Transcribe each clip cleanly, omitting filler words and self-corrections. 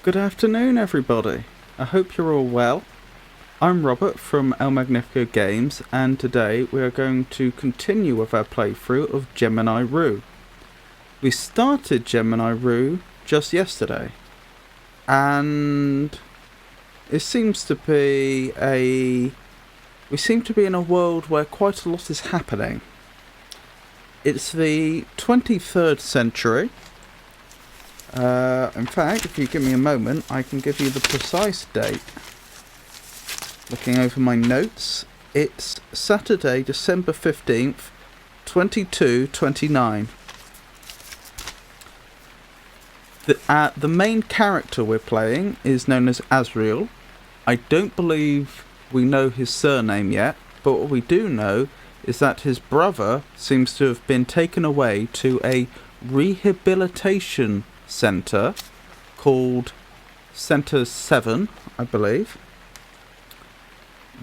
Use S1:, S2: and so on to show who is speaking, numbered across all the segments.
S1: Good afternoon, everybody. I hope you're all well. I'm Robert from El Magnifico Games, and today we are going to continue with our playthrough of Gemini Rue. We started Gemini Rue just yesterday, and it seems to be we seem to be in a world where quite a lot is happening. It's the 23rd century. In fact, if you give me a moment, I can give you the precise date. Looking over my notes, it's Saturday, December 15th, 2229. The main character we're playing is known as Azriel. I don't believe we know his surname yet, but what we do know is that his brother seems to have been taken away to a rehabilitation centre called Centre 7, I believe,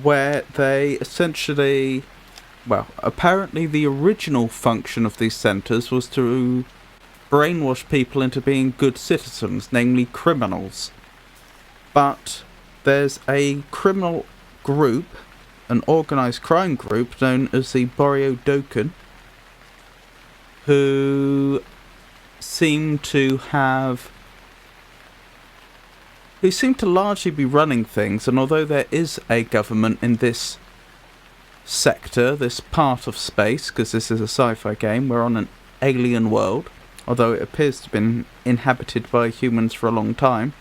S1: where they essentially, well, apparently the original function of these centres was to brainwash people into being good citizens, namely criminals. But there's a criminal group, an organised crime group known as the Barrio Doken, who seem to largely be running things, and although there is a government in this sector, this part of space, because this is a sci-fi game, we're on an alien world, although it appears to have been inhabited by humans for a long time.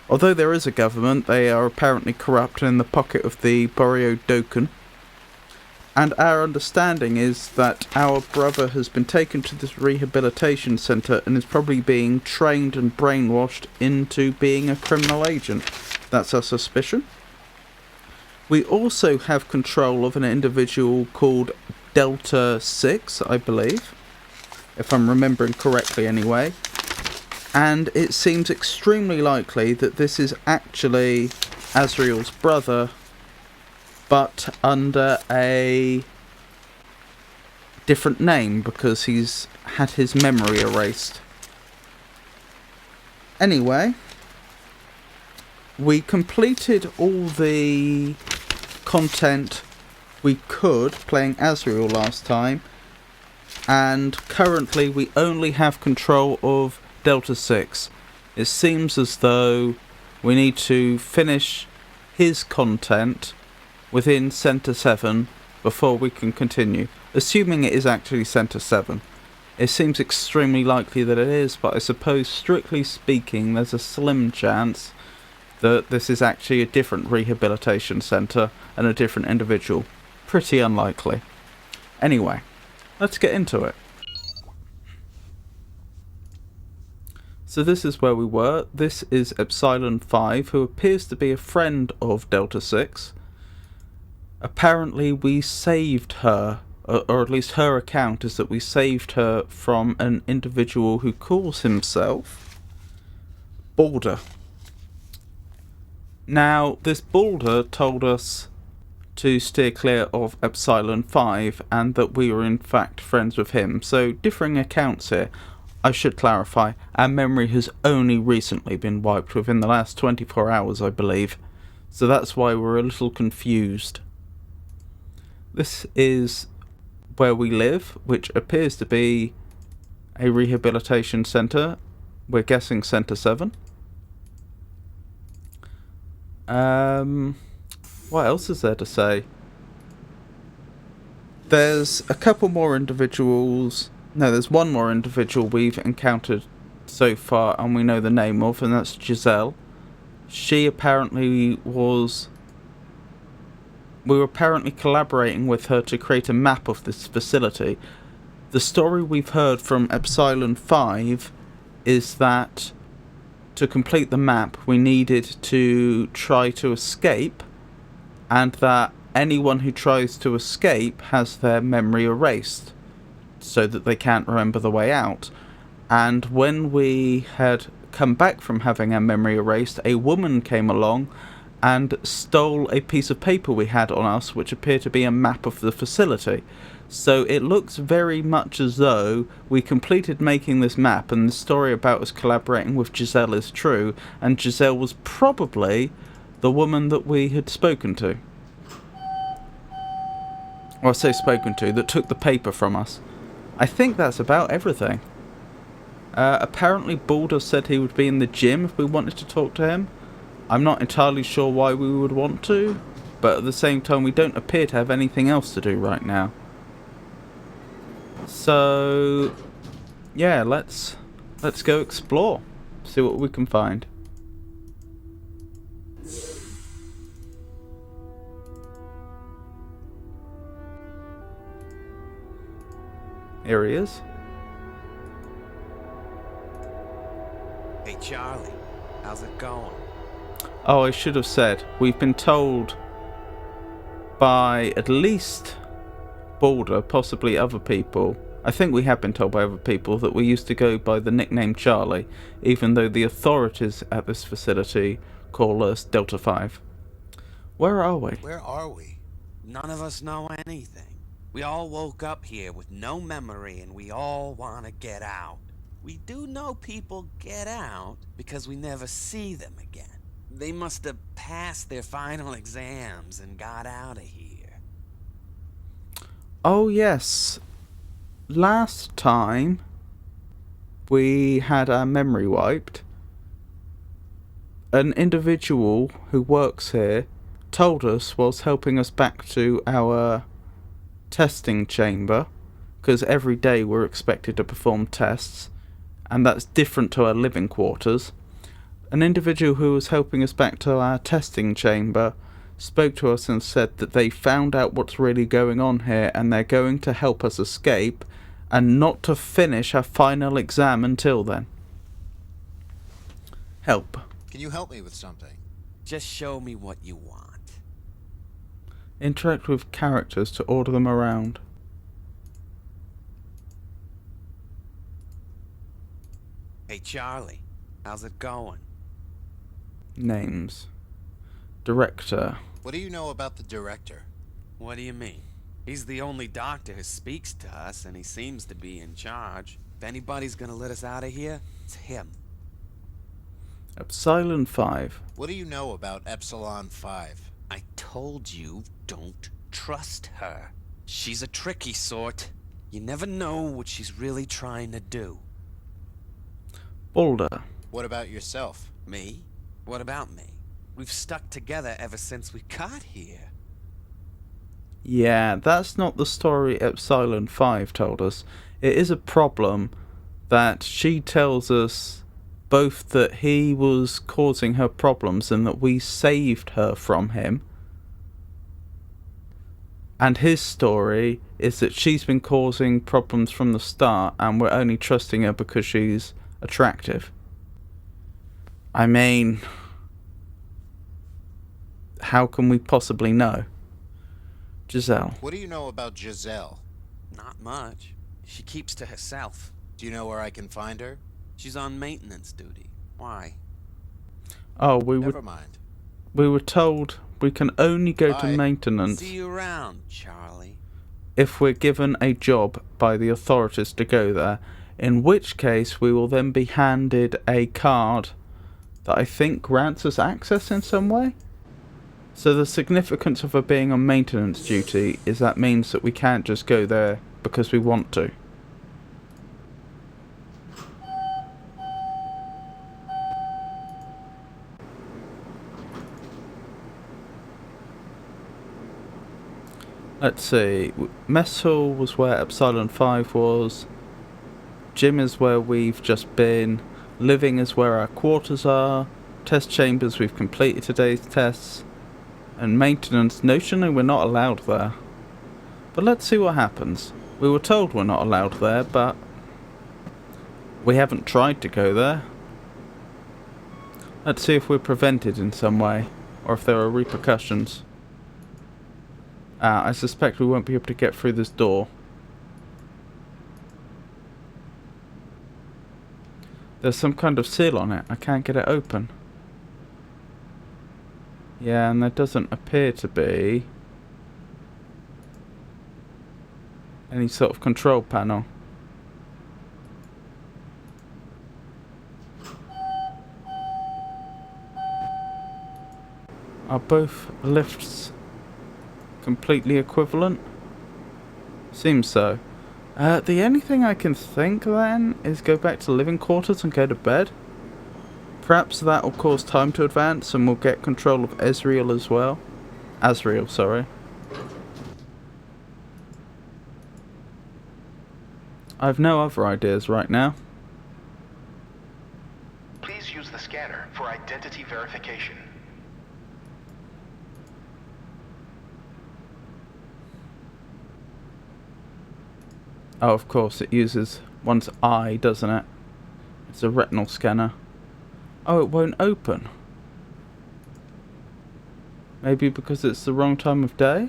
S1: Although there is a government, they are apparently corrupt and in the pocket of the Barrio Doken. And our understanding is that our brother has been taken to this rehabilitation centre and is probably being trained and brainwashed into being a criminal agent. That's our suspicion. We also have control of an individual called Delta 6, I believe, if I'm remembering correctly anyway. And it seems extremely likely that this is actually Azriel's brother, but under a different name because he's had his memory erased. Anyway, we completed all the content we could playing Azriel last time, and currently we only have control of Delta 6. It seems as though we need to finish his content within Centre 7 before we can continue. Assuming it is actually Centre 7. It seems extremely likely that it is, but I suppose strictly speaking there's a slim chance that this is actually a different rehabilitation centre and a different individual. Pretty unlikely. Anyway, let's get into it. So this is where we were. This is Epsilon 5, who appears to be a friend of Delta 6. Apparently we saved her, or at least her account is that we saved her from an individual who calls himself Balder. Now, this Balder told us to steer clear of Epsilon 5 and that we were in fact friends with him. So, differing accounts here. I should clarify, our memory has only recently been wiped within the last 24 hours, I believe. So that's why we're a little confused. This is where we live, which appears to be a rehabilitation centre. We're guessing Centre 7. What else is there to say? There's a couple more individuals. No, there's one more individual we've encountered so far and we know the name of, and that's Giselle. She apparently was... We were apparently collaborating with her to create a map of this facility. The story we've heard from Epsilon 5 is that to complete the map we needed to try to escape, and that anyone who tries to escape has their memory erased so that they can't remember the way out. And when we had come back from having our memory erased, a woman came along and stole a piece of paper we had on us which appeared to be a map of the facility. So it looks very much as though we completed making this map and the story about us collaborating with Giselle is true, and Giselle was probably the woman that we had spoken to. Or I say spoken to, that took the paper from us. I think that's about everything. Apparently Balder said he would be in the gym if we wanted to talk to him. I'm not entirely sure why we would want to, but at the same time we don't appear to have anything else to do right now. So yeah, let's go explore, see what we can find. Here he is.
S2: Hey Charlie, how's it going?
S1: Oh, I should have said, we've been told by at least Balder, possibly other people, I think we have been told by other people, that we used to go by the nickname Charlie, even though the authorities at this facility call us Delta 5. Where are we?
S2: Where are we? None of us know anything. We all woke up here with no memory and we all want to get out. We do know people get out because we never see them again. They must have passed their final exams and got out of here.
S1: Oh yes. Last time we had our memory wiped, an individual who works here told us whilst helping us back to our testing chamber, because every day we're expected to perform tests, and that's different to our living quarters. An individual who was helping us back to our testing chamber spoke to us and said that they found out what's really going on here and they're going to help us escape and not to finish our final exam until then. Help.
S3: Can you help me with something?
S2: Just show me what you want.
S1: Interact with characters to order them around.
S2: Hey Charlie, how's it going?
S1: Names. Director.
S3: What do you know about the director?
S2: What do you mean? He's the only doctor who speaks to us and he seems to be in charge. If anybody's gonna let us out of here, it's him.
S1: Epsilon 5.
S3: What do you know about Epsilon 5?
S2: I told you, don't trust her. She's a tricky sort. You never know what she's really trying to do.
S1: Balder.
S3: What about yourself?
S2: Me? What about me? We've stuck together ever since we got here.
S1: Yeah, that's not the story Epsilon 5 told us. It is a problem that she tells us both that he was causing her problems and that we saved her from him. And his story is that she's been causing problems from the start and we're only trusting her because she's attractive. I mean, how can we possibly know? Giselle.
S3: What do you know about Giselle?
S2: Not much. She keeps to herself.
S3: Do you know where I can find her?
S2: She's on maintenance duty. Why?
S1: Oh,
S3: Never mind.
S1: we were told we can only go to
S3: Bye.
S1: maintenance
S2: See you around, Charlie.
S1: if we're given a job by the authorities to go there, in which case we will then be handed a card that I think grants us access in some way. So the significance of her being on maintenance duty is that means that we can't just go there because we want to. Let's see. Mess Hall was where Epsilon 5 was. Gym is where we've just been. Living is where our quarters are. Test chambers, we've completed today's tests. And maintenance, notionally we're not allowed there. But let's see what happens. We were told we're not allowed there, but we haven't tried to go there. Let's see if we're prevented in some way, or if there are repercussions. I suspect we won't be able to get through this door. There's some kind of seal on it. I can't get it open. Yeah, and there doesn't appear to be any sort of control panel. Are both lifts completely equivalent? Seems so. The only thing I can think then is go back to living quarters and go to bed. Perhaps that will cause time to advance and we'll get control of Ezreal as well. Azrael, sorry. I've no other ideas right now.
S4: Please use the scanner for identity verification.
S1: Oh, of course, it uses one's eye, doesn't it? It's a retinal scanner. Oh, it won't open. Maybe because it's the wrong time of day?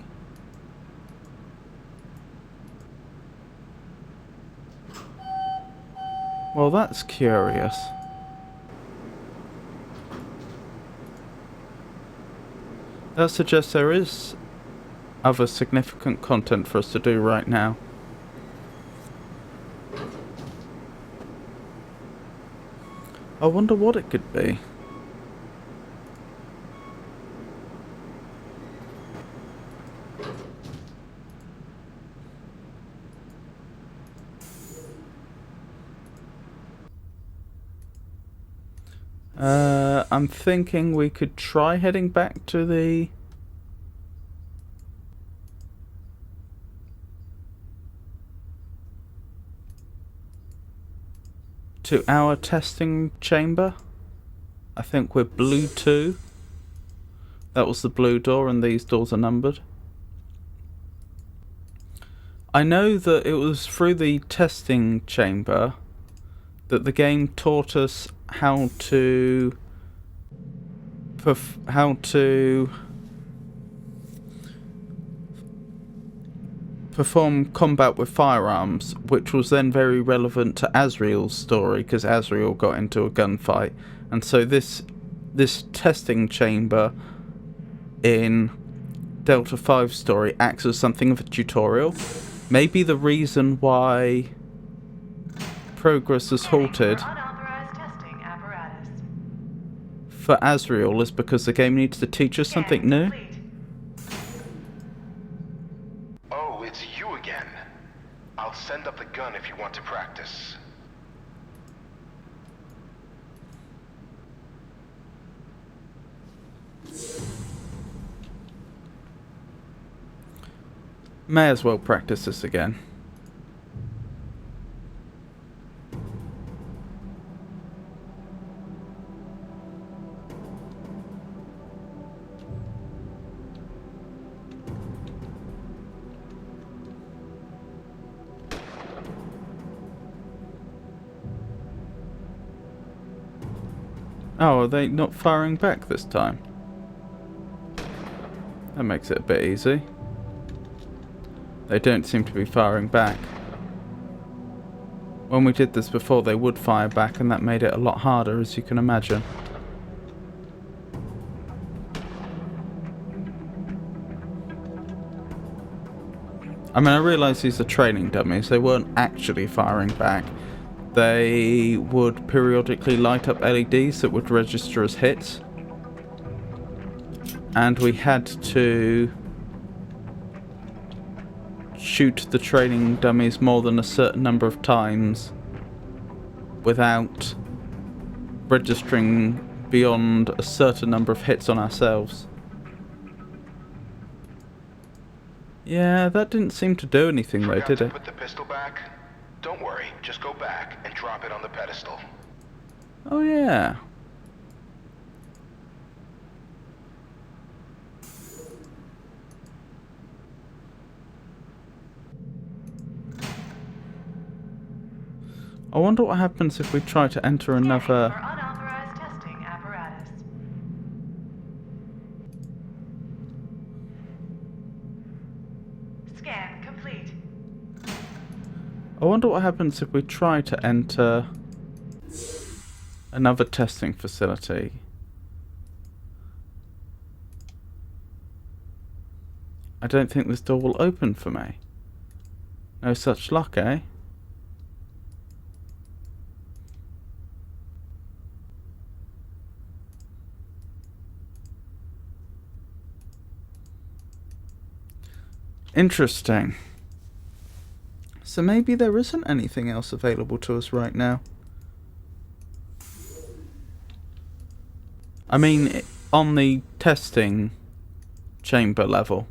S1: Well, that's curious. That suggests there is other significant content for us to do right now. I wonder what it could be. I'm thinking we could try heading back to the our testing chamber. I think we're blue 2. That was the blue door, and these doors are numbered. I know that it was through the testing chamber that the game taught us how to perform combat with firearms, which was then very relevant to Azrael's story, because Azrael got into a gunfight. And so this testing chamber in Delta 5's story acts as something of a tutorial. Maybe the reason why progress is halted for Azrael is because the game needs to teach us something new.
S4: Oh, it's you again. I'll send up the gun if you want to practice.
S1: May as well practice this again. Oh, are they not firing back this time? That makes it a bit easy. They don't seem to be firing back. When we did this before, they would fire back, and that made it a lot harder, as you can imagine. I mean, I realise these are training dummies. They weren't actually firing back. They would periodically light up LEDs that would register as hits. And we had to shoot the training dummies more than a certain number of times without registering beyond a certain number of hits on ourselves. Yeah, that didn't seem to do anything though,
S4: Forgot
S1: did
S4: to
S1: it?
S4: put the pistol back? Don't worry, just go back and drop it on the pedestal.
S1: Oh yeah. I wonder what happens if we try to enter
S5: For
S1: another...
S5: unauthorized testing apparatus. Scan complete.
S1: I wonder what happens if we try to enter another testing facility. I don't think this door will open for me. No such luck, eh? Interesting. So maybe there isn't anything else available to us right now. I mean, on the testing chamber level.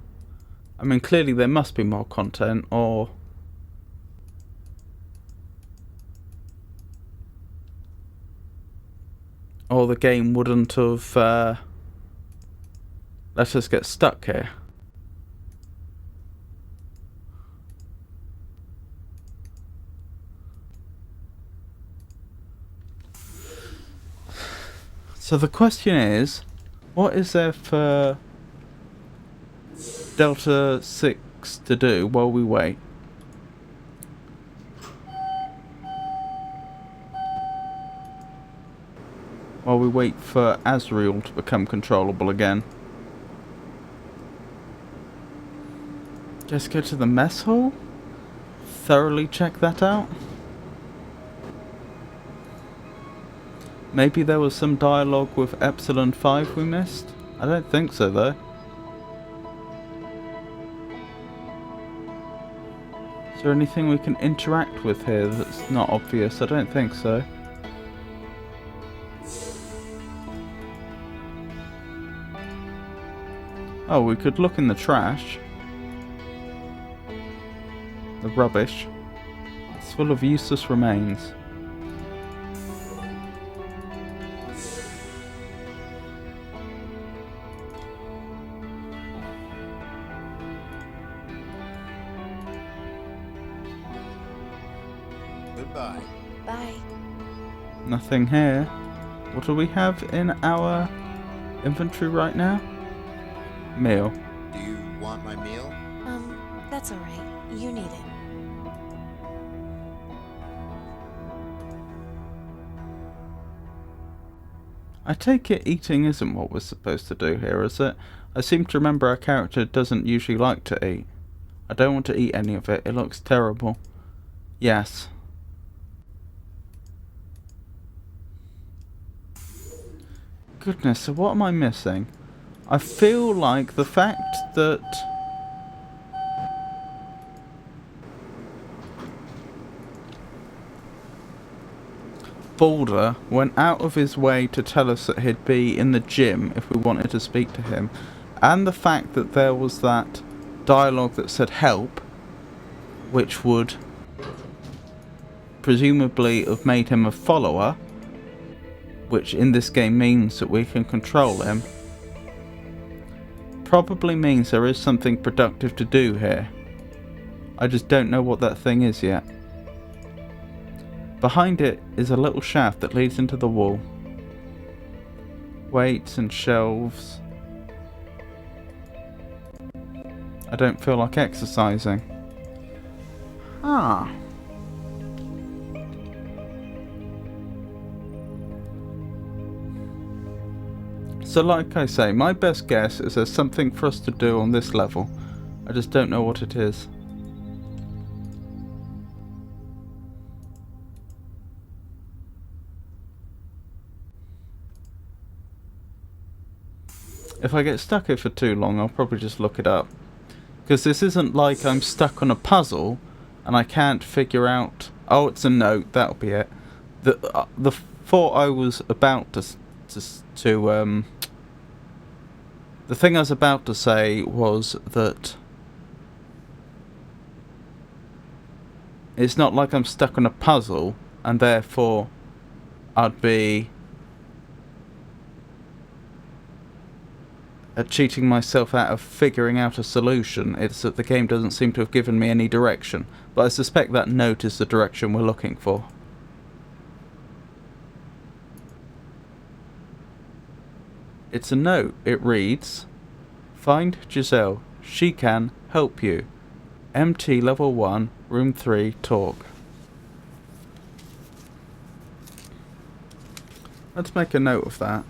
S1: I mean, clearly there must be more content, or... or the game wouldn't have let us get stuck here. So the question is, what is there for Delta 6 to do while we wait? While we wait for Azrael to become controllable again. Just go to the mess hall? Thoroughly check that out? Maybe there was some dialogue with Epsilon 5 we missed? I don't think so though. Is there anything we can interact with here that's not obvious? I don't think so. Oh, we could look in the trash. The rubbish. It's full of useless remains.
S3: Goodbye.
S6: Bye.
S1: Nothing here. What do we have in our inventory right now? Meal.
S3: Do you want my meal?
S6: That's alright. You need it.
S1: I take it eating isn't what we're supposed to do here, is it? I seem to remember our character doesn't usually like to eat. I don't want to eat any of it. It looks terrible. Yes. Goodness, so what am I missing? I feel like the fact that Balder went out of his way to tell us that he'd be in the gym if we wanted to speak to him, and the fact that there was that dialogue that said help, which would presumably have made him a follower, which in this game means that we can control him, probably means there is something productive to do here. I just don't know what that thing is yet. Behind it is a little shaft that leads into the wall. Weights and shelves. I don't feel like exercising. Ah. So like I say, my best guess is there's something for us to do on this level. I just don't know what it is. If I get stuck here for too long, I'll probably just look it up. Because this isn't like I'm stuck on a puzzle and I can't figure out... Oh, it's a note, that'll be it. The thought I was about to the thing I was about to say was that It's not like I'm stuck on a puzzle and therefore I'd be cheating myself out of figuring out a solution. It's that the game doesn't seem to have given me any direction, but I suspect that note is the direction we're looking for. It's a note. It reads, "Find Giselle. She can help you. MT level 1, room 3, talk." Let's make a note of that.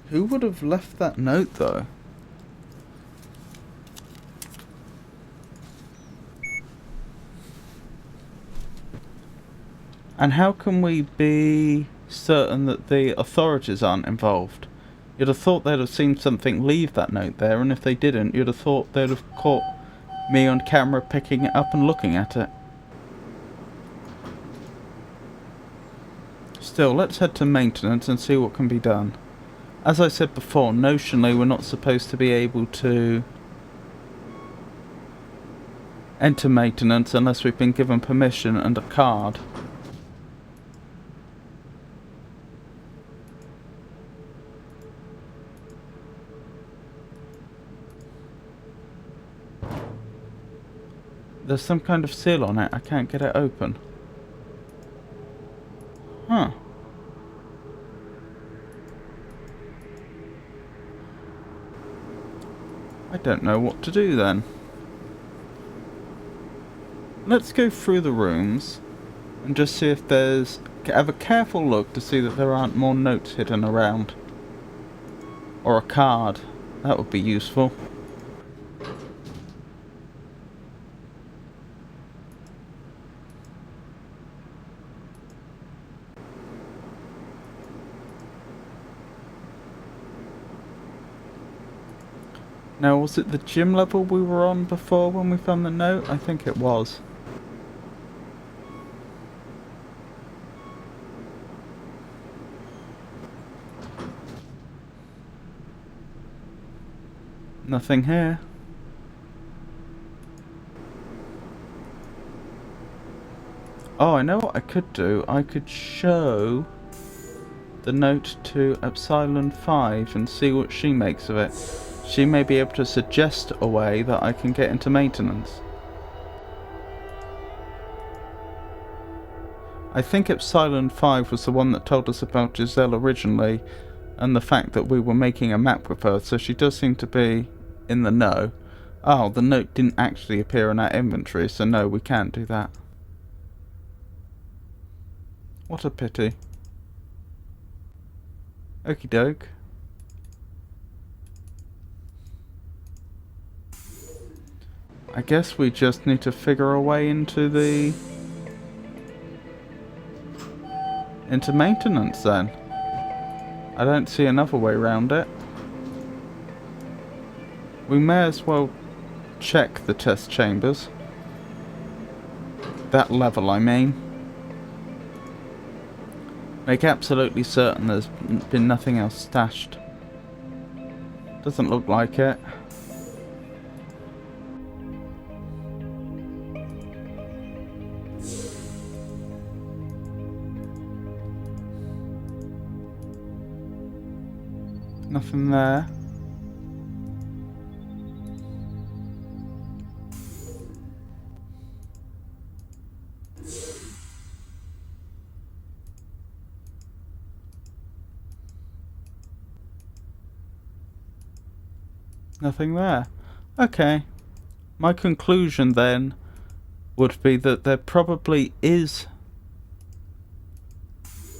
S1: Who would have left that note, though? And how can we be certain that the authorities aren't involved? You'd have thought they'd have seen something leave that note there, and if they didn't, you'd have thought they'd have caught me on camera picking it up and looking at it. Still, let's head to maintenance and see what can be done. As I said before, notionally we're not supposed to be able to enter maintenance unless we've been given permission and a card. There's some kind of seal on it. I can't get it open. Huh. I don't know what to do then. Let's go through the rooms and just see if there's... have a careful look to see that there aren't more notes hidden around. Or a card. That would be useful. Now, was it the gym level we were on before when we found the note? I think it was. Nothing here. Oh, I know what I could do. I could show the note to Epsilon 5 and see what she makes of it. She may be able to suggest a way that I can get into maintenance. I think Epsilon 5 was the one that told us about Giselle originally, and the fact that we were making a map with her, so she does seem to be in the know. Oh, the note didn't actually appear in our inventory, so no, we can't do that. What a pity. Okie doke. I guess we just need to figure a way into maintenance then. I don't see another way around it. We may as well check the test chambers. That level, I mean. Make absolutely certain there's been nothing else stashed. Doesn't look like it. Nothing there. Nothing there. Okay. My conclusion then would be that there probably is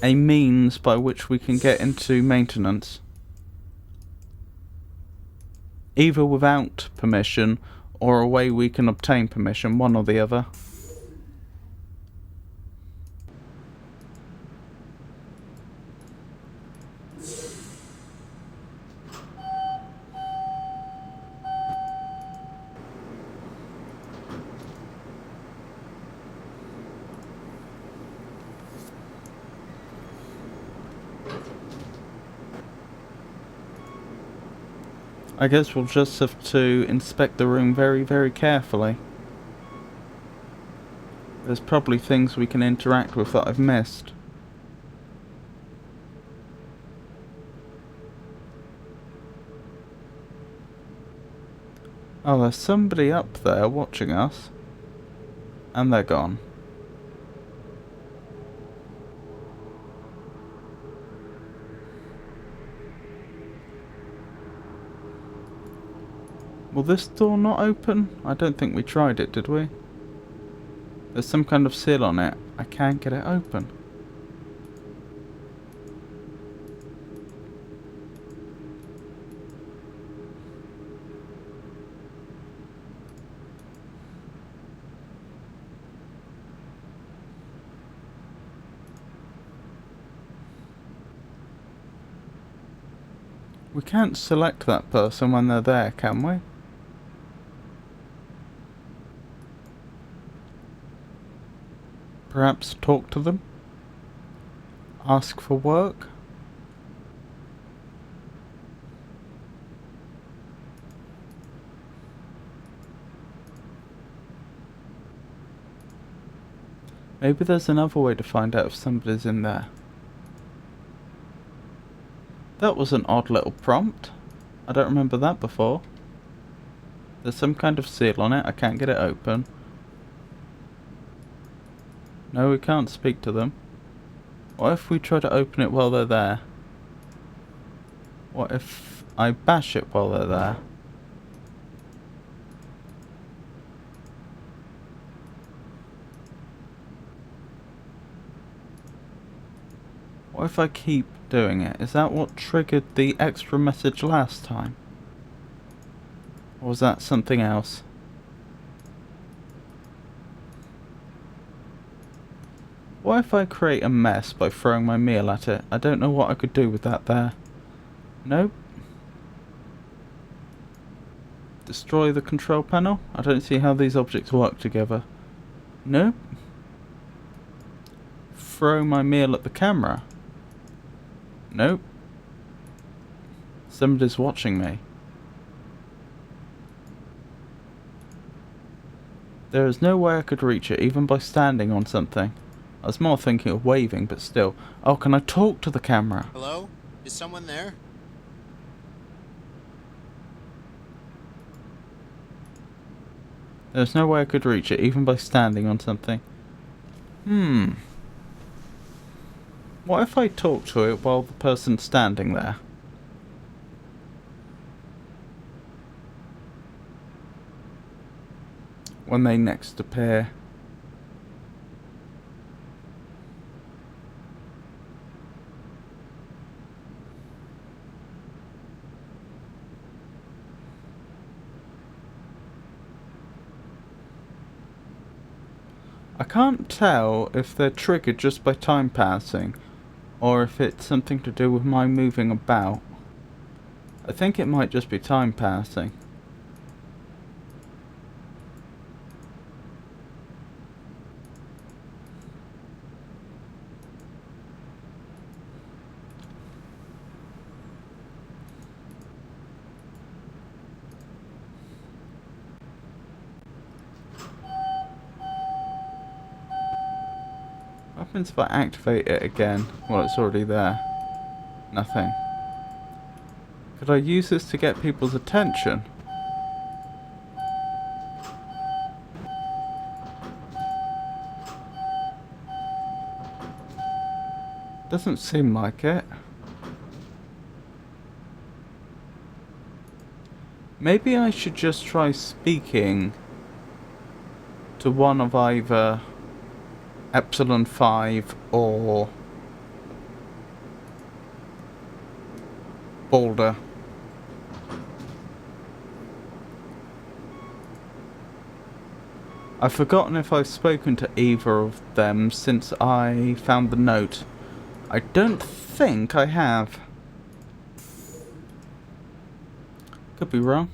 S1: a means by which we can get into maintenance. Either without permission or a way we can obtain permission, one or the other. I guess we'll just have to inspect the room very, very carefully. There's probably things we can interact with that I've missed. Oh, there's somebody up there watching us. And they're gone. Will this door not open? I don't think we tried it, did we? There's some kind of seal on it. I can't get it open. We can't select that person when they're there, can we? Perhaps talk to them? Ask for work? Maybe there's another way to find out if somebody's in there. That was an odd little prompt. I don't remember that before. There's some kind of seal on it. I can't get it open. No, we can't speak to them. What if we try to open it while they're there? What if I bash it while they're there? What if I keep doing it? Is that what triggered the extra message last time? Or was that something else? What if I create a mess by throwing my meal at it? I don't know what I could do with that there. Nope. Destroy the control panel? I don't see how these objects work together. Nope. Throw my meal at the camera? Nope. Somebody's watching me. There is no way I could reach it, even by standing on something. I was more thinking of waving, but still. Oh, can I talk to the camera?
S3: Hello? Is someone there?
S1: There's no way I could reach it, even by standing on something. What if I talk to it while the person's standing there? When they next appear. I can't tell if they're triggered just by time passing, or if it's something to do with my moving about. I think it might just be time passing. What happens if I activate it again? Well, it's already there. Nothing. Could I use this to get people's attention? Doesn't seem like it. Maybe I should just try speaking to one of either Epsilon 5 or Boulder. I've forgotten if I've spoken to either of them since I found the note. I don't think I have. Could be wrong.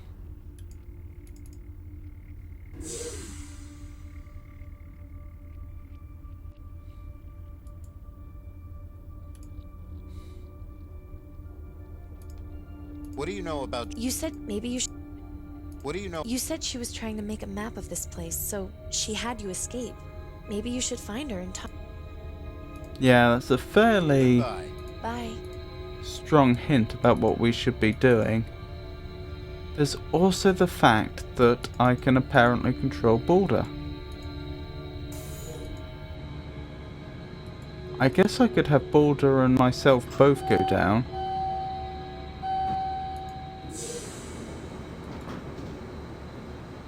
S3: What do you know about...
S6: You said maybe you
S3: What do you know...
S6: You said she was trying to make a map of this place, so she had you escape. Maybe you should find her and talk.
S1: Yeah, that's a fairly
S3: Bye.
S6: Bye.
S1: strong hint about what we should be doing. There's also the fact that I can apparently control Balder. I guess I could have Balder and myself both go down.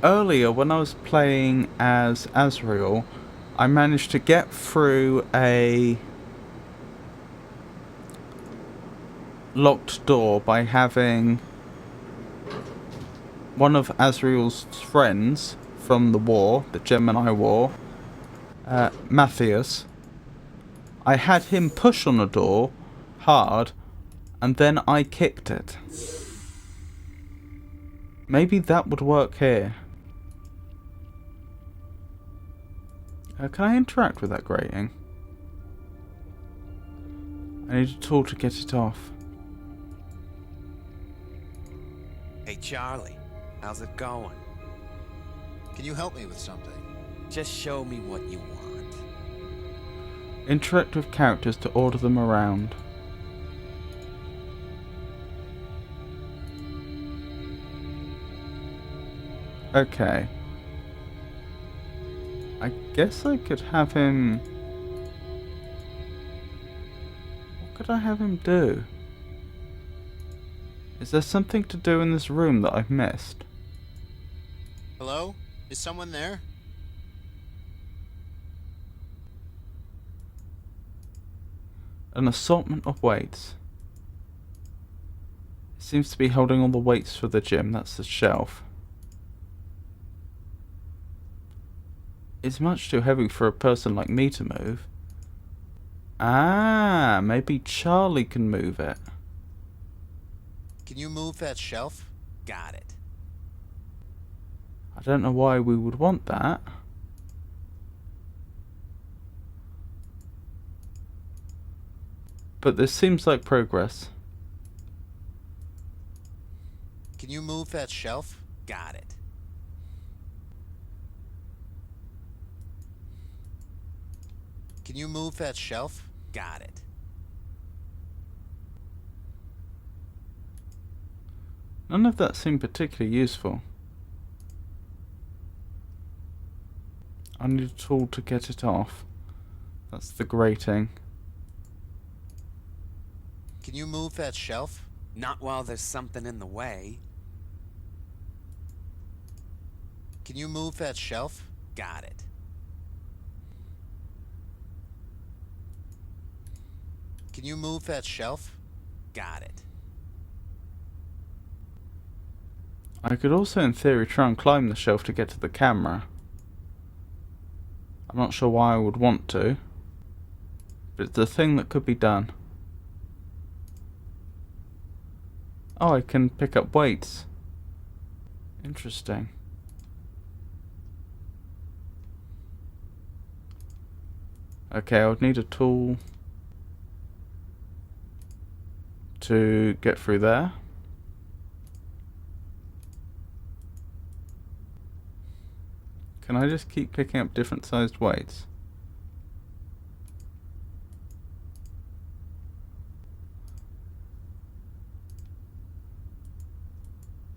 S1: Earlier, when I was playing as Azrael, I managed to get through a locked door by having one of Azrael's friends from the war, the Gemini war, Matthias. I had him push on the door hard, and then I kicked it. Maybe that would work here. Can I interact with that grating? I need a tool to get it off.
S2: Hey, Charlie. How's it going?
S3: Can you help me with something?
S2: Just show me what you want.
S1: Interact with characters to order them around. Okay. I guess I could have him... What could I have him do? Is there something to do in this room that I've missed?
S3: Hello? Is someone there?
S1: An assortment of weights. It seems to be holding all the weights for the gym. That's the shelf. It's much too heavy for a person like me to move. Ah, maybe Charlie can move it.
S3: Can you move that shelf?
S2: Got it.
S1: I don't know why we would want that. But this seems like progress.
S3: Can you move that shelf?
S2: Got it.
S3: Can you move that shelf?
S2: Got it.
S1: None of that seemed particularly useful. I need a tool to get it off. That's the grating.
S3: Can you move that shelf?
S2: Not while there's something in the way.
S3: Can you move that shelf?
S2: Got it.
S3: Can you move that shelf?
S2: Got it.
S1: I could also in theory try and climb the shelf to get to the camera. I'm not sure why I would want to, but it's a thing that could be done. Oh, I can pick up weights. Interesting. Okay, I would need a tool to get through there. Can I just keep picking up different sized weights?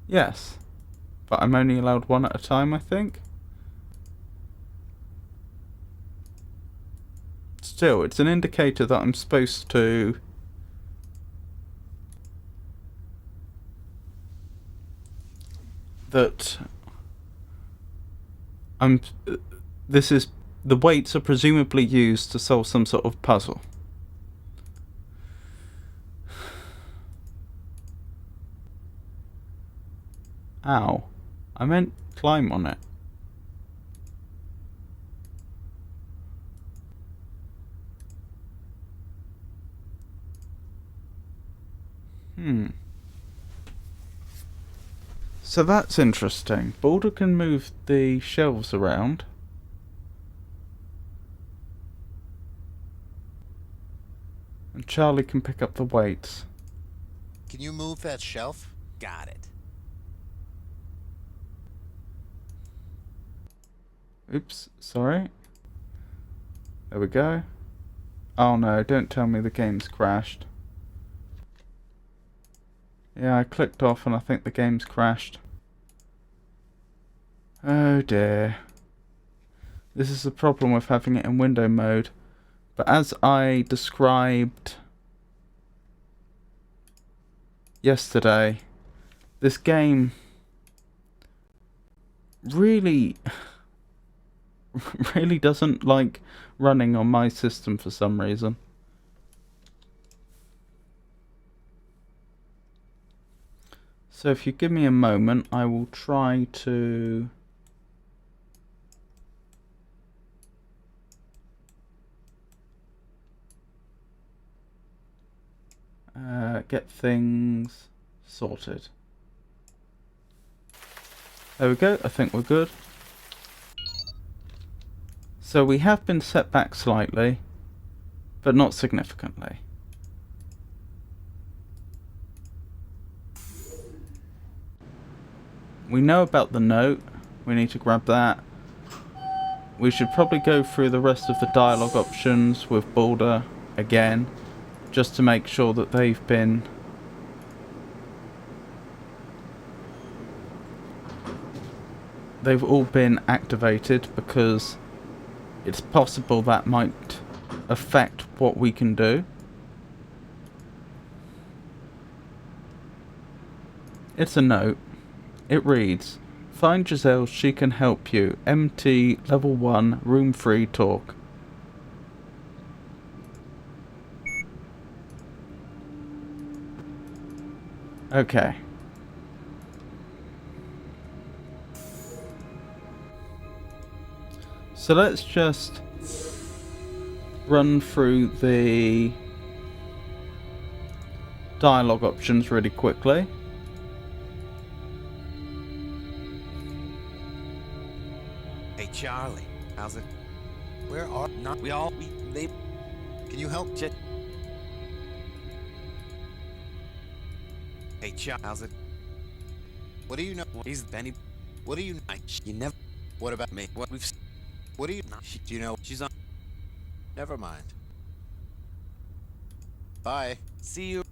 S1: Yes, but I'm only allowed one at a time, I think. Still, it's an indicator that I'm supposed to the weights are presumably used to solve some sort of puzzle. Ow. I meant climb on it. So that's interesting. Boulder can move the shelves around. And Charlie can pick up the weights.
S3: Can you move that shelf?
S2: Got it.
S1: Oops, sorry. There we go. Oh no, don't tell me the game's crashed. Yeah, I clicked off and I think the game's crashed. Oh dear. This is the problem with having it in window mode. But as I described yesterday, this game really doesn't like running on my system for some reason. So if you give me a moment, I will try to get things sorted. There we go, I think we're good. So we have been set back slightly, but not significantly. We know about the note, we need to grab that. We should probably go through the rest of the dialogue options with Boulder again, just to make sure that they've all been activated, because it's possible that might affect what we can do. It's a note. It reads, "Find Giselle, she can help you. MT level 1, room 3, talk." Okay. So let's just run through the dialogue options really quickly.
S2: Hey Charlie, how's it? Where are not we all we they
S3: Can you help?
S2: Hey Charlie, how's it?
S3: What do you know?
S2: He's Benny.
S3: What do you?
S2: You never.
S3: What about
S2: Me. What we've.
S3: What do you?
S2: Nah,
S3: Do you know?
S2: she's on.
S3: Never mind. Bye.
S2: See you.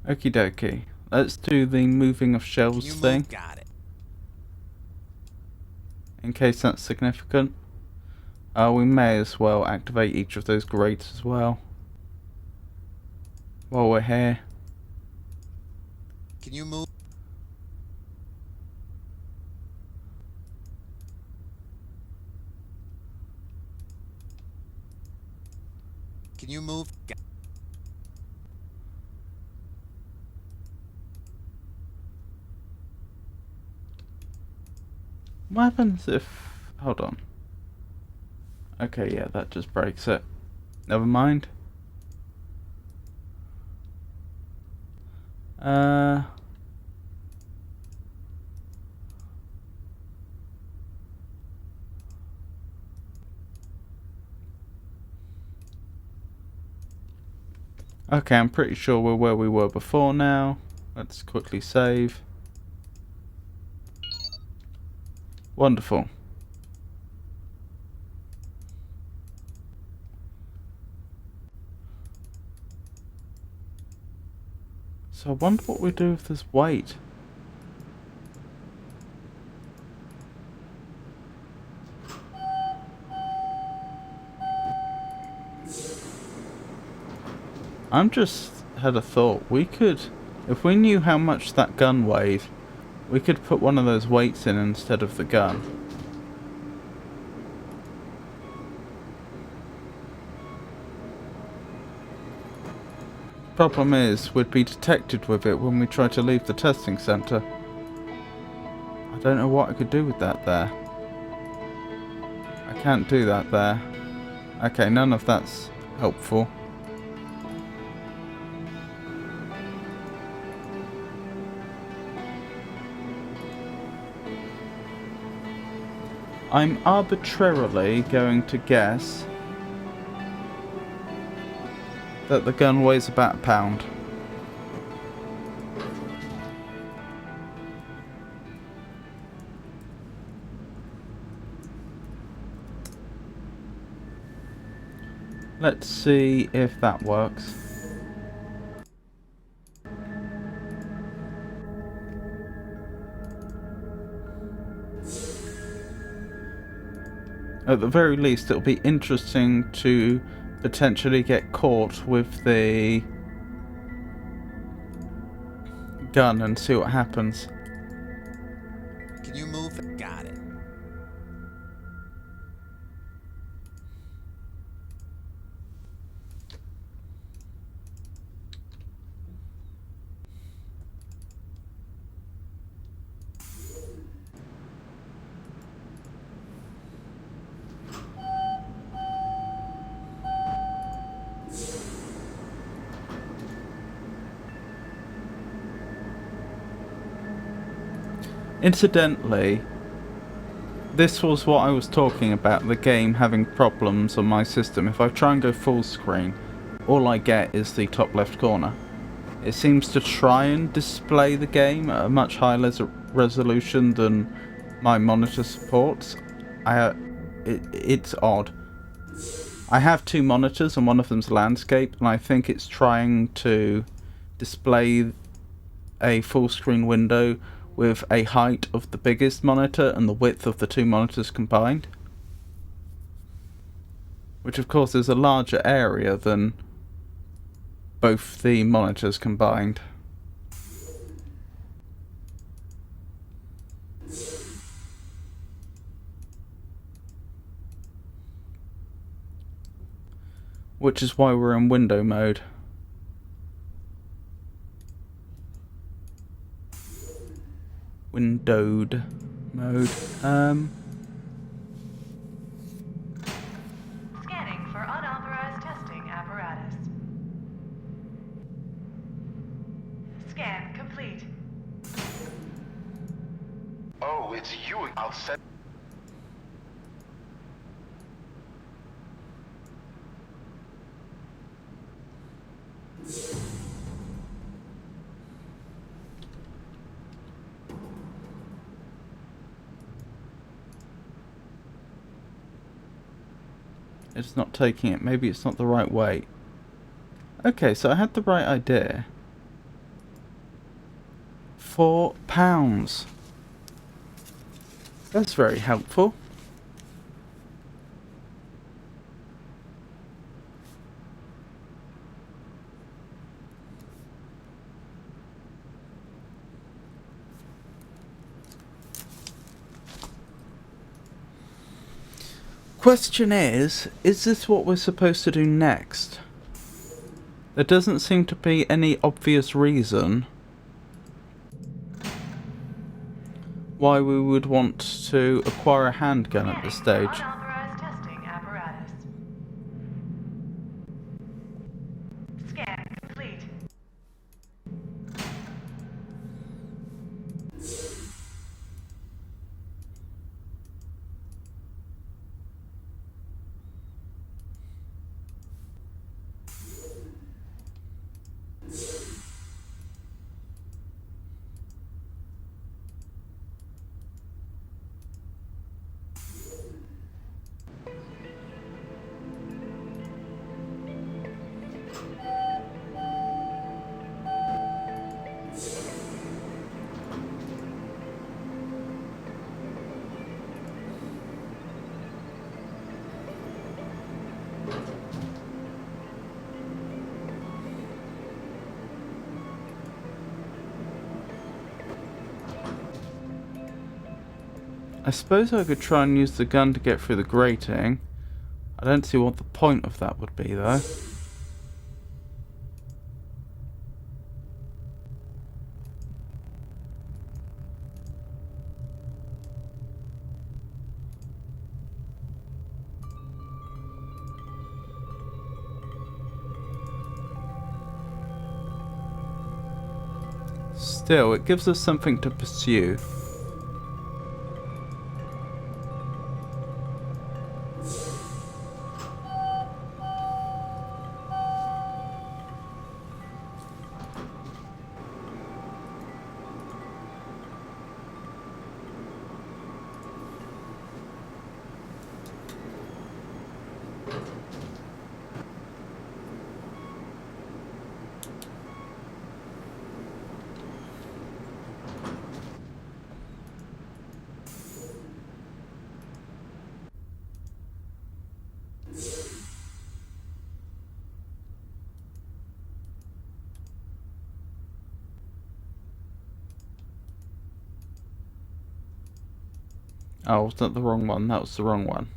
S1: Okie dokie. Let's do the moving of
S3: Can
S1: shelves
S3: you
S1: thing,
S2: Got it.
S1: in case that's significant. We may as well activate each of those grates as well, while we're here.
S3: Can you move? Can you move?
S1: What happens if... hold on. Okay, yeah, that just breaks it. Never mind. Okay, I'm pretty sure we're where we were before now. Let's quickly save. Wonderful. So I wonder what we do with this weight. I'm just had a thought. We could, if we knew how much that gun weighed, we could put one of those weights in instead of the gun. Problem is, we'd be detected with it when we try to leave the testing center. I don't know what I could do with that there. I can't do that there. Okay, none of that's helpful. I'm arbitrarily going to guess that the gun weighs about a pound. Let's see if that works. At the very least, it'll be interesting to potentially get caught with the gun and see what happens.
S3: Can you move?
S2: Got it.
S1: Incidentally, this was what I was talking about, the game having problems on my system. If I try and go full screen, all I get is the top left corner. It seems to try and display the game at a much higher resolution than my monitor supports. It's odd. I have two monitors and one of them's landscape, and I think it's trying to display a full screen window with a height of the biggest monitor and the width of the two monitors combined. Which of course is a larger area than both the monitors combined. Which is why we're in window mode. Windowed mode.
S5: Scanning for unauthorized testing apparatus. Scan complete.
S4: Oh, it's you. I'll send...
S1: It's not taking it. Maybe it's not the right way. Okay, so I had the right idea. £4. That's very helpful. Question is this what we're supposed to do next? There doesn't seem to be any obvious reason why we would want to acquire a handgun at this stage.
S5: Unauthorized testing apparatus. Scan complete.
S1: I suppose I could try and use the gun to get through the grating. I don't see what the point of that would be, though. Still, it gives us something to pursue. Oh, was that the wrong one? That was the wrong one.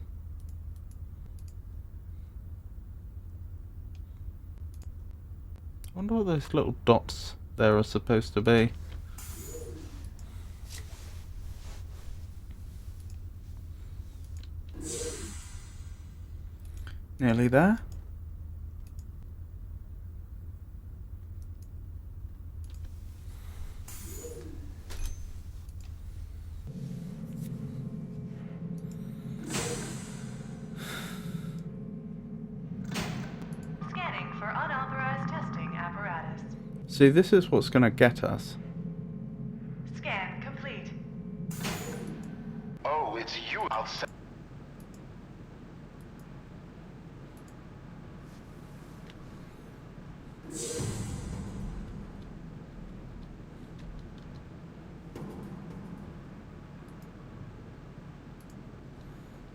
S1: I wonder what those little dots there are supposed to be. Nearly there.
S5: Scanning for unauthorized testing apparatus.
S1: See, this is what's going to get us.
S5: Scan complete.
S4: Oh, it's you. I'll send.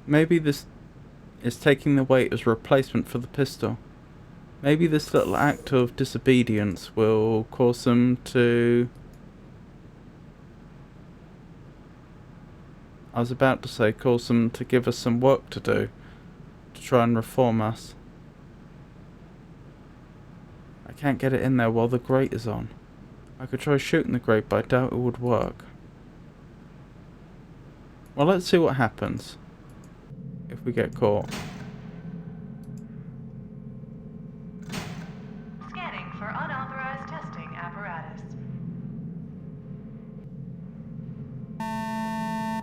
S1: Maybe this is taking the weight as replacement for the pistol. Maybe this little act of disobedience will cause them to... I was about to say cause them to give us some work to do, to try and reform us. I can't get it in there while the grate is on. I could try shooting the grate, but I doubt it would work. Well, let's see what happens if we get caught.
S5: Scanning for unauthorized testing apparatus.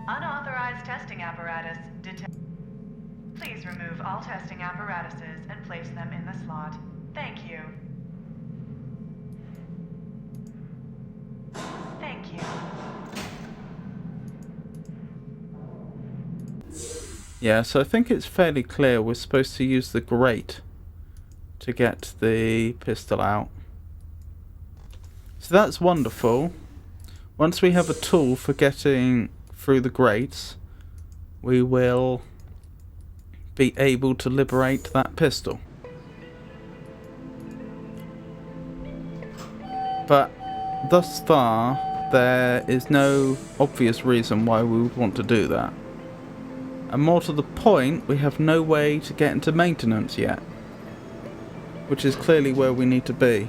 S5: Unauthorized testing apparatus detected. Please remove all testing apparatuses and place them in the slot. Thank you. Thank you.
S1: Yeah, so I think it's fairly clear we're supposed to use the grate to get the pistol out. So that's wonderful. Once we have a tool for getting through the grates, we will be able to liberate that pistol. But thus far, there is no obvious reason why we would want to do that. And more to the point, we have no way to get into maintenance yet, which is clearly where we need to be.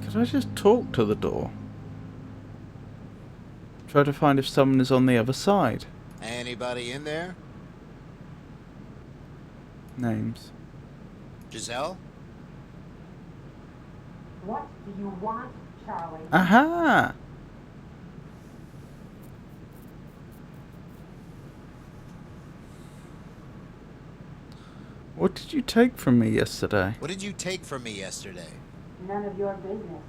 S1: Could I just talk to the door? Try to find if someone is on the other side.
S3: Anybody in there?
S1: Names.
S3: Giselle?
S7: What do you want, Charlie?
S1: Aha! What did you take from me yesterday?
S3: What did you take from me yesterday?
S7: None of your business.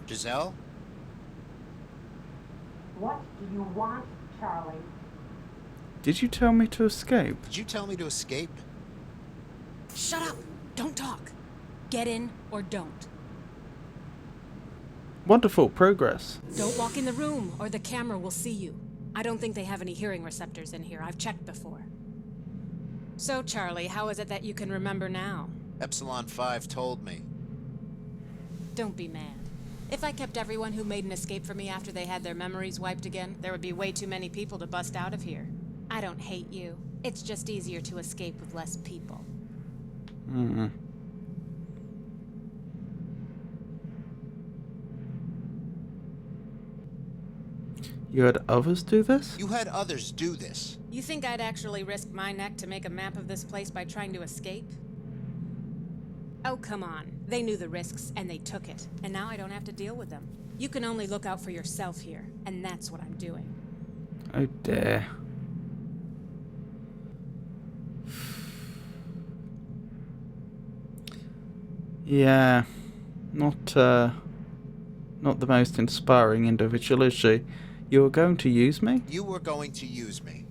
S3: Giselle?
S7: What do you want, Charlie?
S1: Did you tell me to escape?
S3: Did you tell me to escape?
S8: Shut up! Don't talk. Get in or don't.
S1: Wonderful progress.
S8: Don't walk in the room or the camera will see you. I don't think they have any hearing receptors in here. I've checked before. So, Charlie, how is it that you can remember now?
S3: Epsilon 5 told me.
S8: Don't be mad. If I kept everyone who made an escape from me after they had their memories wiped again, there would be way too many people to bust out of here. I don't hate you. It's just easier to escape with less people.
S1: You had others do this?
S3: You had others do this.
S8: You think I'd actually risk my neck to make a map of this place by trying to escape? Oh, come on. They knew the risks, and they took it. And now I don't have to deal with them. You can only look out for yourself here, and that's what I'm doing.
S1: Oh dear. Yeah, not the most inspiring individual, is she? You were going to use me?
S3: You were going to use me.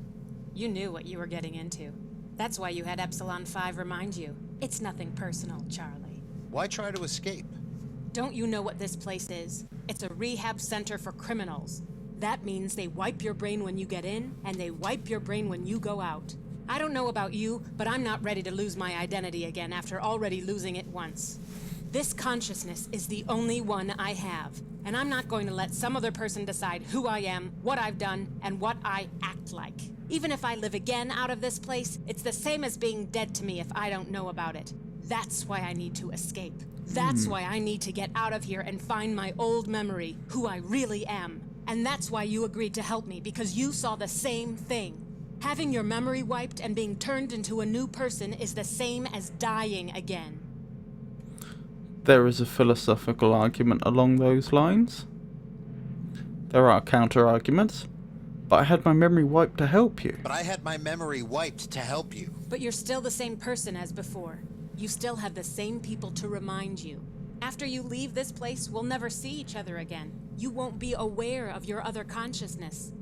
S8: You knew what you were getting into. That's why you had Epsilon 5 remind you. It's nothing personal, Charlie.
S3: Why try to escape?
S8: Don't you know what this place is? It's a rehab center for criminals. That means they wipe your brain when you get in, and they wipe your brain when you go out. I don't know about you, but I'm not ready to lose my identity again after already losing it once. This consciousness is the only one I have, and I'm not going to let some other person decide who I am, what I've done, and what I act like. Even if I live again out of this place, it's the same as being dead to me if I don't know about it. That's why I need to escape. That's why I need to get out of here and find my old memory, who I really am. And that's why you agreed to help me, because you saw the same thing. Having your memory wiped and being turned into a new person is the same as dying again.
S1: There is a philosophical argument along those lines. There are counter-arguments. But I had my memory wiped to help you.
S3: But I had my memory wiped to help you.
S8: But you're still the same person as before. You still have the same people to remind you. After you leave this place, we'll never see each other again. You won't be aware of your other consciousness.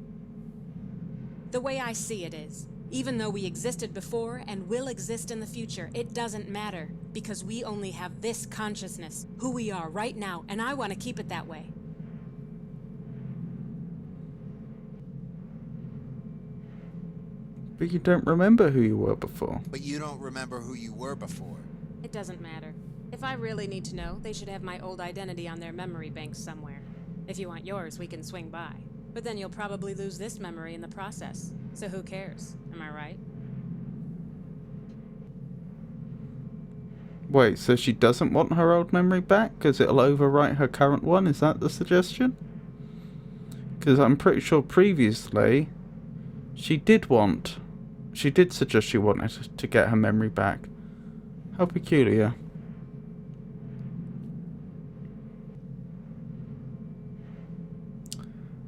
S8: The way I see it is, even though we existed before and will exist in the future, it doesn't matter, because we only have this consciousness, who we are right now, and I want to keep it that way.
S1: But you don't remember who you were before.
S3: But you don't remember who you were before.
S8: It doesn't matter. If I really need to know, they should have my old identity on their memory banks somewhere. If you want yours, we can swing by. But then you'll probably lose this memory in the process. So who cares? Am I right?
S1: Wait, so she doesn't want her old memory back because it'll overwrite her current one? Is that the suggestion? Because I'm pretty sure previously she did suggest she wanted to get her memory back. How peculiar.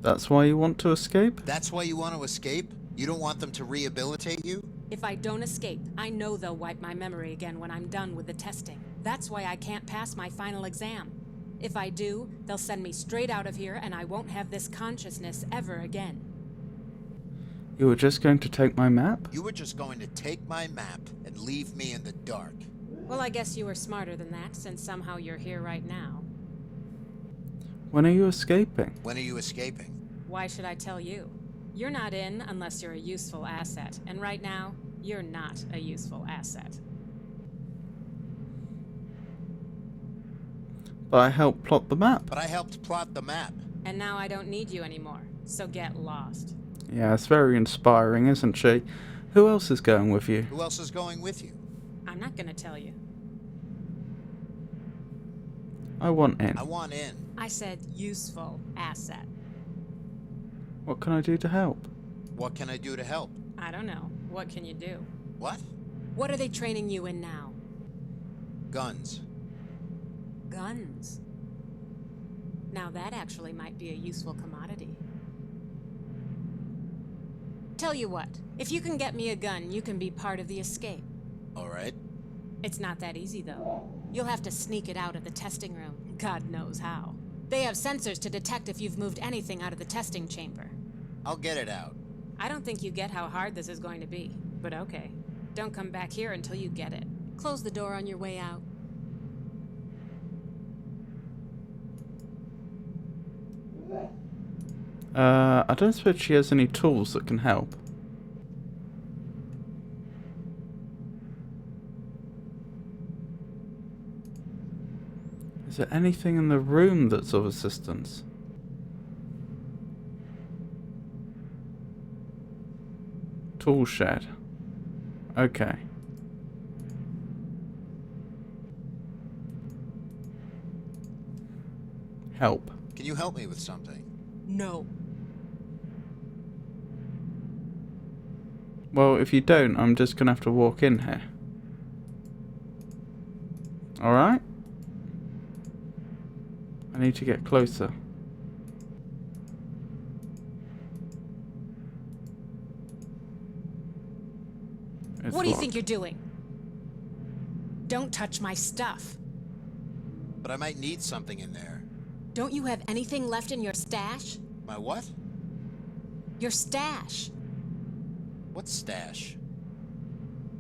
S1: That's why you want to escape?
S3: That's why you want to escape? You don't want them to rehabilitate you?
S8: If I don't escape, I know they'll wipe my memory again when I'm done with the testing. That's why I can't pass my final exam. If I do, they'll send me straight out of here and I won't have this consciousness ever again.
S1: You were just going to take my map?
S3: You were just going to take my map and leave me in the dark.
S8: Well, I guess you were smarter than that, since somehow you're here right now.
S1: When are you escaping?
S3: When are you escaping?
S8: Why should I tell you? You're not in unless you're a useful asset, and right now, you're not a useful asset.
S1: But I helped plot the map.
S3: But I helped plot the map.
S8: And now I don't need you anymore, so get lost.
S1: Yeah, it's very inspiring, isn't she? Who else is going with you?
S3: Who else is going with you?
S8: I'm not gonna tell you.
S1: I want in.
S3: I want in.
S8: I said useful asset.
S1: What can I do to help?
S3: What can I do to help?
S8: I don't know. What can you do?
S3: What?
S8: What are they training you in now?
S3: Guns.
S8: Guns. Now that actually might be a useful commodity. Tell you what, if you can get me a gun, you can be part of the escape.
S3: All right.
S8: It's not that easy, though. You'll have to sneak it out of the testing room. God knows how. They have sensors to detect if you've moved anything out of the testing chamber.
S3: I'll get it out.
S8: I don't think you get how hard this is going to be, but okay. Don't come back here until you get it. Close the door on your way out.
S1: I don't suppose she has any tools that can help. Is there anything in the room that's of assistance? Tool shed. Okay. Help.
S3: Can you help me with something?
S8: No.
S1: Well, if you don't, I'm just gonna have to walk in here. Alright? I need to get closer. It's
S8: What do you
S1: locked.
S8: think you're doing? Don't touch my stuff.
S3: But I might need something in there.
S8: Don't you have anything left in your stash?
S3: My what?
S8: Your stash.
S3: What stash?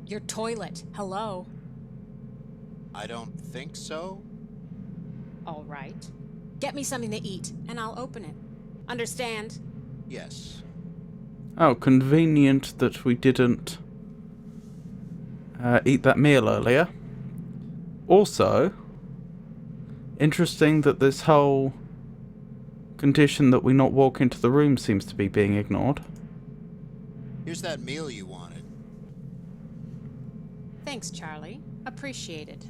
S8: Your toilet. Hello.
S3: I don't think so.
S8: All right. Get me something to eat, and I'll open it. Understand?
S3: Yes.
S1: Oh, convenient that we didn't eat that meal earlier. Also, interesting that this whole condition that we not walk into the room seems to be being ignored.
S3: Here's that meal you wanted.
S8: Thanks, Charlie. Appreciated.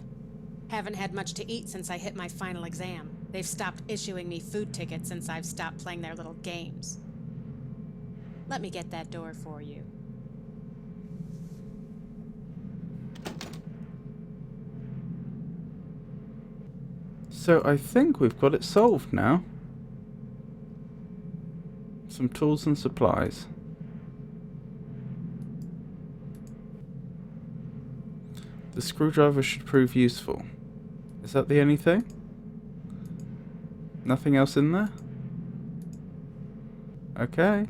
S8: Haven't had much to eat since I hit my final exam. They've stopped issuing me food tickets since I've stopped playing their little games. Let me get that door for you.
S1: So I think we've got it solved now. Some tools and supplies. The screwdriver should prove useful. Is that the only thing? Nothing else in there? Okay.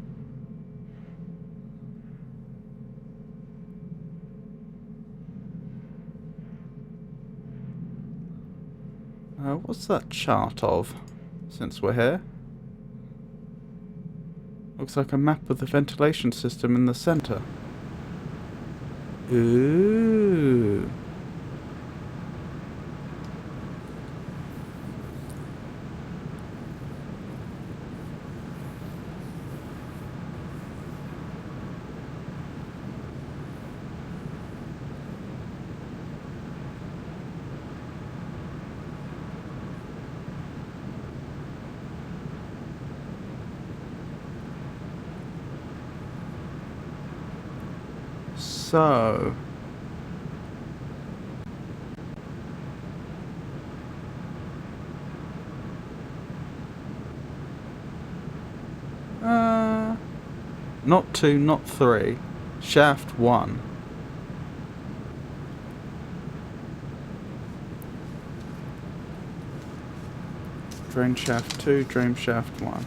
S1: What's that chart of, since we're here? Looks like a map of the ventilation system in the center. Ooh. So, not 2, not 3. Shaft 1. Drain shaft 2, drain shaft 1.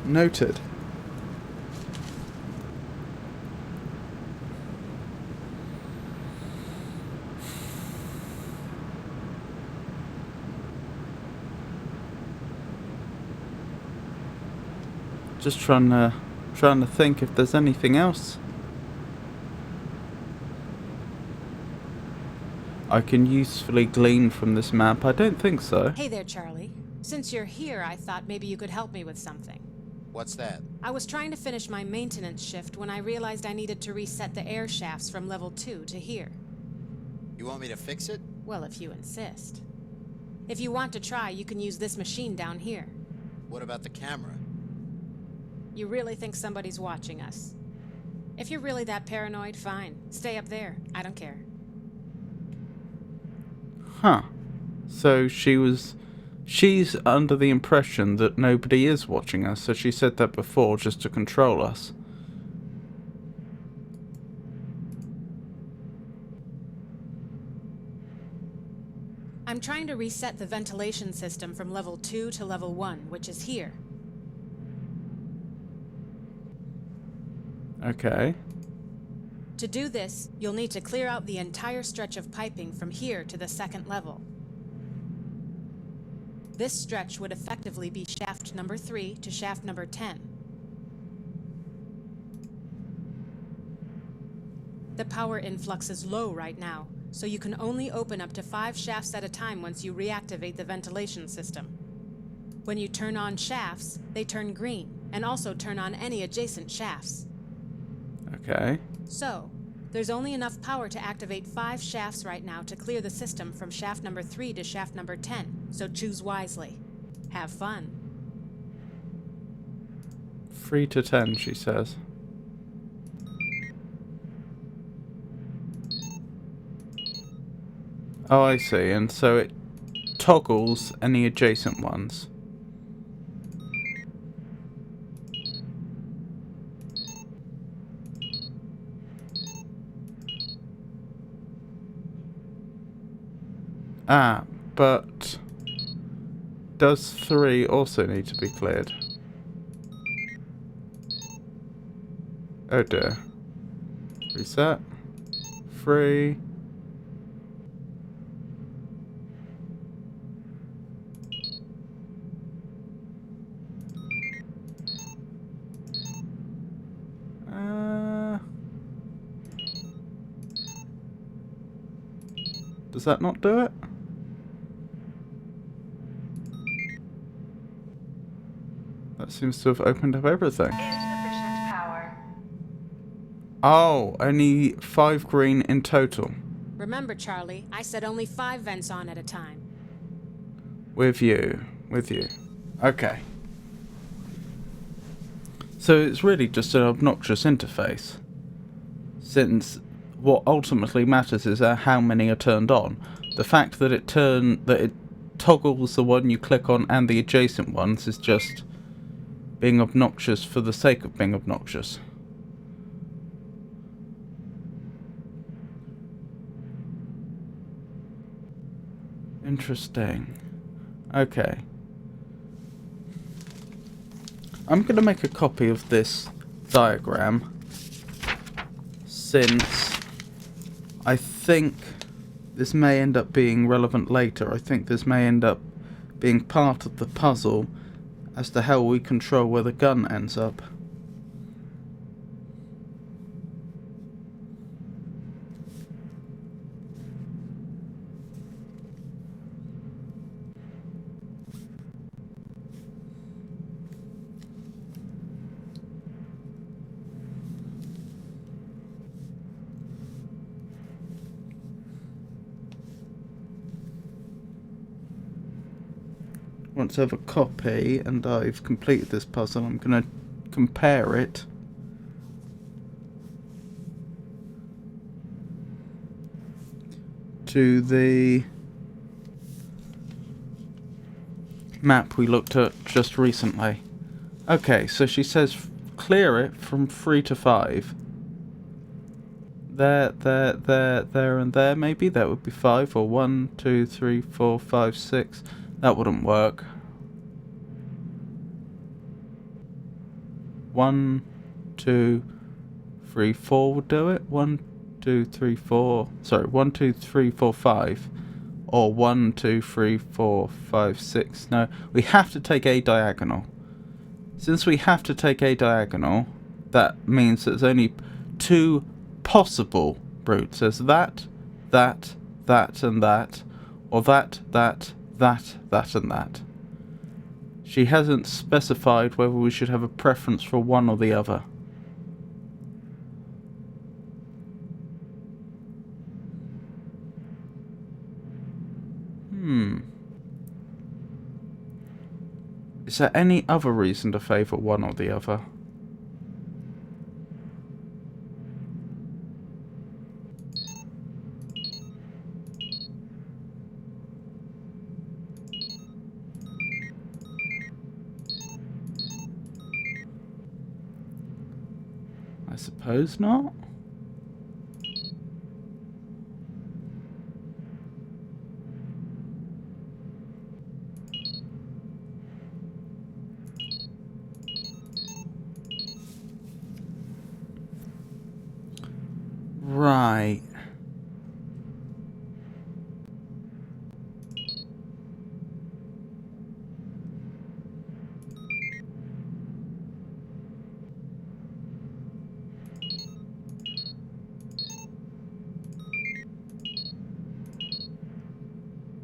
S1: Noted. Just trying to think if there's anything else I can usefully glean from this map. I don't think so.
S8: Hey there, Charlie. Since you're here, I thought maybe you could help me with something.
S3: What's that?
S8: I was trying to finish my maintenance shift when I realized I needed to reset the air shafts from level 2 to here.
S3: You want me to fix it?
S8: Well, if you insist. If you want to try, you can use this machine down here.
S3: What about the camera?
S8: You really think somebody's watching us? If you're really that paranoid, fine. Stay up there. I don't care.
S1: Huh. So she's under the impression that nobody is watching us, so she said that before just to control us.
S8: I'm trying to reset the ventilation system from level 2 to level 1, which is here.
S1: Okay.
S8: To do this, you'll need to clear out the entire stretch of piping from here to the second level. This stretch would effectively be shaft number 3 to shaft number 10. The power influx is low right now, so you can only open up to 5 shafts at a time once you reactivate the ventilation system. When you turn on shafts, they turn green, and also turn on any adjacent shafts.
S1: Okay.
S8: So, there's only enough power to activate 5 shafts right now to clear the system from shaft number 3 to shaft number 10, so choose wisely. Have fun.
S1: 3 to 10, she says. Oh, I see, and so it toggles any adjacent ones. Ah, but does 3 also need to be cleared? Oh dear. Reset. 3. Does that not do it? That seems to have opened up everything.
S5: Insufficient power.
S1: Oh, only 5 green in total.
S8: Remember, Charlie, I said only 5 vents on at a time.
S1: With you. Okay. So it's really just an obnoxious interface. Since what ultimately matters is how many are turned on. The fact that it toggles the one you click on and the adjacent ones is just being obnoxious for the sake of being obnoxious. Interesting. Okay. I'm going to make a copy of this diagram, since I think this may end up being relevant later. I think this may end up being part of the puzzle as to how we control where the gun ends up. Once I have a copy and I've completed this puzzle, I'm going to compare it to the map we looked at just recently. Okay, so she says clear it from 3 to 5. There, and there, maybe? That would be 5, or 1, 2, 3, 4, 5, 6. That wouldn't work. 1, 2, 3, 4 would do it. 1, 2, 3, 4. Sorry, 1, 2, 3, 4, 5. Or 1, 2, 3, 4, 5, 6. No, we have to take a diagonal. Since we have to take a diagonal, that means there's only 2 possible routes. There's that, and that. Or that, and that. She hasn't specified whether we should have a preference for one or the other. Is there any other reason to favour one or the other? I suppose not. Right.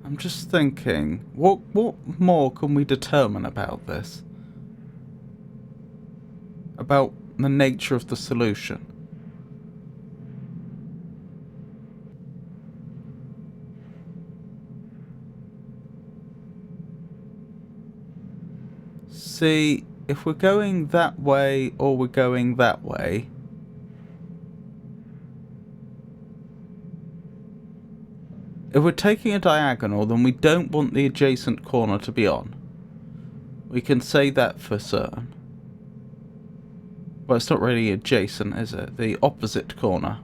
S1: I'm just thinking, what more can we determine about this? About the nature of the solution? See, if we're going that way or we're going that way, if we're taking a diagonal, then we don't want the adjacent corner to be on. We can say that for certain. Well, it's not really adjacent, is it? The opposite corner.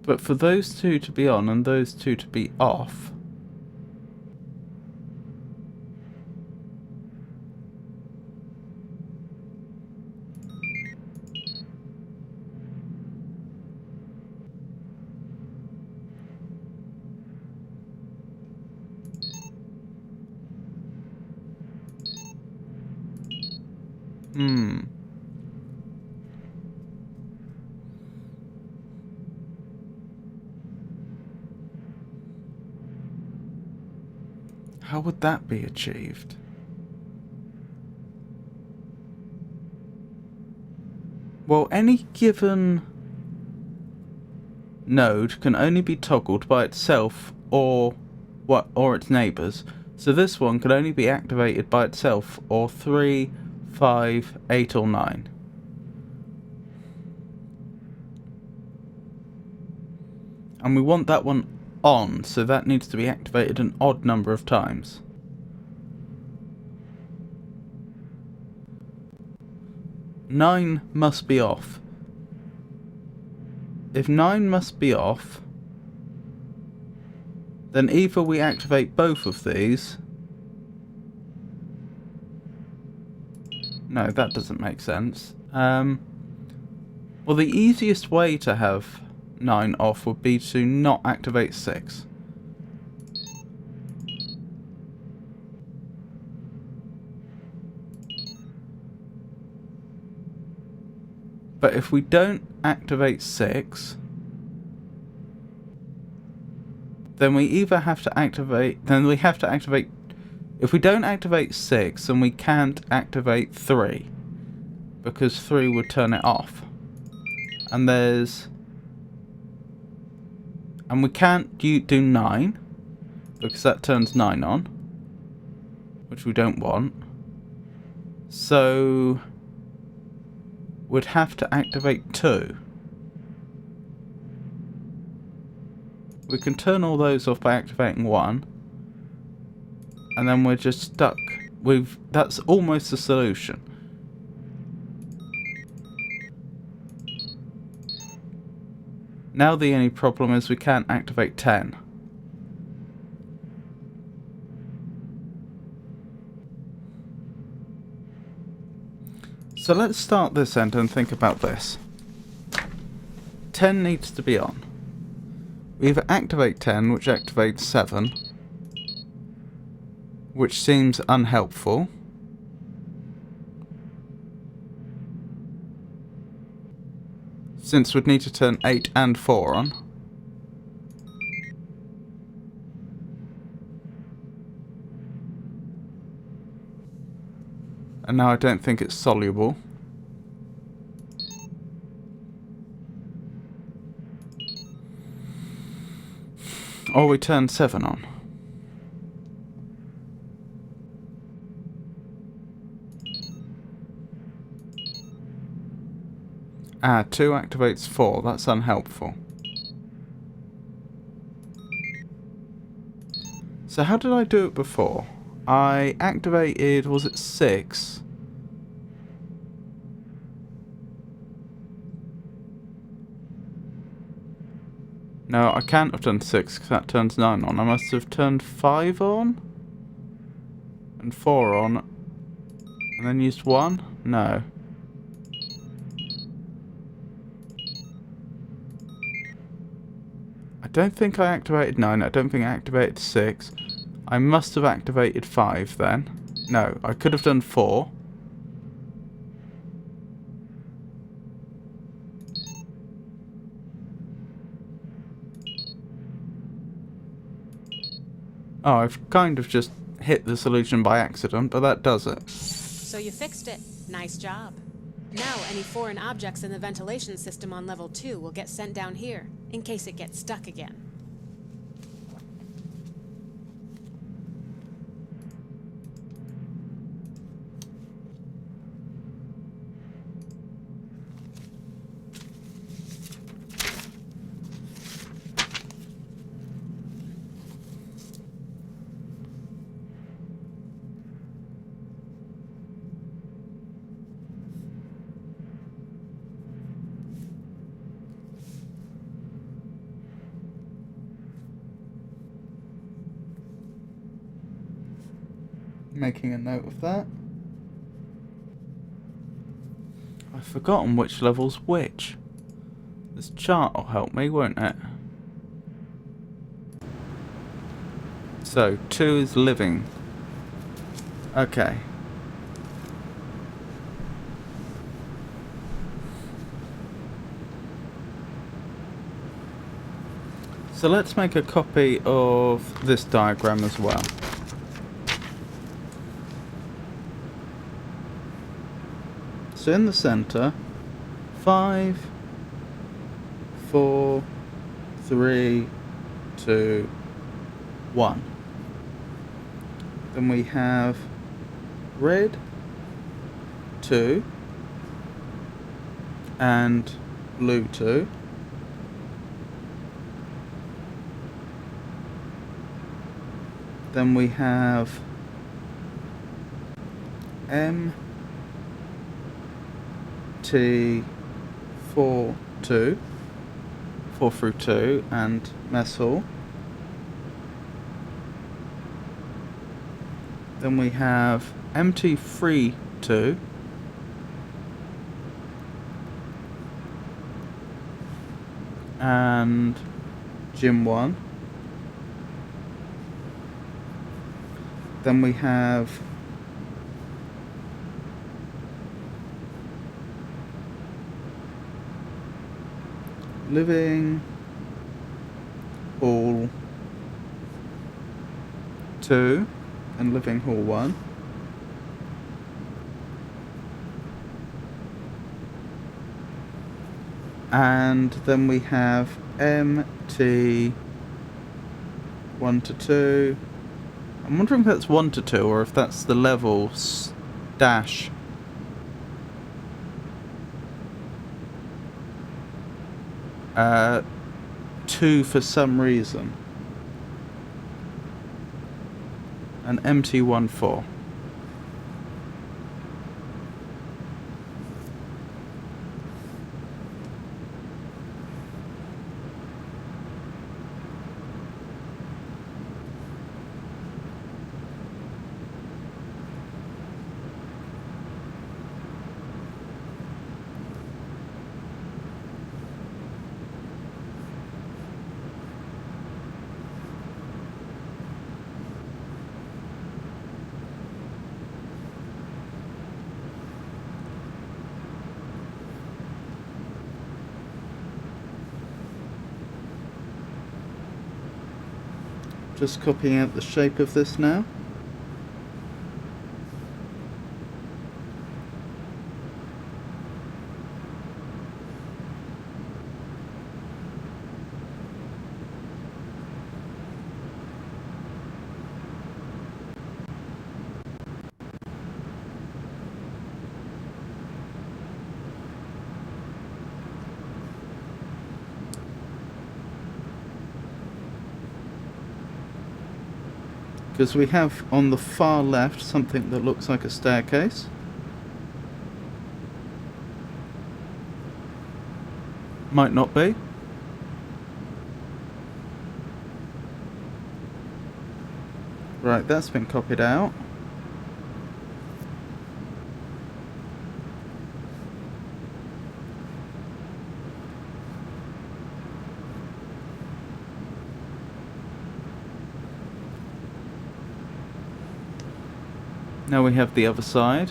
S1: But for those two to be on and those two to be off... How would that be achieved? Well, any given node can only be toggled by itself or its neighbours. So this one can only be activated by itself or 3, 5, 8 or 9. And we want that one on, so that needs to be activated an odd number of times. Nine must be off. If 9 must be off, then either we activate both of these. No, that doesn't make sense. Well, the easiest way to have 9 off would be to not activate 6. But if we don't activate 6, then we either have to activate... If we don't activate 6, then we can't activate 3. Because 3 would turn it off. And there's... And we can't do 9. Because that turns 9 on. Which we don't want. So... we'd have to activate 2. We can turn all those off by activating 1. And then we're just stuck. That's almost the solution. Now the only problem is we can't activate 10. So let's start this end and think about this. 10 needs to be on. We either activate 10, which activates 7, which seems unhelpful. Since we'd need to turn 8 and 4 on. And now I don't think it's soluble. Or we turn 7 on. Ah, 2 activates 4. That's unhelpful. So how did I do it before? I activated, was it 6? No, I can't have done 6 because that turns 9 on. I must have turned 5 on? And 4 on. And then used 1? No. I don't think I activated 9. I don't think I activated 6. I must have activated 5 then. No, I could have done 4. Oh, I've kind of just hit the solution by accident, but that does it.
S8: So you fixed it. Nice job. Now any foreign objects in the ventilation system on level 2 will get sent down here, in case it gets stuck again.
S1: Making a note of that. I've forgotten which level's which. This chart will help me, won't it? So, 2 is living. Okay. So let's make a copy of this diagram as well. So in the center, 5, 4, 3, 2, 1. Then we have red, 2, and blue, 2. Then we have M, T, 4, 2, 4 through 2, and mess hall. Then we have MT3, 2, and Gym 1. Then we have Living Hall 2 and Living Hall 1. And then we have MT 1 to 2. I'm wondering if that's 1 to 2 or if that's the level dash. Uh, 2 for some reason. And MT14. Just copying out the shape of this now. Because we have on the far left something that looks like a staircase. Might not be. Right, that's been copied out. Now we have the other side.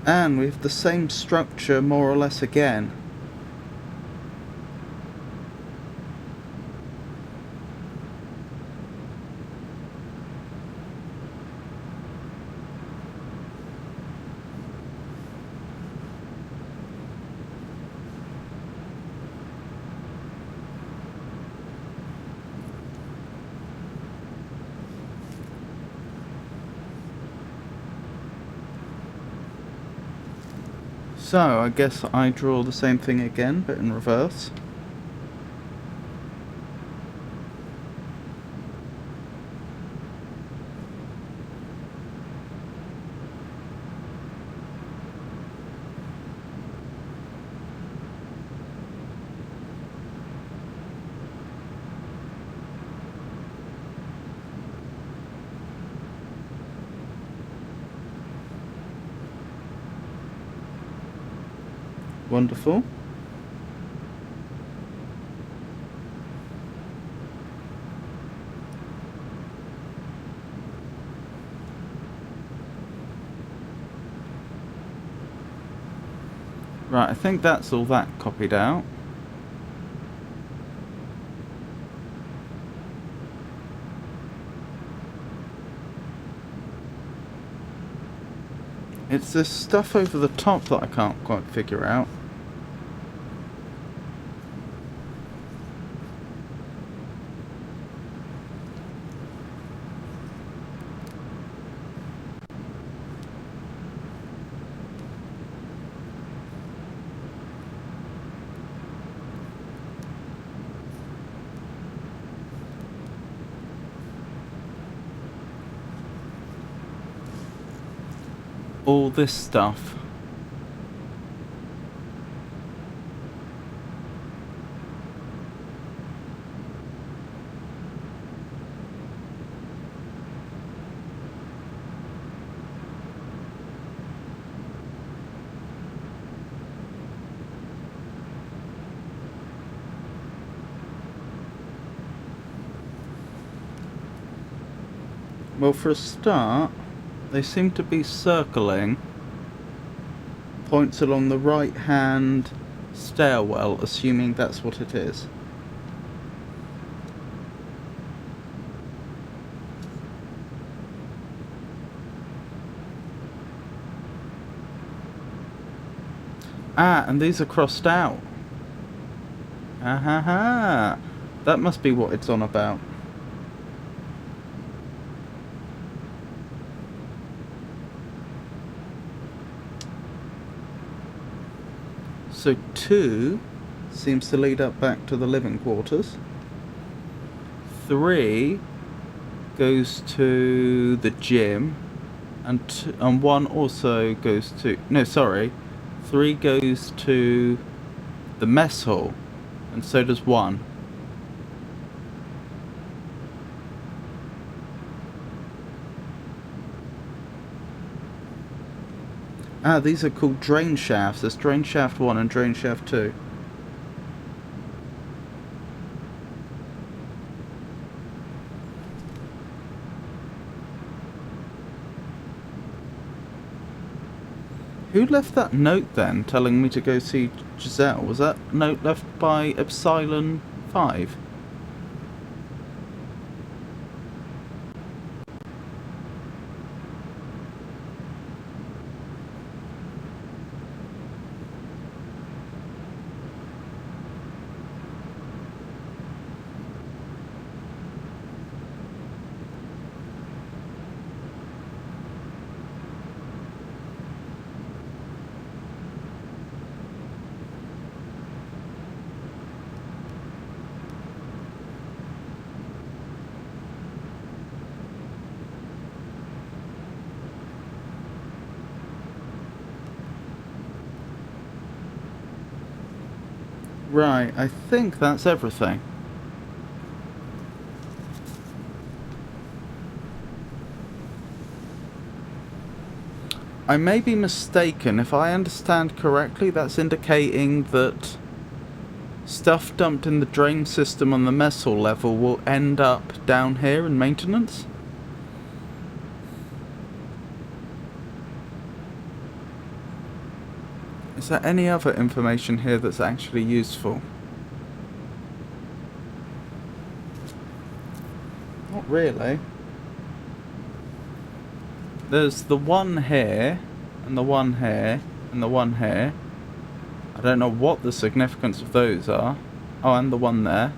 S1: And we have the same structure more or less again. So, I guess I draw the same thing again, but in reverse. Wonderful. Right, I think that's all that copied out. It's this stuff over the top that I can't quite figure out. All this stuff. Well, for a start, they seem to be circling points along the right hand stairwell, assuming that's what it is. Ah, and these are crossed out. Ah ha ha. That must be what it's on about. So 2 seems to lead up back to the living quarters. 3 goes to the gym, and 1 also goes to... No, sorry. 3 goes to the mess hall, and so does 1. Ah, these are called drain shafts. There's drain shaft 1 and drain shaft 2. Who left that note then, telling me to go see Giselle? Was that note left by Epsilon 5? Right, I think that's everything. I may be mistaken. If I understand correctly, that's indicating that stuff dumped in the drain system on the mess hall level will end up down here in maintenance. Is there any other information here that's actually useful? Not really. There's the one here, and the one here, and the one here. I don't know what the significance of those are. Oh, and the one there.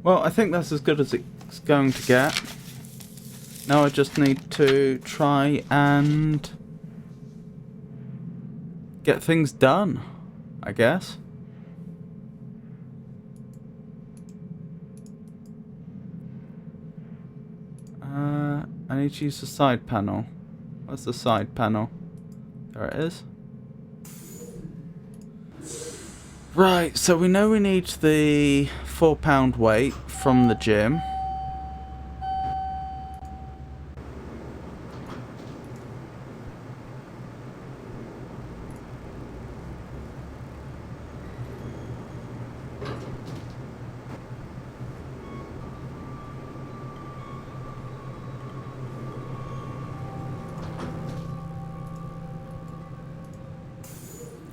S1: Well, I think that's as good as it's going to get. Now I just need to try and get things done, I guess. I need to use the side panel. Where's the side panel? There it is. Right, so we know we need the £4 weight from the gym.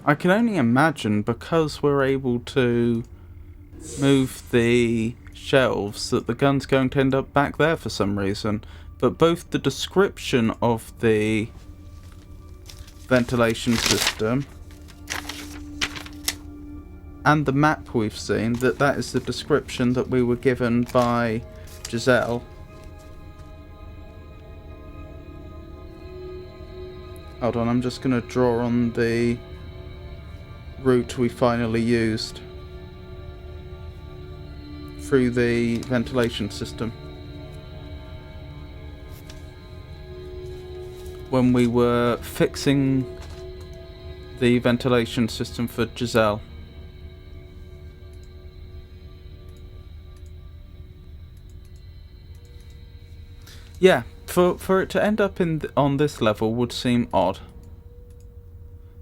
S1: I can only imagine, because we're able to move the shelves, that the gun's going to end up back there for some reason. But both the description of the ventilation system and the map we've seen, that is the description that we were given by Giselle. Hold on, I'm just going to draw on the route we finally used through the ventilation system when we were fixing the ventilation system for Giselle. Yeah, for it to end up on this level would seem odd.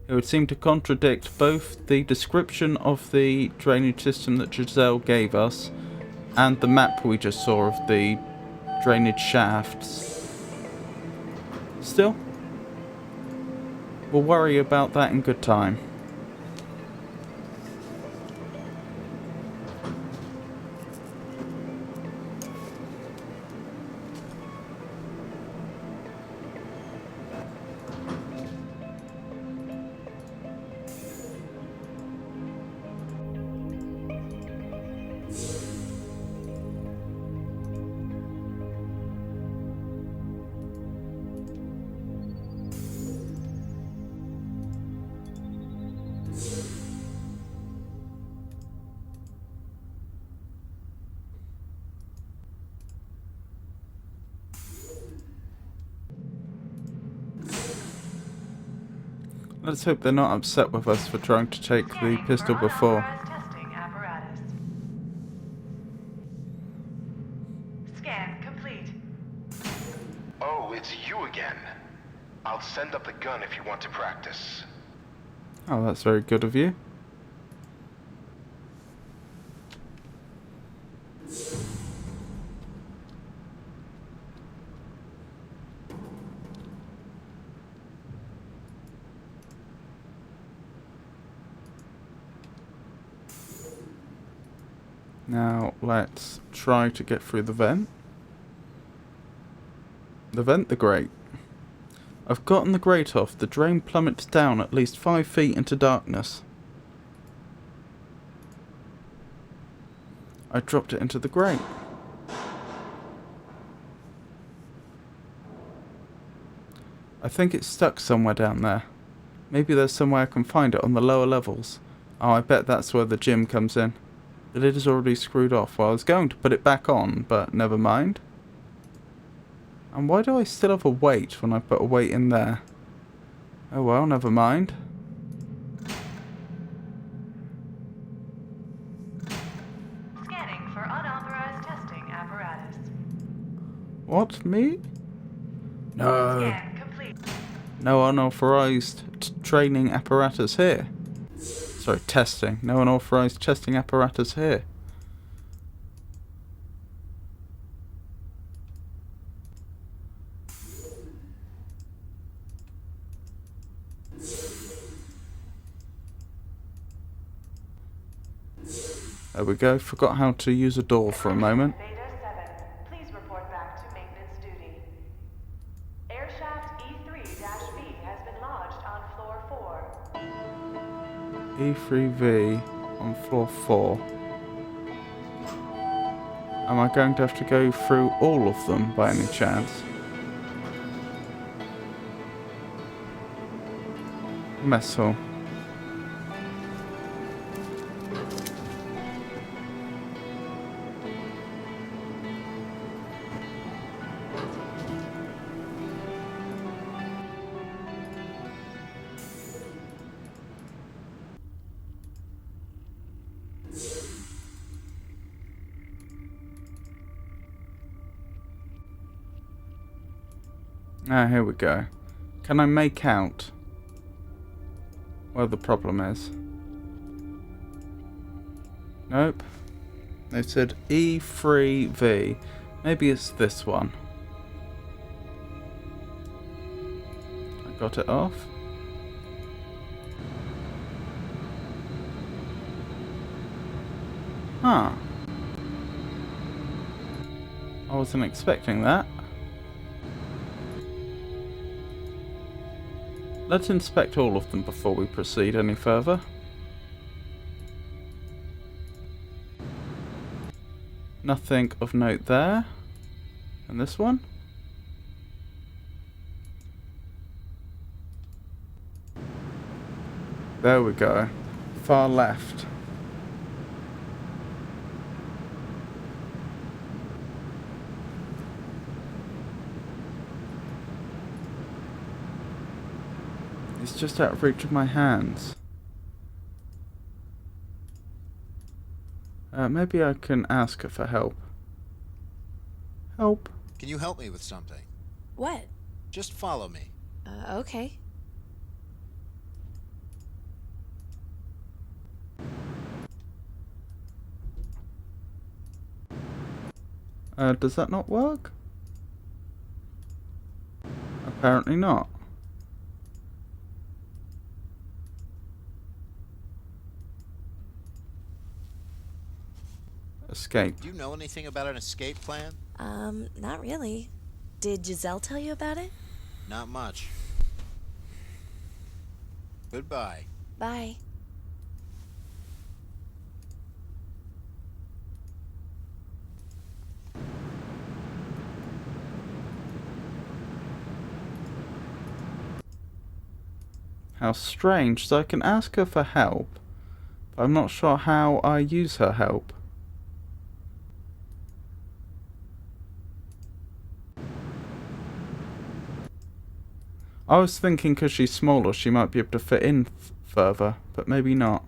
S1: It would seem to contradict both the description of the drainage system that Giselle gave us and the map we just saw of the drainage shafts. Still, we'll worry about that in good time. Let's hope they're not upset with us for trying to take the pistol before.
S5: Testing apparatus. Scan complete.
S4: Oh, it's you again. I'll send up the gun if you want to practice.
S1: Oh, that's very good of you. Now, let's try to get through the vent. The grate. I've gotten the grate off. The drain plummets down at least 5 feet into darkness. I dropped it into the grate. I think it's stuck somewhere down there. Maybe there's somewhere I can find it on the lower levels. Oh, I bet that's where the gym comes in. The lid is already screwed off. Well, I was going to put it back on, but never mind. And why do I still have a weight when I put a weight in there? Oh well, never mind.
S5: Scanning for unauthorized testing apparatus.
S1: What, me? No.
S5: Scan complete.
S1: No unauthorized training apparatus here. Sorry, testing. No unauthorized testing apparatus here. There we go. Forgot how to use a door for a moment.
S5: Beta 7, please report back to maintenance duty. Airshaft E3-V has been lodged on floor 4.
S1: E3V on floor 4. Am I going to have to go through all of them by any chance? Mess hall. Ah, here we go. Can I make out where the problem is? Nope. They said E3V. Maybe it's this one. I got it off. Huh. I wasn't expecting that. Let's inspect all of them before we proceed any further. Nothing of note there. And this one? There we go. Far left. It's just out of reach of my hands. Maybe I can ask her for help. Help.
S3: Can you help me with something?
S6: What?
S3: Just follow me.
S6: Okay.
S1: Does that not work? Apparently not. Escape.
S3: Do you know anything about an escape plan?
S6: Not really. Did Giselle tell you about it?
S3: Not much. Goodbye.
S6: Bye.
S1: How strange. So I can ask her for help, but I'm not sure how I use her help. I was thinking because she's smaller she might be able to fit in further, but maybe not.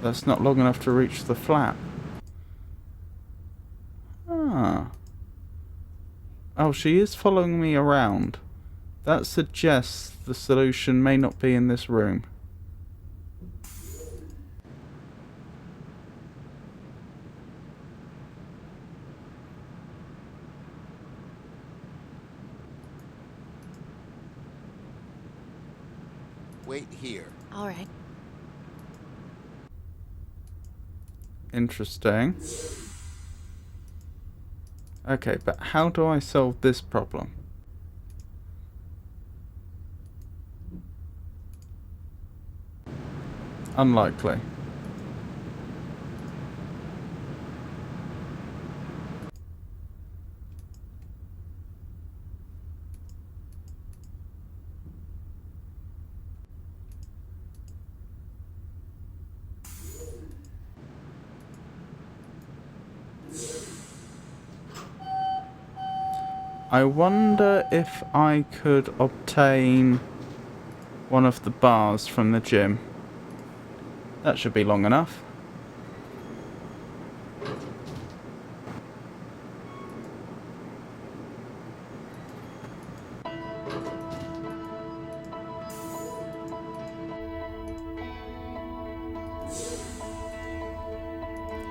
S1: That's not long enough to reach the flap. Ah. Oh, she is following me around. That suggests the solution may not be in this room.
S3: Wait here.
S6: All right.
S1: Interesting. Okay, but how do I solve this problem? Unlikely. I wonder if I could obtain one of the bars from the gym. That should be long enough.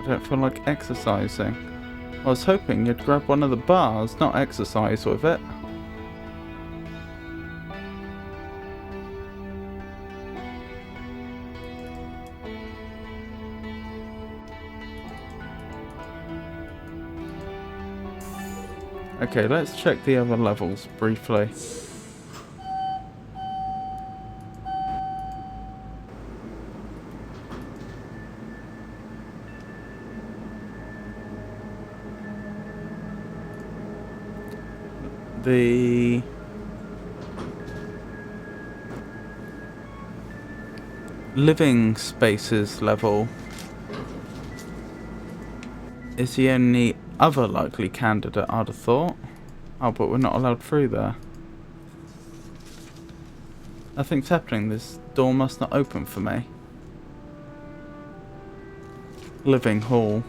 S1: I don't feel like exercising. I was hoping you'd grab one of the bars, not exercise with it. Okay, let's check the other levels briefly. The living spaces level is the only other likely candidate, I'd have thought. Oh, but we're not allowed through there. Nothing's happening. This door must not open for me. Living hall.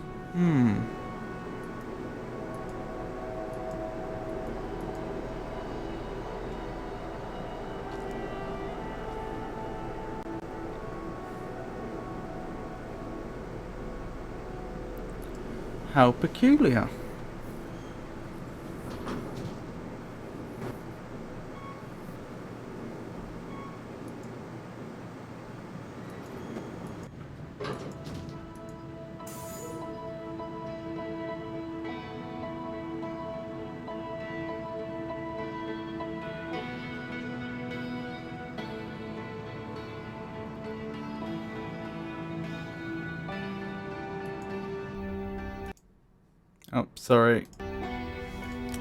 S1: How peculiar. Oh, sorry.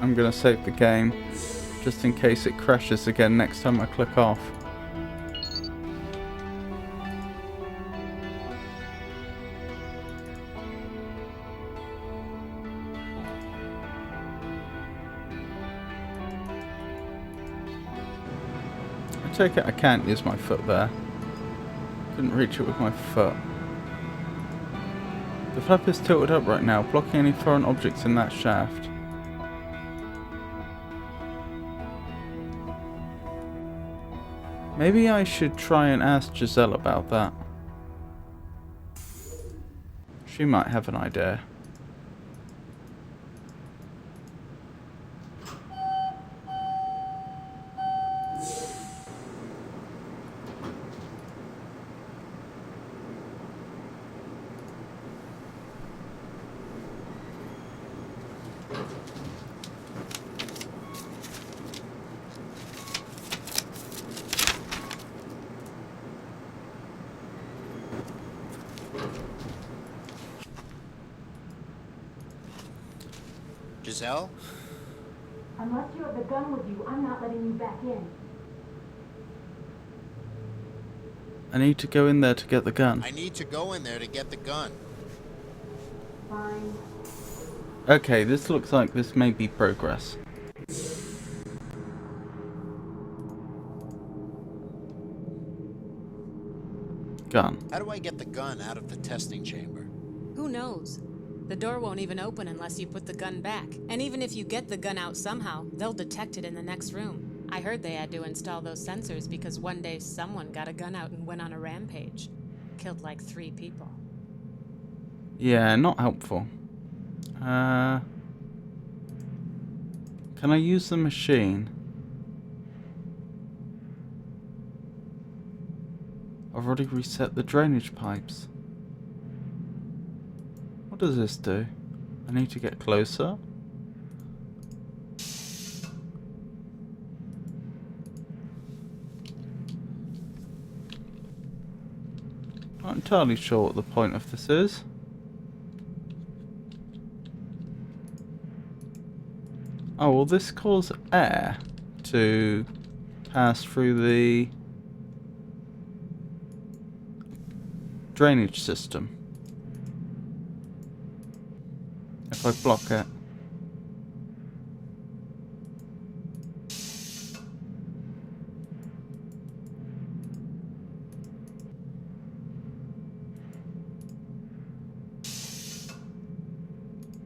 S1: I'm gonna save the game, just in case it crashes again next time I click off. I take it I can't use my foot there. Couldn't reach it with my foot. The flap is tilted up right now, blocking any foreign objects in that shaft. Maybe I should try and ask Giselle about that. She might have an idea.
S3: Giselle?
S7: Unless you have the gun with you, I'm not letting you back in.
S1: I need to go in there to get the gun.
S3: I need to go in there to get the gun.
S7: Fine.
S1: Okay, this looks like this may be progress. Gun.
S3: How do I get the gun out of the testing chamber?
S8: Who knows? The door won't even open unless you put the gun back. And even if you get the gun out somehow, they'll detect it in the next room. I heard they had to install those sensors because one day someone got a gun out and went on a rampage. Killed like 3 people.
S1: Yeah, not helpful. Can I use the machine? I've already reset the drainage pipes. What does this do? I need to get closer. Not entirely sure what the point of this is. Oh, will this cause air to pass through the drainage system if I block it?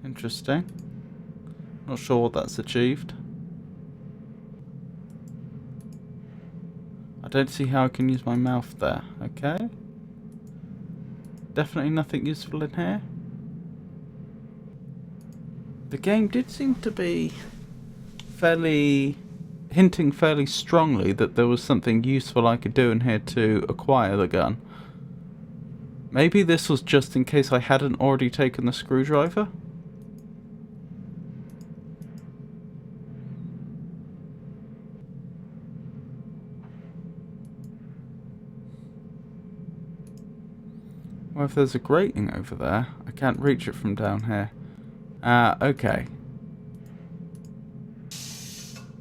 S1: Interesting. Not sure what that's achieved. I don't see how I can use my mouth there. Okay. Definitely nothing useful in here. The game did seem to be hinting fairly strongly that there was something useful I could do in here to acquire the gun. Maybe this was just in case I hadn't already taken the screwdriver? Well, if there's a grating over there, I can't reach it from down here. Okay.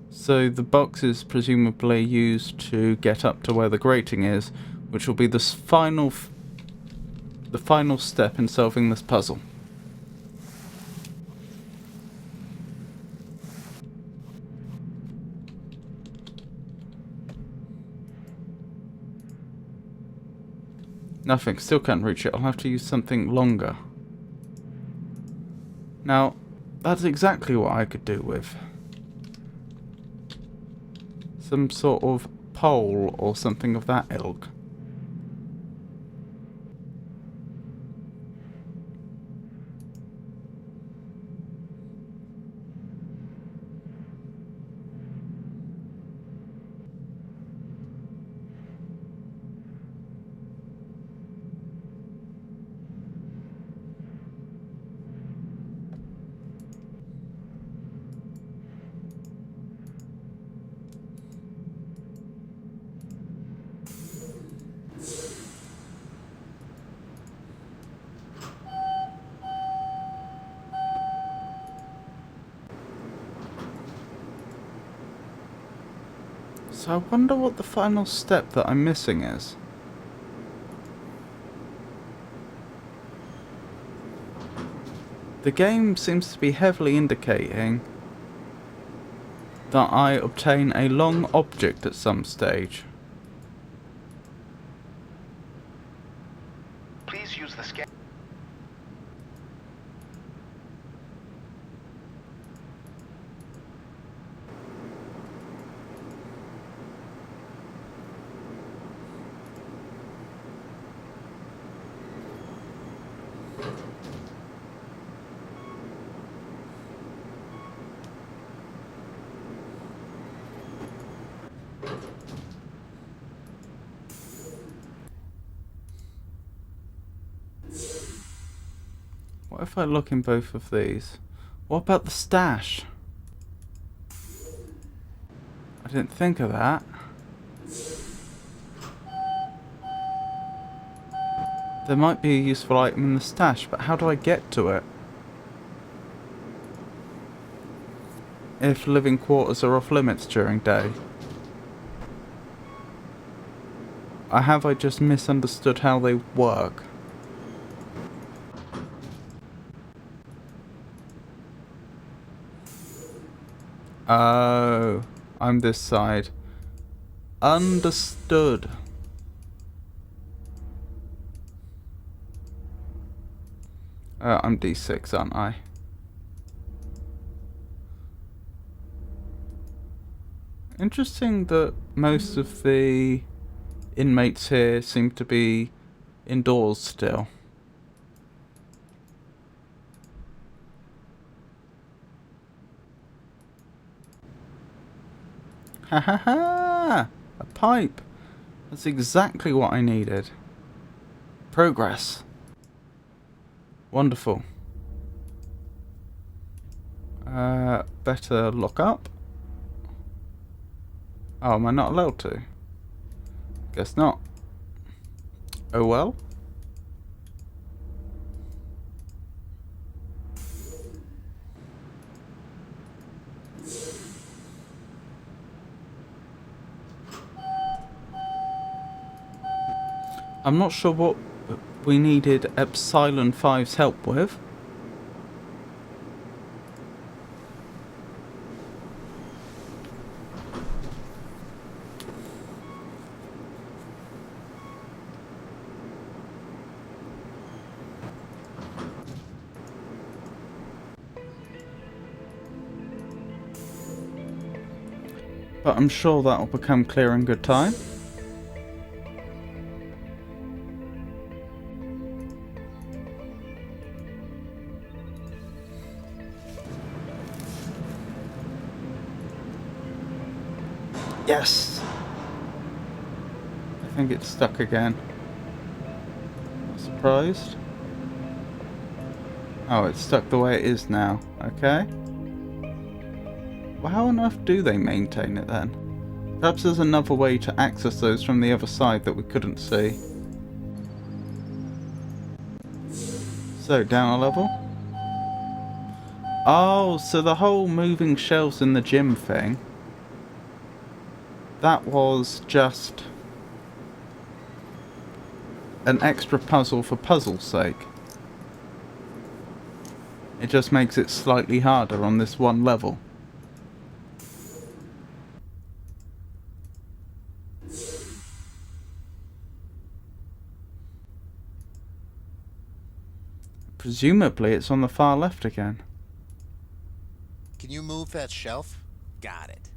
S1: So the box is presumably used to get up to where the grating is, which will be the final step in solving this puzzle. Nothing. Still can't reach it. I'll have to use something longer. Now, that's exactly what I could do with some sort of pole or something of that ilk. So I wonder what the final step that I'm missing is. The game seems to be heavily indicating that I obtain a long object at some stage.
S4: Please use the scan.
S1: What if I look in both of these? What about the stash? I didn't think of that. There might be a useful item in the stash, but how do I get to it? If living quarters are off limits during day. Or have I just misunderstood how they work? Oh, I'm this side. Understood. I'm D6, aren't I? Interesting that most of the inmates here seem to be indoors still. Ha ha ha! A pipe! That's exactly what I needed. Progress. Wonderful. Better look up. Oh, am I not allowed to? Guess not. Oh well. I'm not sure what we needed Epsilon 5's help with. But I'm sure that'll become clear in good time. Yes! I think it's stuck again. Not surprised. Oh, it's stuck the way it is now. Okay. Well, how on earth do they maintain it then? Perhaps there's another way to access those from the other side that we couldn't see. So, down a level. Oh, so the whole moving shelves in the gym thing, that was just an extra puzzle for puzzle's sake. It just makes it slightly harder on this one level. Presumably it's on the far left again.
S3: Can you move that shelf?
S2: Got it.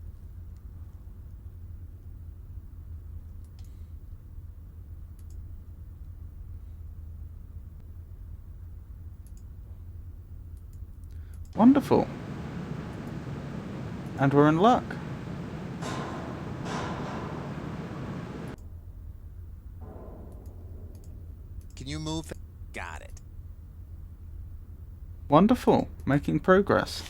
S1: Wonderful. And we're in luck.
S3: Can you move?
S2: Got it.
S1: Wonderful. Making progress.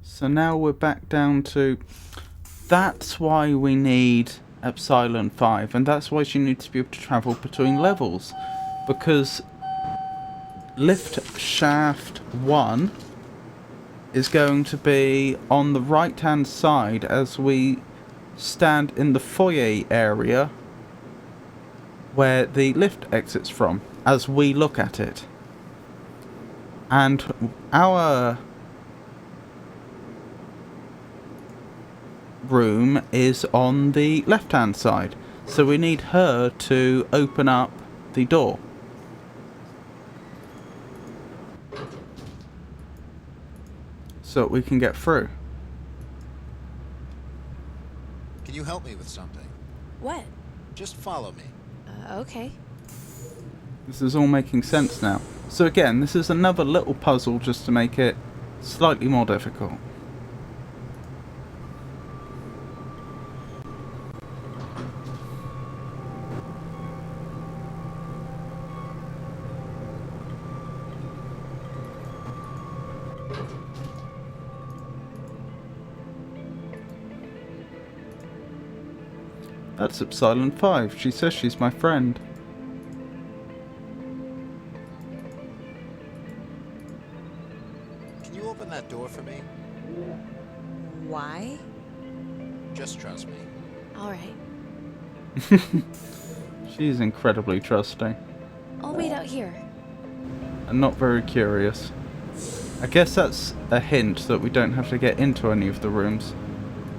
S1: So now we're back down to... That's why we need Epsilon 5. And that's why she needs to be able to travel between levels. Because lift shaft 1 is going to be on the right hand side as we stand in the foyer area where the lift exits from, as we look at it. And our room is on the left hand side, so we need her to open up the door. So we can get through.
S3: Can you help me with something?
S6: What?
S3: Just follow me.
S6: Okay.
S1: This is all making sense now. So again, this is another little puzzle just to make it slightly more difficult. That's Epsilon 5. She says she's my friend.
S3: Can you open that door for me?
S6: Why?
S3: Just trust me.
S6: All right.
S1: She's incredibly trusting.
S6: I'll wait out here.
S1: And not very curious. I guess that's a hint that we don't have to get into any of the rooms.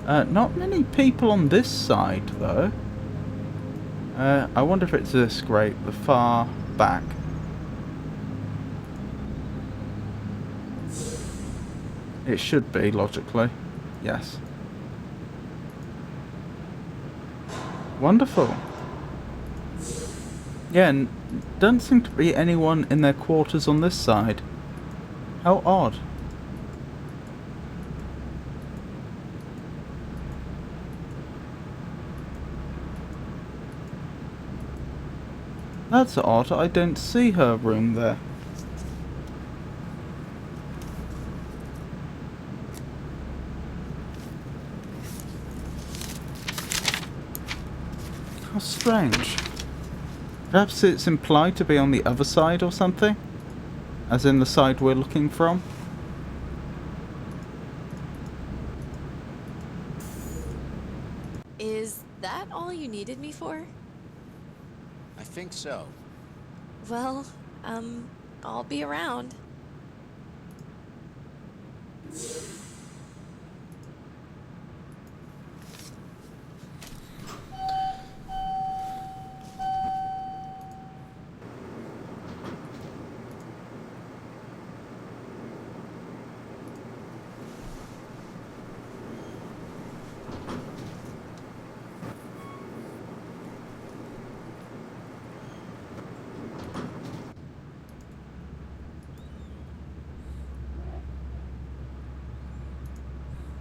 S1: Not many people on this side, though. I wonder if it's this grate, the far back. It should be, logically. Yes. Wonderful. Yeah, and doesn't seem to be anyone in their quarters on this side. How odd. That's odd, I don't see her room there. How strange. Perhaps it's implied to be on the other side or something? As in the side we're looking from?
S6: Is that all you needed me for?
S3: I think so.
S6: Well, I'll be around.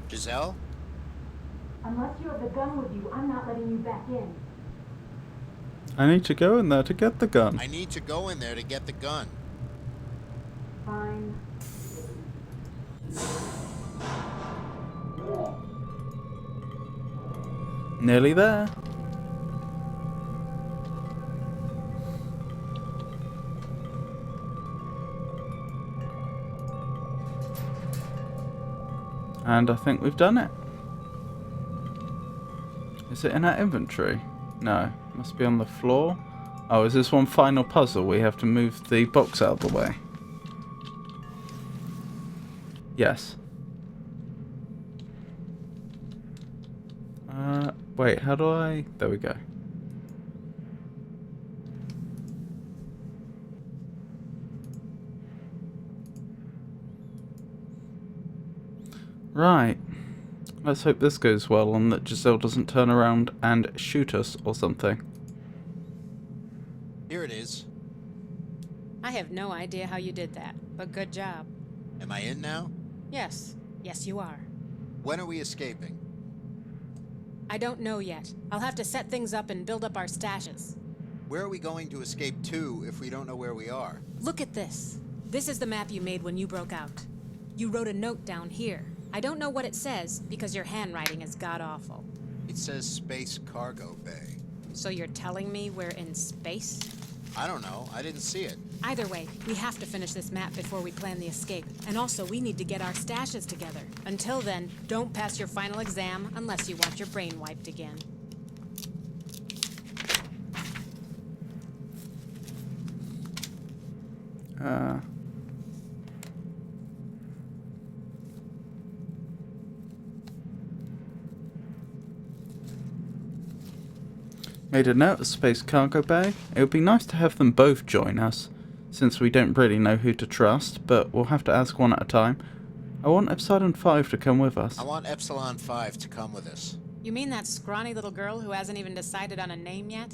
S3: Giselle?
S7: Unless you have the gun with you, I'm not letting you back in.
S1: I need to go in there to get the gun.
S3: I need to go in there to get the gun.
S7: Fine.
S1: Nearly there. And I think we've done it. Is it in our inventory? No, must be on the floor. Oh, is this one final puzzle? We have to move the box out of the way. Yes. Wait, how do I... There we go. Right. Let's hope this goes well and that Giselle doesn't turn around and shoot us or something.
S3: Here it is.
S8: I have no idea how you did that, but good job.
S3: Am I in now?
S8: Yes. Yes, you are.
S3: When are we escaping?
S8: I don't know yet. I'll have to set things up and build up our stashes.
S3: Where are we going to escape to if we don't know where we are?
S8: Look at this. This is the map you made when you broke out. You wrote a note down here. I don't know what it says because your handwriting is god-awful.
S3: It says Space Cargo Bay.
S8: So you're telling me we're in space?
S3: I don't know. I didn't see it.
S8: Either way, we have to finish this map before we plan the escape. And also, we need to get our stashes together. Until then, don't pass your final exam unless you want your brain wiped again.
S1: Made a note of Space Cargo Bay. It would be nice to have them both join us, since we don't really know who to trust, but we'll have to ask one at a time. I want Epsilon 5 to come with us.
S3: I want Epsilon 5 to come with us.
S8: You mean that scrawny little girl who hasn't even decided on a name yet?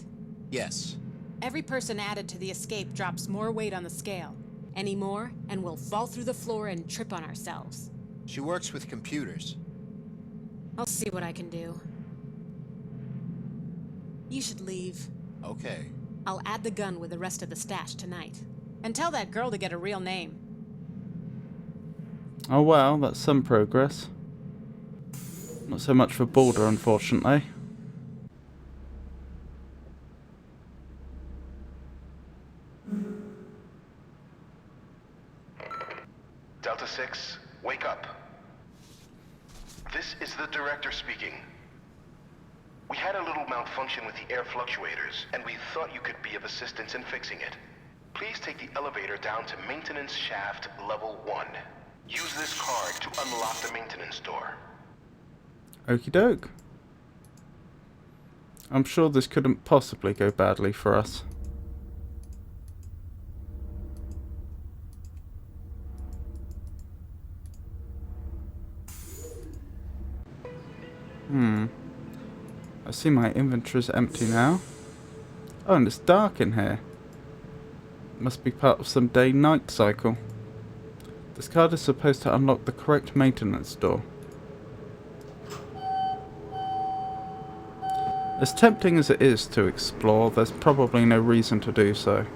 S3: Yes.
S8: Every person added to the escape drops more weight on the scale. Any more, and we'll fall through the floor and trip on ourselves.
S3: She works with computers.
S8: I'll see what I can do. You should leave.
S3: Okay.
S8: I'll add the gun with the rest of the stash tonight. And tell that girl to get a real name.
S1: Oh well, that's some progress. Not so much for Balder, unfortunately.
S4: Delta 6, wake up. This is the director speaking. We had a little malfunction with the air fluctuators, and we thought you could be of assistance in fixing it. Please take the elevator down to maintenance shaft level 1. Use this card to unlock the maintenance door.
S1: Okie doke. I'm sure this couldn't possibly go badly for us. I see my inventory's empty now. Oh, and it's dark in here. Must be part of some day-night cycle. This card is supposed to unlock the correct maintenance door. As tempting as it is to explore, there's probably no reason to do so.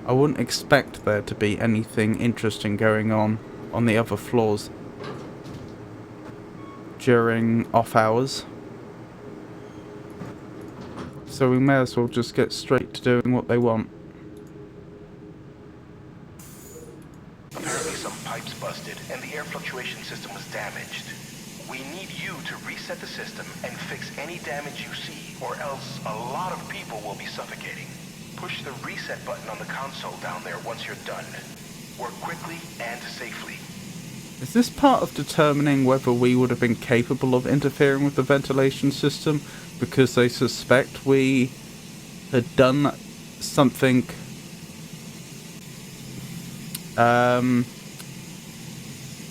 S1: I wouldn't expect there to be anything interesting going on the other floors during off hours. So we may as well just get straight to doing what they want.
S4: Apparently some pipes busted and the air fluctuation system was damaged. We need you to reset the system and fix any damage you see, or else a lot of people will be suffocating. Push the reset button on the console down there once you're done. Work quickly and safely.
S1: Is this part of determining whether we would have been capable of interfering with the ventilation system because they suspect we had done something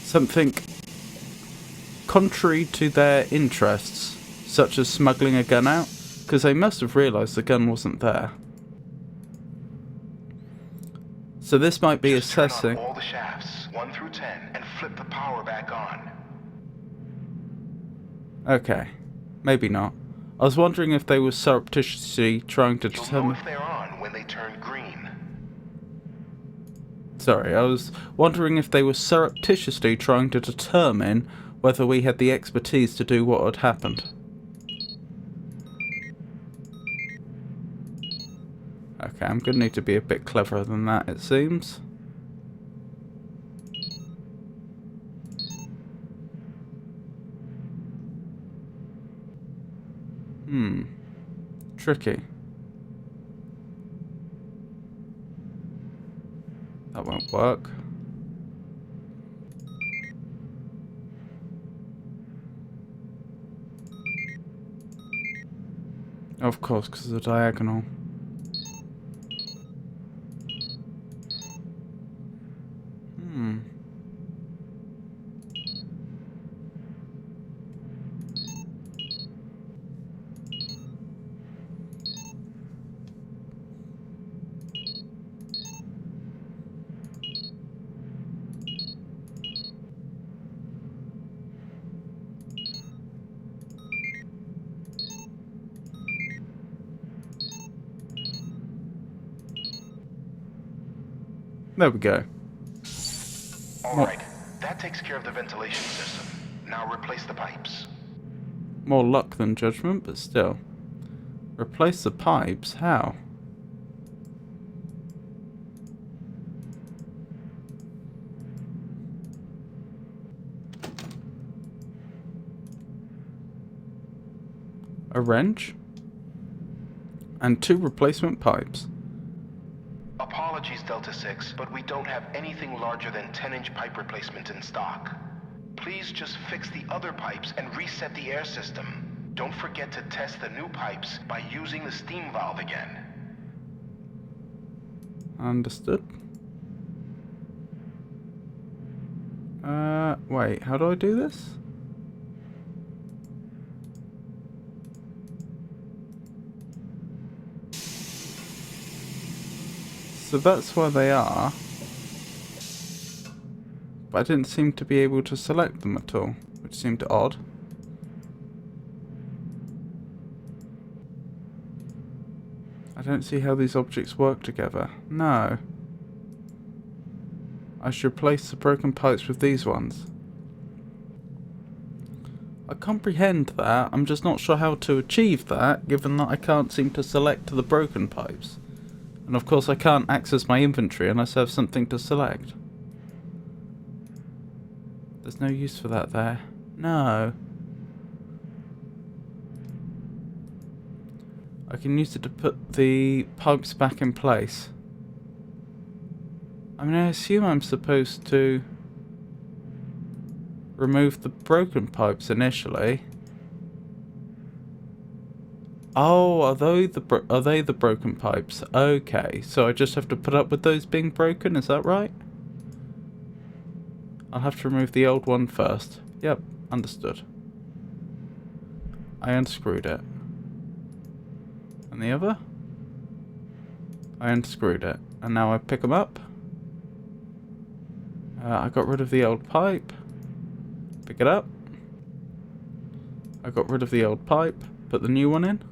S1: something contrary to their interests, such as smuggling a gun out? Because they must have realised the gun wasn't there. So this might be
S4: Just turn
S1: assessing.
S4: on all the shafts, 1 through 10, and flip the power back on.
S1: Okay, maybe not. I was wondering if they were surreptitiously trying to
S4: You'll know
S1: determine...
S4: if they're on when they turn green.
S1: Sorry, I was wondering if they were surreptitiously trying to determine whether we had the expertise to do what had happened. Okay, I'm gonna need to be a bit cleverer than that, it seems. Tricky. That won't work. Of course, because of the diagonal. There we go.
S4: Alright, that takes care of the ventilation system. Now replace the pipes.
S1: More luck than judgment, but still. Replace the pipes? How? A wrench? And 2 replacement pipes.
S4: Apologies, Delta 6, but we don't have anything larger than 10-inch pipe replacement in stock. Please just fix the other pipes and reset the air system. Don't forget to test the new pipes by using the steam valve again.
S1: Understood. Wait, how do I do this? So that's where they are. But I didn't seem to be able to select them at all, which seemed odd. I don't see how these objects work together. No. I should replace the broken pipes with these ones. I comprehend that, I'm just not sure how to achieve that, given that I can't seem to select the broken pipes. And of course I can't access my inventory unless I have something to select. There's no use for that there. No. I can use it to put the pipes back in place. I mean, I assume I'm supposed to remove the broken pipes initially. Oh, are they the broken pipes? Okay, so I just have to put up with those being broken, is that right? I'll have to remove the old one first. Yep, understood. I unscrewed it. And the other? I unscrewed it. And now I pick them up. I got rid of the old pipe. Pick it up. I got rid of the old pipe. Put the new one in.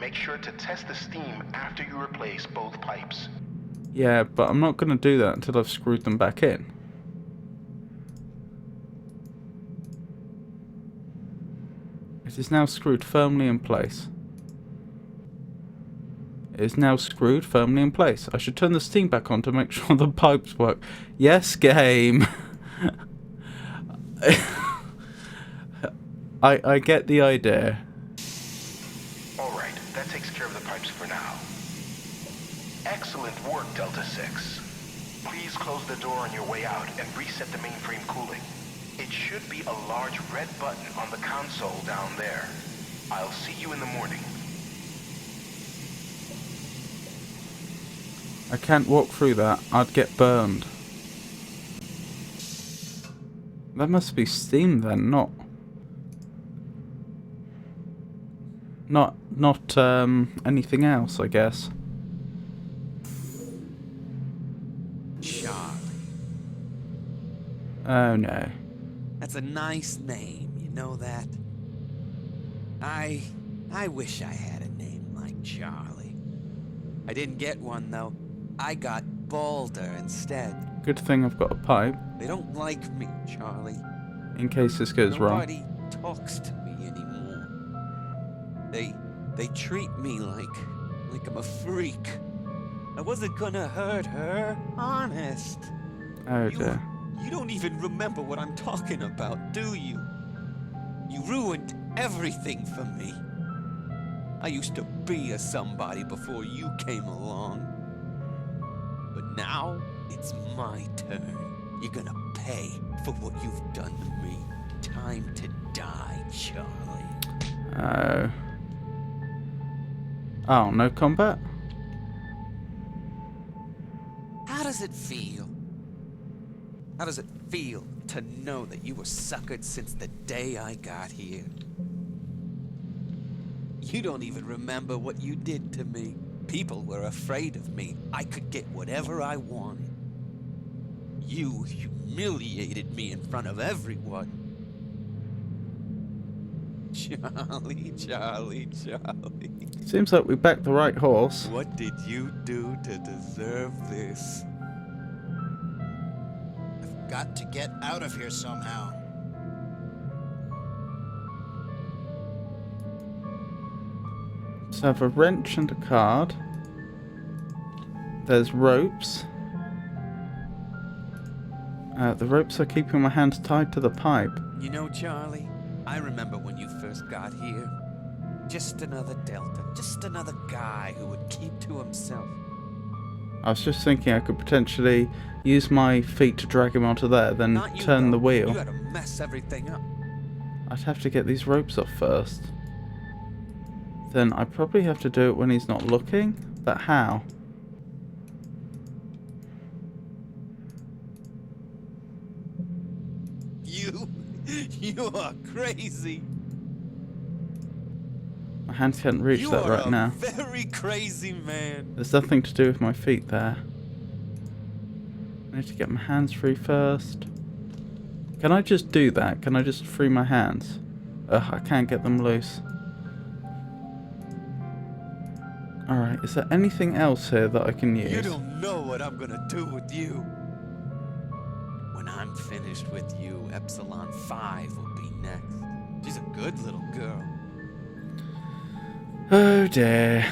S4: Make sure to test the steam after you replace both pipes.
S1: Yeah, but I'm not going to do that until I've screwed them back in. It is now screwed firmly in place. It is now screwed firmly in place. I should turn the steam back on to make sure the pipes work. Yes, game! I get the idea.
S4: Alright, that takes care of the pipes for now. Excellent work, Delta 6. Please close the door on your way out and reset the mainframe cooling. It should be a large red button on the console down there. I'll see you in the morning.
S1: I can't walk through that. I'd get burned. That must be steam then, not anything else, I guess.
S2: Charlie.
S1: Oh no.
S2: That's a nice name, you know that? I wish I had a name like Charlie. I didn't get one though. I got Balder instead.
S1: Good thing I've got a pipe,
S2: They don't like me, Charlie.
S1: in case this goes wrong.
S2: Nobody talks to me anymore. They treat me like I'm a freak. I wasn't gonna hurt her, honest.
S1: Oh dear.
S2: You don't even remember what I'm talking about, do you? You ruined everything for me. I used to be a somebody before you came along. But now, it's my turn. You're gonna pay for what you've done to me. Time to die, Charlie.
S1: Oh, no combat?
S2: How does it feel? How does it feel to know that you were suckered since the day I got here? You don't even remember what you did to me. People were afraid of me. I could get whatever I wanted. You humiliated me in front of everyone. Charlie.
S1: Seems like we backed the right horse.
S2: What did you do to deserve this?
S3: got to get out of here somehow.
S1: So I have a wrench and a card. There's ropes. The ropes are keeping my hands tied to the pipe.
S2: You know, Charlie, I remember when you first got here. Just another Delta. Just another guy who would keep to himself.
S1: I was just thinking I could potentially use my feet to drag him onto there, then
S2: Not you,
S1: turn the
S2: though.
S1: wheel.
S2: You gotta mess everything up.
S1: I'd have to get these ropes off first. Then I probably have to do it when he's not looking. But how?
S2: You are crazy.
S1: My hands can't reach
S2: You
S1: that
S2: are
S1: right
S2: a
S1: now.
S2: very crazy man.
S1: There's nothing to do with my feet there. I need to get my hands free first. Can I just do that? Can I just free my hands? Ugh, I can't get them loose. Alright, is there anything else here that I can use?
S2: You don't know what I'm gonna do with you. When I'm finished with you, Epsilon 5 will be next. She's a good little girl.
S1: Oh dear.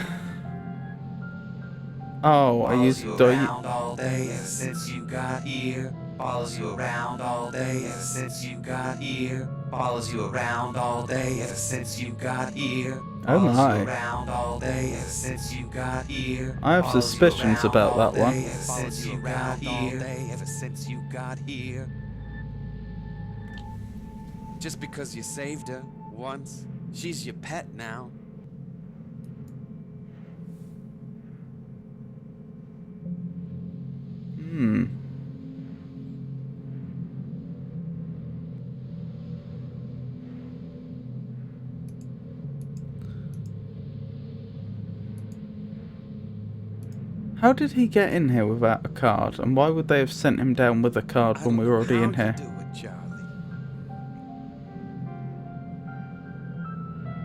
S1: Oh, I used
S2: you
S1: to.
S2: around all day ever since you got here. Follows you around all day ever since you got here. Follows you around all day ever since you got here.
S1: Oh
S2: Follows
S1: my.
S2: you around all day ever since you got here.
S1: I have
S2: Follows you
S1: suspicions
S2: around
S1: about
S2: all
S1: that one.
S2: day ever since you got here. Ever since you got here. Just because you saved her once, she's your pet now.
S1: How did he get in here without a card? And why would they have sent him down with a card when we were already in here?
S2: Do it, Charlie.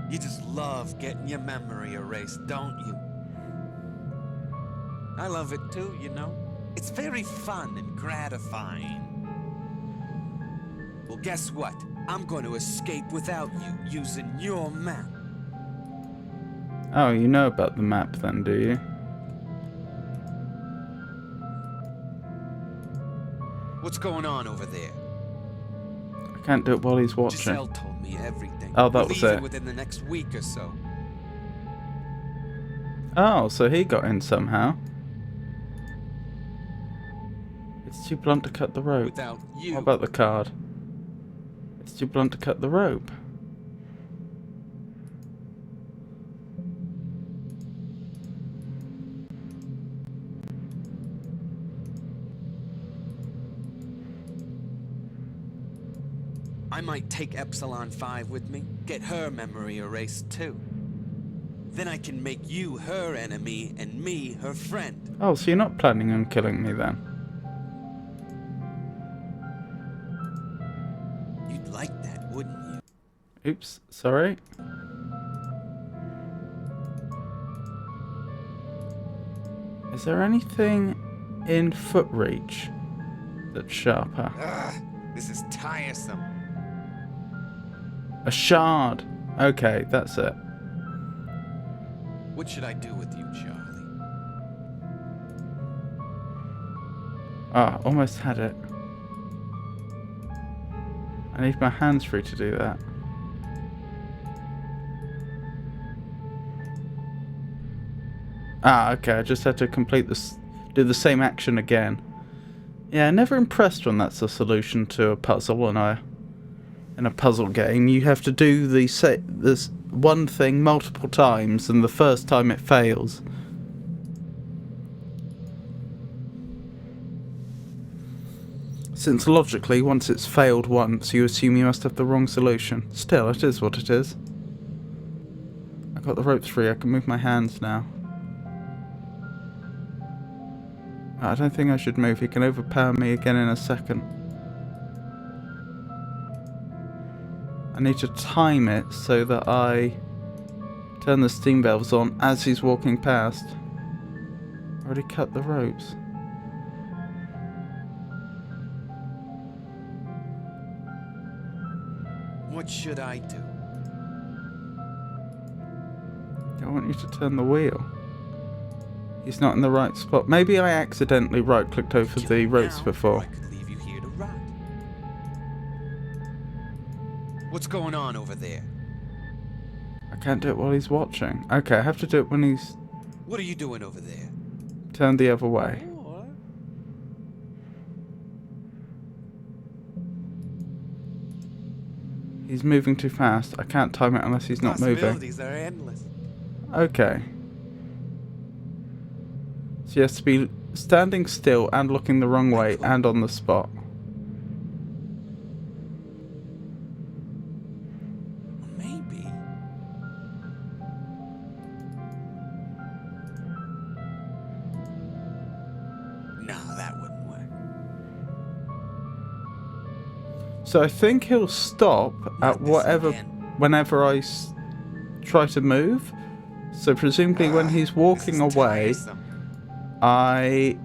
S2: You just love getting your memory erased, don't you? I love it too, you know. It's very fun and gratifying. Well, guess what? I'm going to escape without you, using your map.
S1: Oh, you know about the map then, do you?
S2: What's going on over there?
S1: I can't do it while he's watching.
S2: Giselle told me everything.
S1: Oh, that
S2: We're
S1: was
S2: leaving
S1: it.
S2: within the next week or so.
S1: Oh, so he got in somehow. It's too blunt to cut the rope.
S2: Without you.
S1: What about the card? It's too blunt to cut the rope.
S2: I might take Epsilon 5 with me, get her memory erased too. Then I can make you her enemy and me her friend.
S1: Oh, so you're not planning on killing me then?
S2: You'd like that, wouldn't you?
S1: Oops, sorry. Is there anything in foot reach that's sharper?
S2: Ugh, this is tiresome.
S1: A shard. Okay, that's it.
S2: What should I do with you, Charlie?
S1: Ah, almost had it. I need my hands free to do that. Ah, okay, I just had to complete this, do the same action again. Yeah, never impressed when that's the solution to a puzzle in a puzzle game. You have to do this one thing multiple times, and the first time it fails. Since logically, once it's failed once, you assume you must have the wrong solution. Still, it is what it is. I got the ropes free, I can move my hands now. I don't think I should move, he can overpower me again in a second. I need to time it so that I turn the steam valves on as he's walking past. I already cut the ropes.
S2: What should I do?
S1: I want you to turn the wheel. He's not in the right spot. Maybe I accidentally right-clicked over
S2: Kill
S1: the
S2: you
S1: ropes
S2: now, or
S1: before.
S2: I could leave you here to rot. What's going on over there?
S1: I can't do it while he's watching. Okay, I have to do it when he's
S2: What are you doing over there?
S1: turned the other way.
S2: Or
S1: He's moving too fast. I can't time it unless he's not moving.
S2: possibilities are endless.
S1: Okay. So he has to be standing still and looking the wrong way and on the spot.
S2: Maybe. No, that wouldn't work.
S1: So I think he'll stop at
S2: Not this
S1: whatever,
S2: again.
S1: whenever I try to move. So presumably when he's walking
S2: This is
S1: away,
S2: tiresome.
S1: I...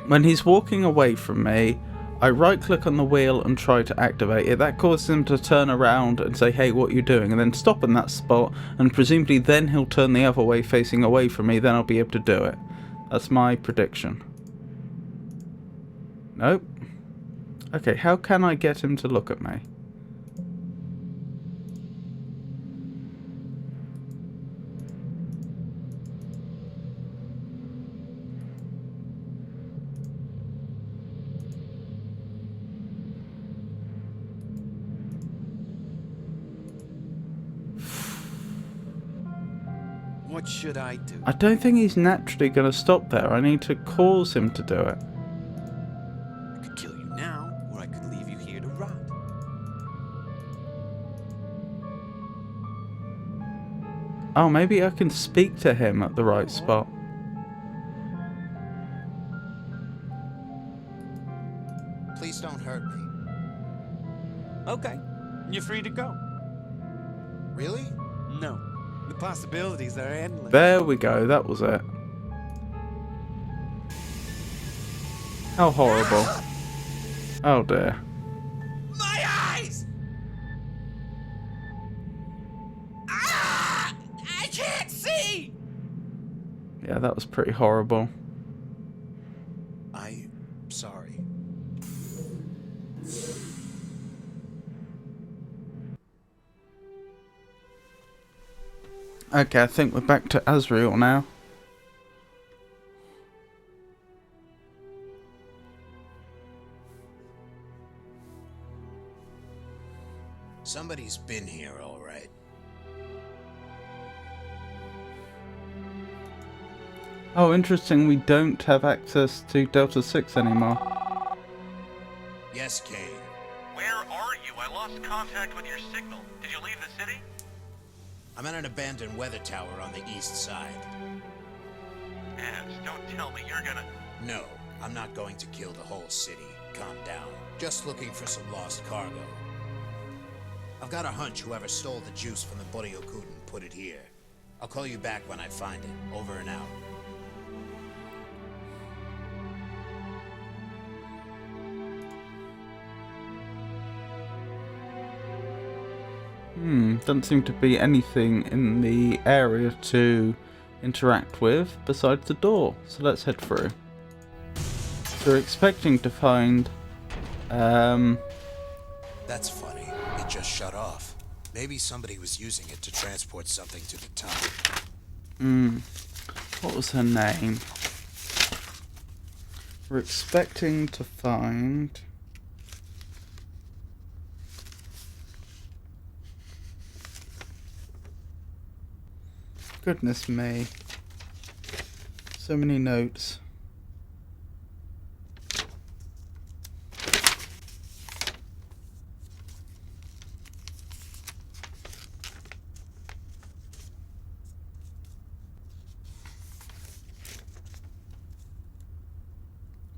S1: When he's walking away from me, I right-click on the wheel and try to activate it. That causes him to turn around and say, hey, what are you doing? And then stop in that spot, and presumably then he'll turn the other way, facing away from me, then I'll be able to do it. That's my prediction. Nope. Okay, how can I get him to look at me?
S2: What should I do?
S1: I don't think he's naturally going to stop there. I need to cause him to do it.
S2: I could kill you now, or I could leave you here to rot.
S1: Oh, maybe I can speak to him at the right spot.
S3: Please don't hurt me.
S2: Okay, you're free to go.
S3: Really?
S2: No, the possibilities are endless.
S1: There we go, that was it. How horrible. Oh dear.
S2: My eyes! Ah! I can't see!
S1: Yeah, that was pretty horrible.
S3: I'm sorry.
S1: Okay, I think we're back to Azrael now.
S3: Somebody's been here, all right.
S1: Oh, interesting, we don't have access to Delta 6 anymore.
S3: Yes, Kane.
S9: Where are you? I lost contact with your signal. Did you leave the city?
S3: I'm at an abandoned weather tower on the east side.
S9: Abs, don't tell me you're gonna...
S3: No, I'm not going to kill the whole city. Calm down. Just looking for some lost cargo. I've got a hunch whoever stole the juice from the Boryokuden put it here. I'll call you back when I find it. Over and out.
S1: Doesn't seem to be anything in the area to interact with besides the door. So let's head through. So we're expecting to find...
S3: That's funny. It just shut off. Maybe somebody was using it to transport something to the top.
S1: What was her name? We're expecting to find... Goodness me. So many notes.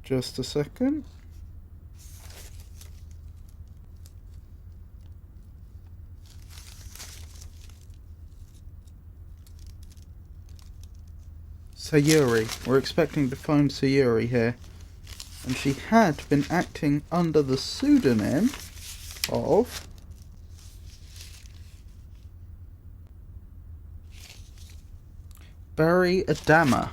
S1: Just a second. Sayuri. We're expecting to find Sayuri here. And she had been acting under the pseudonym of Barry Adama.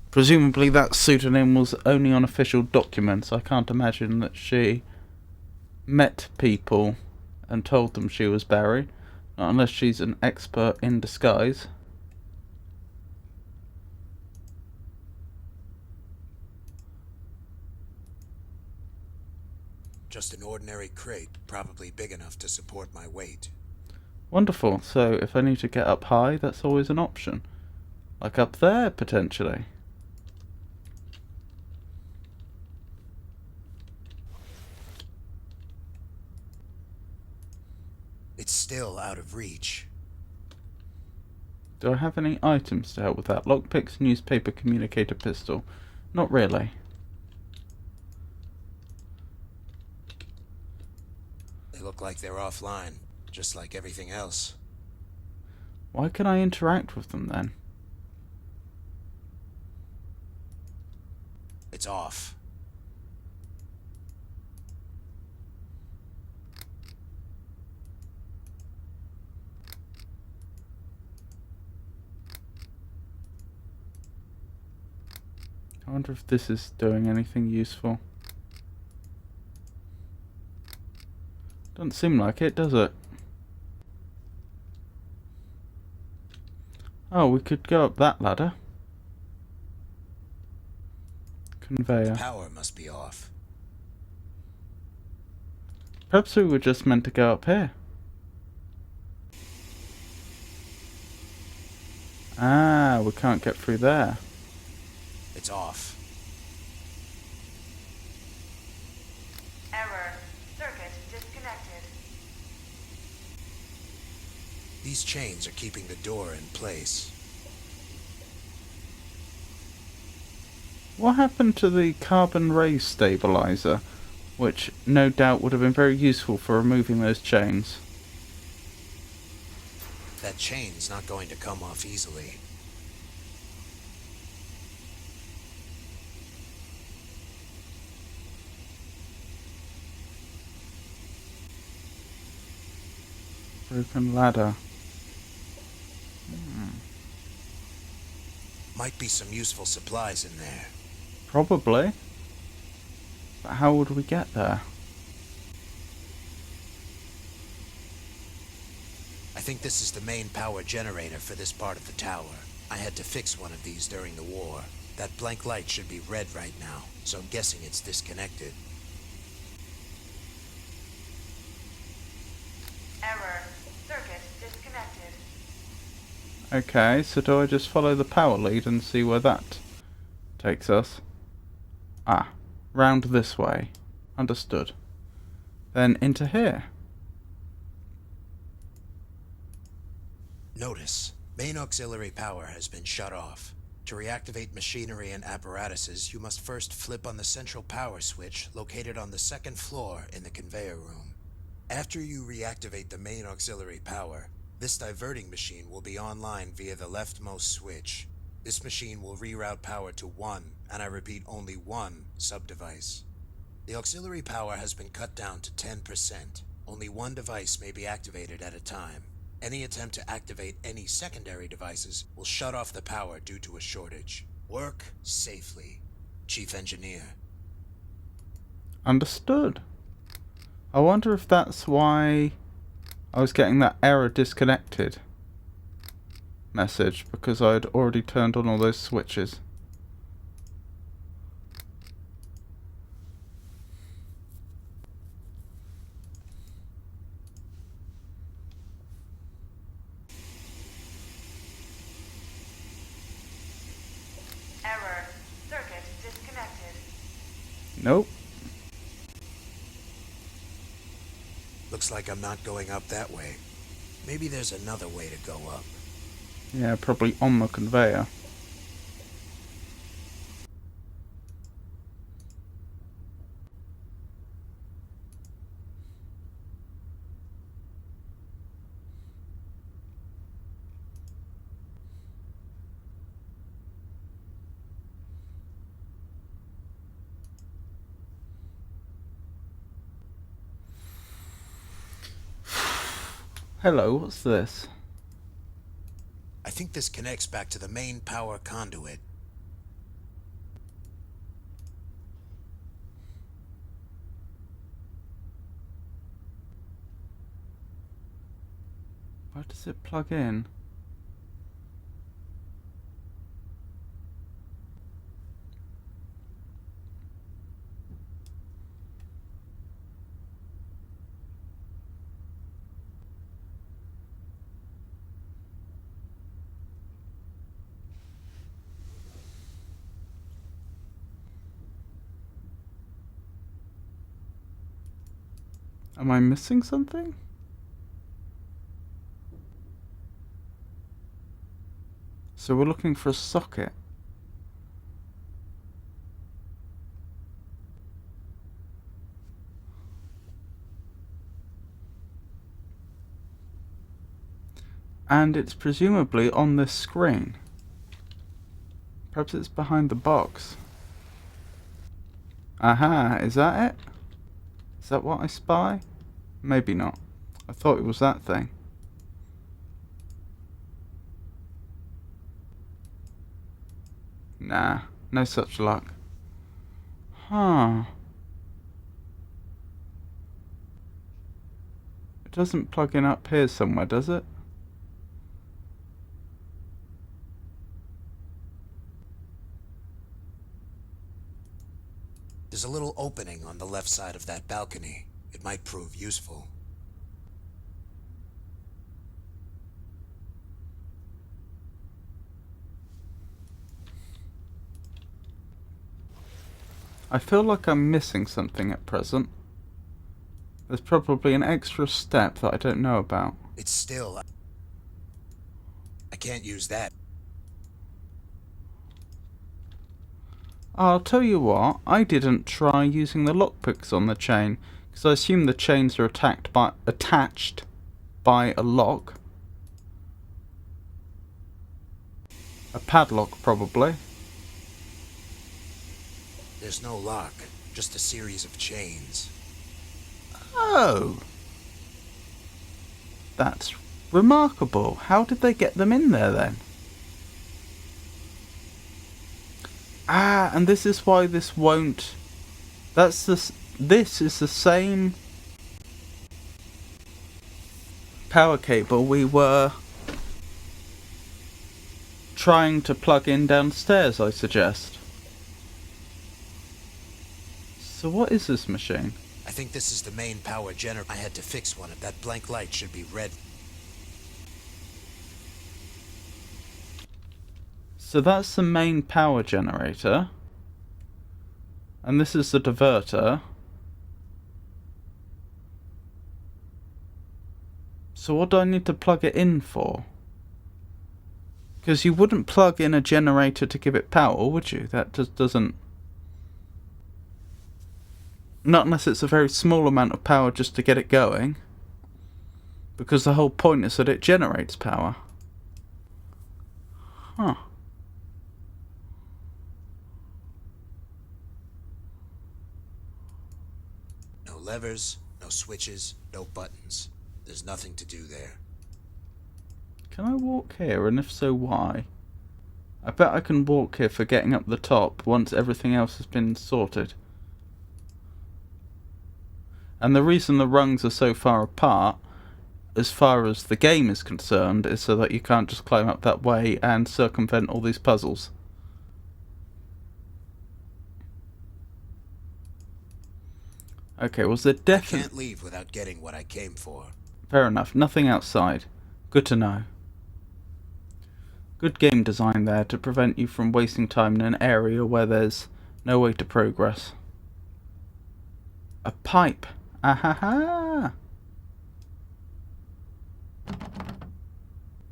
S1: Presumably that pseudonym was only on official documents. I can't imagine that she met people and told them she was Barry. Not unless she's an expert in disguise.
S3: Just an ordinary crate, probably big enough to support my weight.
S1: Wonderful. So if I need to get up high, that's always an option. Like up there, potentially.
S3: It's still out of reach.
S1: Do I have any items to help with that? Lockpicks, newspaper, communicator, pistol. Not really.
S3: They look like they're offline, just like everything else.
S1: Why can I interact with them then?
S3: It's off.
S1: I wonder if this is doing anything useful. Doesn't seem like it, does it? Oh, we could go up that ladder. Conveyor.
S3: Power must be off.
S1: Perhaps we were just meant to go up here. Ah, we can't get through there.
S3: It's off.
S5: Error. Circuit disconnected.
S3: These chains are keeping the door in place.
S1: What happened to the carbon ray stabilizer, which no doubt would have been very useful for removing those chains?
S3: That chain's not going to come off easily.
S1: Broken ladder.
S3: Might be some useful supplies in there.
S1: Probably. But how would we get there?
S3: I think this is the main power generator for this part of the tower. I had to fix one of these during the war. That blank light should be red right now, so I'm guessing it's disconnected.
S5: Error. Circuit disconnected.
S1: Okay, so do I just follow the power lead and see where that takes us? Ah, round this way. Understood. Then into here.
S3: Notice, main auxiliary power has been shut off. To reactivate machinery and apparatuses, you must first flip on the central power switch located on the second floor in the conveyor room. After you reactivate the main auxiliary power, this diverting machine will be online via the leftmost switch. This machine will reroute power to one, and I repeat only one, subdevice. The auxiliary power has been cut down to 10%. Only one device may be activated at a time. Any attempt to activate any secondary devices will shut off the power due to a shortage. Work safely. Chief Engineer.
S1: Understood. I wonder if that's why I was getting that error disconnected message, because I'd already turned on all those switches.
S5: Error. Circuit disconnected.
S1: Nope.
S3: Looks like I'm not going up that way. Maybe there's another way to go up.
S1: Yeah, probably on the conveyor. Hello, what's this?
S3: I think this connects back to the main power conduit.
S1: Where does it plug in? Am I missing something? So we're looking for a socket. And it's presumably on this screen. Perhaps it's behind the box. Aha, is that it? Is that what I spy? Maybe not. I thought it was that thing. Nah, no such luck. Huh. It doesn't plug in up here somewhere, does it?
S3: There's a little opening on the left side of that balcony. It might prove useful.
S1: I feel like I'm missing something at present. There's probably an extra step that I don't know about.
S3: It's still... I can't use that.
S1: I'll tell you what, I didn't try using the lockpicks on the chain, because I assume the chains are attached by a lock. A padlock, probably.
S3: There's no lock, just a series of chains.
S1: Oh! That's remarkable. How did they get them in there then? Ah, and this is why this won't... This is the same power cable we were trying to plug in downstairs, I suggest. So what is this machine?
S3: I think this is the main power generator. I had to fix one. That blank light should be red.
S1: So that's the main power generator. And this is the diverter. So what do I need to plug it in for? Because you wouldn't plug in a generator to give it power, would you? That just doesn't... Not unless it's a very small amount of power just to get it going. Because the whole point is that it generates power. Huh.
S3: No levers, no switches, no buttons. There's nothing to do there.
S1: Can I walk here, and if so, why? I bet I can walk here for getting up the top once everything else has been sorted. And the reason the rungs are so far apart, as far as the game is concerned, is so that you can't just climb up that way and circumvent all these puzzles. Okay, was there
S3: I can't leave without getting what I came for.
S1: Fair enough, nothing outside. Good to know. Good game design there to prevent you from wasting time in an area where there's no way to progress. A pipe. Ahaha!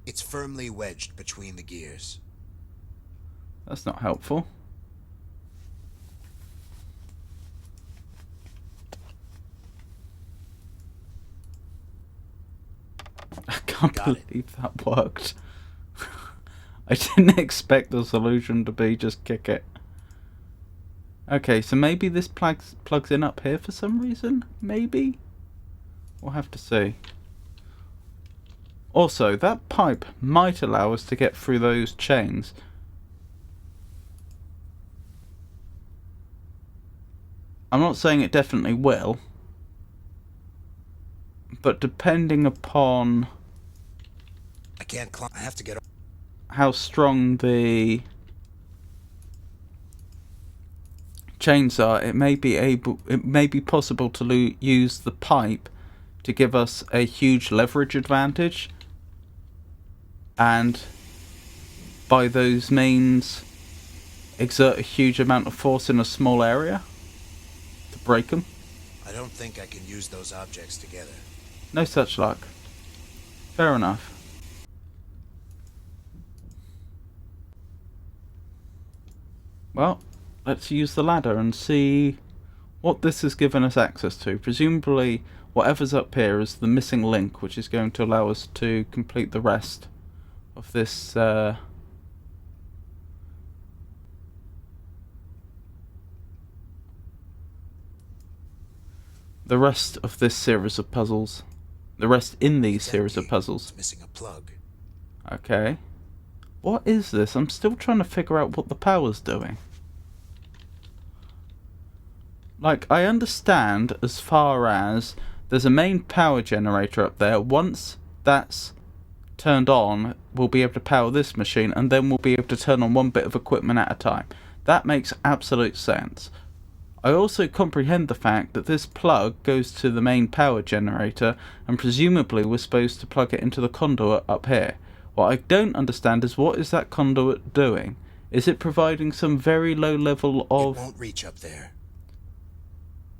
S3: It's firmly wedged between the gears.
S1: That's not helpful. I can't believe that worked. I didn't expect the solution to be just kick it. Okay, so maybe this plugs in up here for some reason? Maybe? We'll have to see. Also, that pipe might allow us to get through those chains. I'm not saying it definitely will, but depending upon
S3: I can't climb. I have to get.
S1: how strong the chains are, it may be possible to use the pipe to give us a huge leverage advantage, and by those means exert a huge amount of force in a small area to break them.
S3: I don't think I can use those objects together.
S1: No such luck. Fair enough. Well, let's use the ladder and see what this has given us access to. Presumably whatever's up here is the missing link, which is going to allow us to complete the rest of this the rest of this series of puzzles. The rest in these series of puzzles.
S3: It's missing a plug.
S1: Okay. What is this? I'm still trying to figure out what the power's doing. Like, I understand as far as there's a main power generator up there. Once that's turned on, we'll be able to power this machine, and then we'll be able to turn on one bit of equipment at a time. That makes absolute sense. I also comprehend the fact that this plug goes to the main power generator, and presumably we're supposed to plug it into the conduit up here. What I don't understand is, what is that conduit doing? Is it providing some very low level of...
S3: It won't reach up there.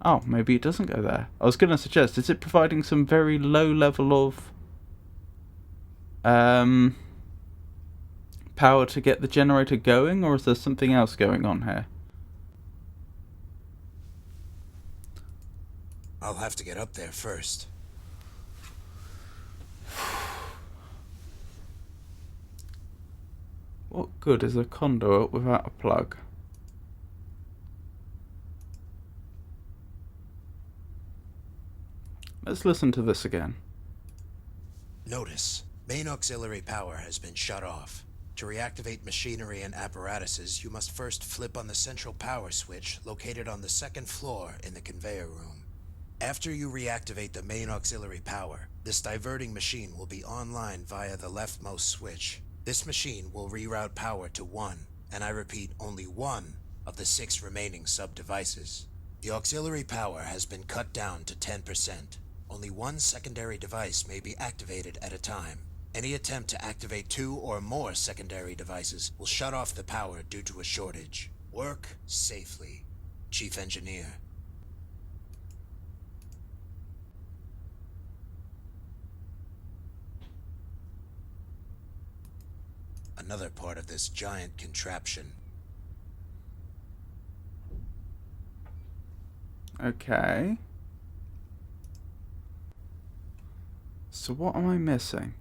S1: Oh, maybe it doesn't go there. I was going to suggest, is it providing some very low level of power to get the generator going, or is there something else going on here?
S3: I'll have to get up there first.
S1: What good is a conduit without a plug? Let's listen to this again.
S3: Notice, main auxiliary power has been shut off. To reactivate machinery and apparatuses, you must first flip on the central power switch located on the second floor in the conveyor room. After you reactivate the main auxiliary power, this diverting machine will be online via the leftmost switch. This machine will reroute power to one, and I repeat, only one, of the 6 remaining sub-devices. The auxiliary power has been cut down to 10%. Only one secondary device may be activated at a time. Any attempt to activate 2 or more secondary devices will shut off the power due to a shortage. Work safely, Chief Engineer. Another part of this giant contraption.
S1: Okay. So what am I missing?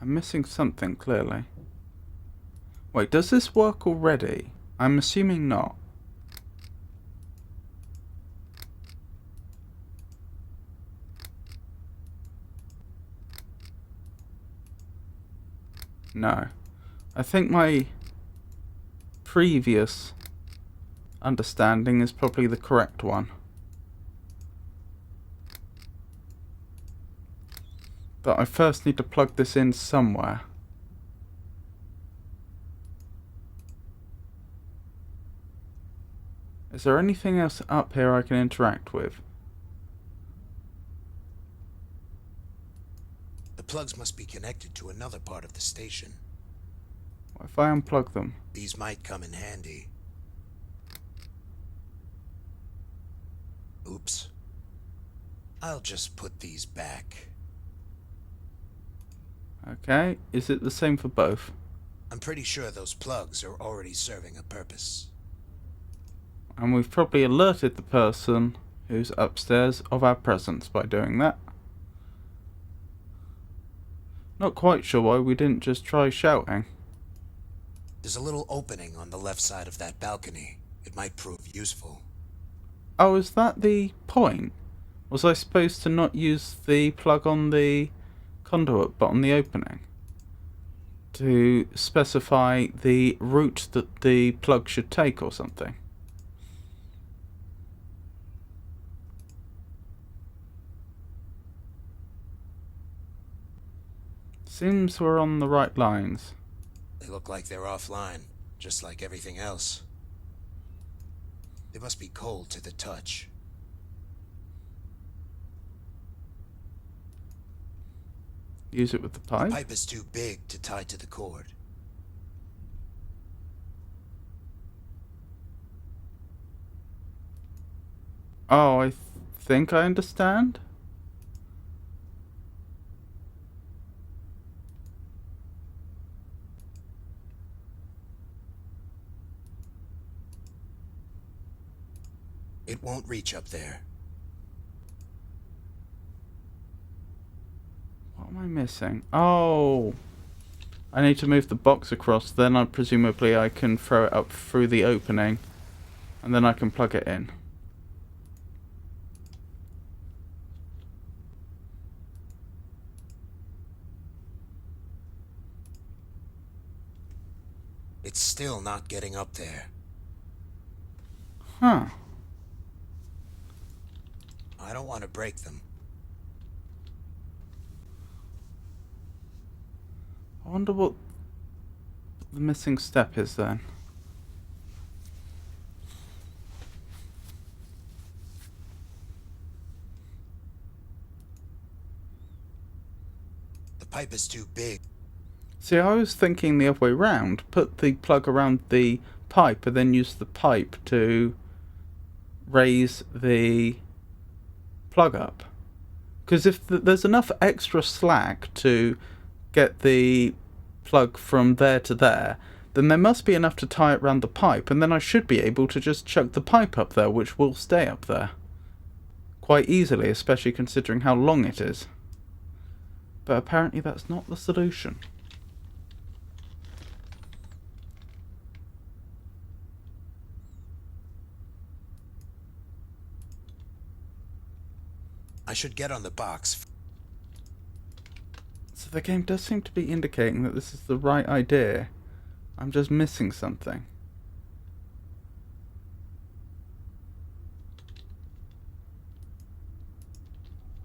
S1: I'm missing something, clearly. Wait, does this work already? I'm assuming not. No. I think my previous understanding is probably the correct one. But I first need to plug this in somewhere. Is there anything else up here I can interact with?
S3: The plugs must be connected to another part of the station.
S1: What if I unplug them?
S3: These might come in handy. Oops. I'll just put these back.
S1: Okay, is it the same for both?
S3: I'm pretty sure those plugs are already serving a purpose.
S1: And we've probably alerted the person who's upstairs of our presence by doing that. Not quite sure why we didn't just try shouting.
S3: There's a little opening on the left side of that balcony. It might prove useful.
S1: Oh, is that the point? Was I supposed to not use the plug on the conduit, but on the opening, to specify the route that the plug should take or something. Seems we're on the right lines.
S3: They look like they're offline, just like everything else. They must be cold to the touch.
S1: Use it with the pipe.
S3: The pipe is too big to tie to the cord.
S1: Oh, I think I understand.
S3: It won't reach up there.
S1: What am I missing? Oh, I need to move the box across. Then presumably I can throw it up through the opening, and then I can plug it in.
S3: It's still not getting up there.
S1: Huh.
S3: I don't want to break them.
S1: I wonder what the missing step is then.
S3: The pipe is too big.
S1: See, I was thinking the other way round. Put the plug around the pipe and then use the pipe to raise the plug up. Because if there's enough extra slack to get the plug from there to there, then there must be enough to tie it around the pipe, and then I should be able to just chuck the pipe up there, which will stay up there quite easily, especially considering how long it is. But apparently that's not the solution.
S3: I should get on the box.
S1: So the game does seem to be indicating that this is the right idea. I'm just missing something.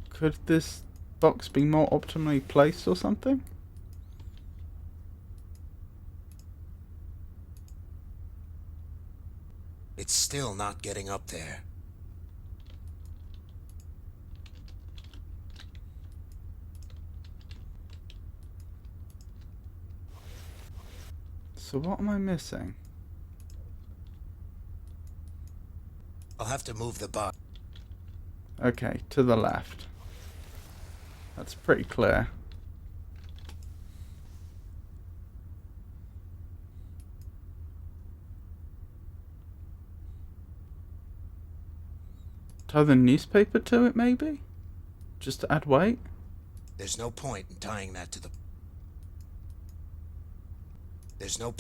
S1: Could this box be more optimally placed or something?
S3: It's still not getting up there.
S1: So what am I missing?
S3: I'll have to move the box.
S1: Okay, to the left. That's pretty clear. Tie the newspaper to it, maybe? Just to add weight?
S3: There's no point in tying that to the... There's no...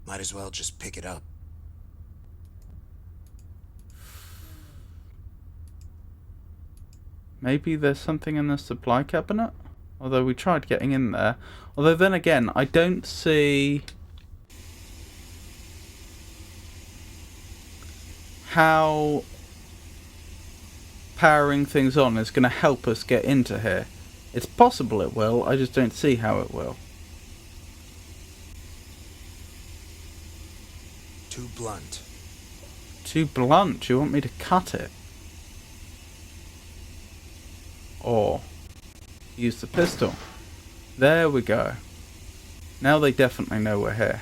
S3: Might as well just pick it up.
S1: Maybe there's something in the supply cabinet? Although we tried getting in there. Although then again, I don't see how powering things on is going to help us get into here. It's possible it will, I just don't see how it will.
S3: Too blunt.
S1: Too blunt? You want me to cut it? Or use the pistol? There we go. Now they definitely know we're here.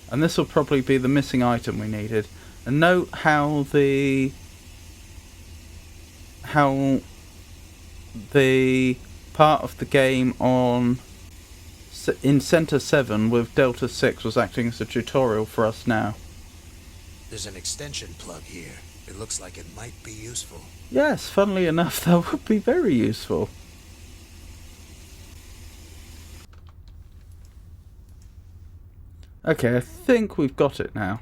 S1: And this will probably be the missing item we needed. And note how the part of the game in Center 7 with Delta 6 was acting as a tutorial for us now.
S3: There's an extension plug here. It looks like it might be useful.
S1: Yes, funnily enough, that would be very useful. Okay, I think we've got it now.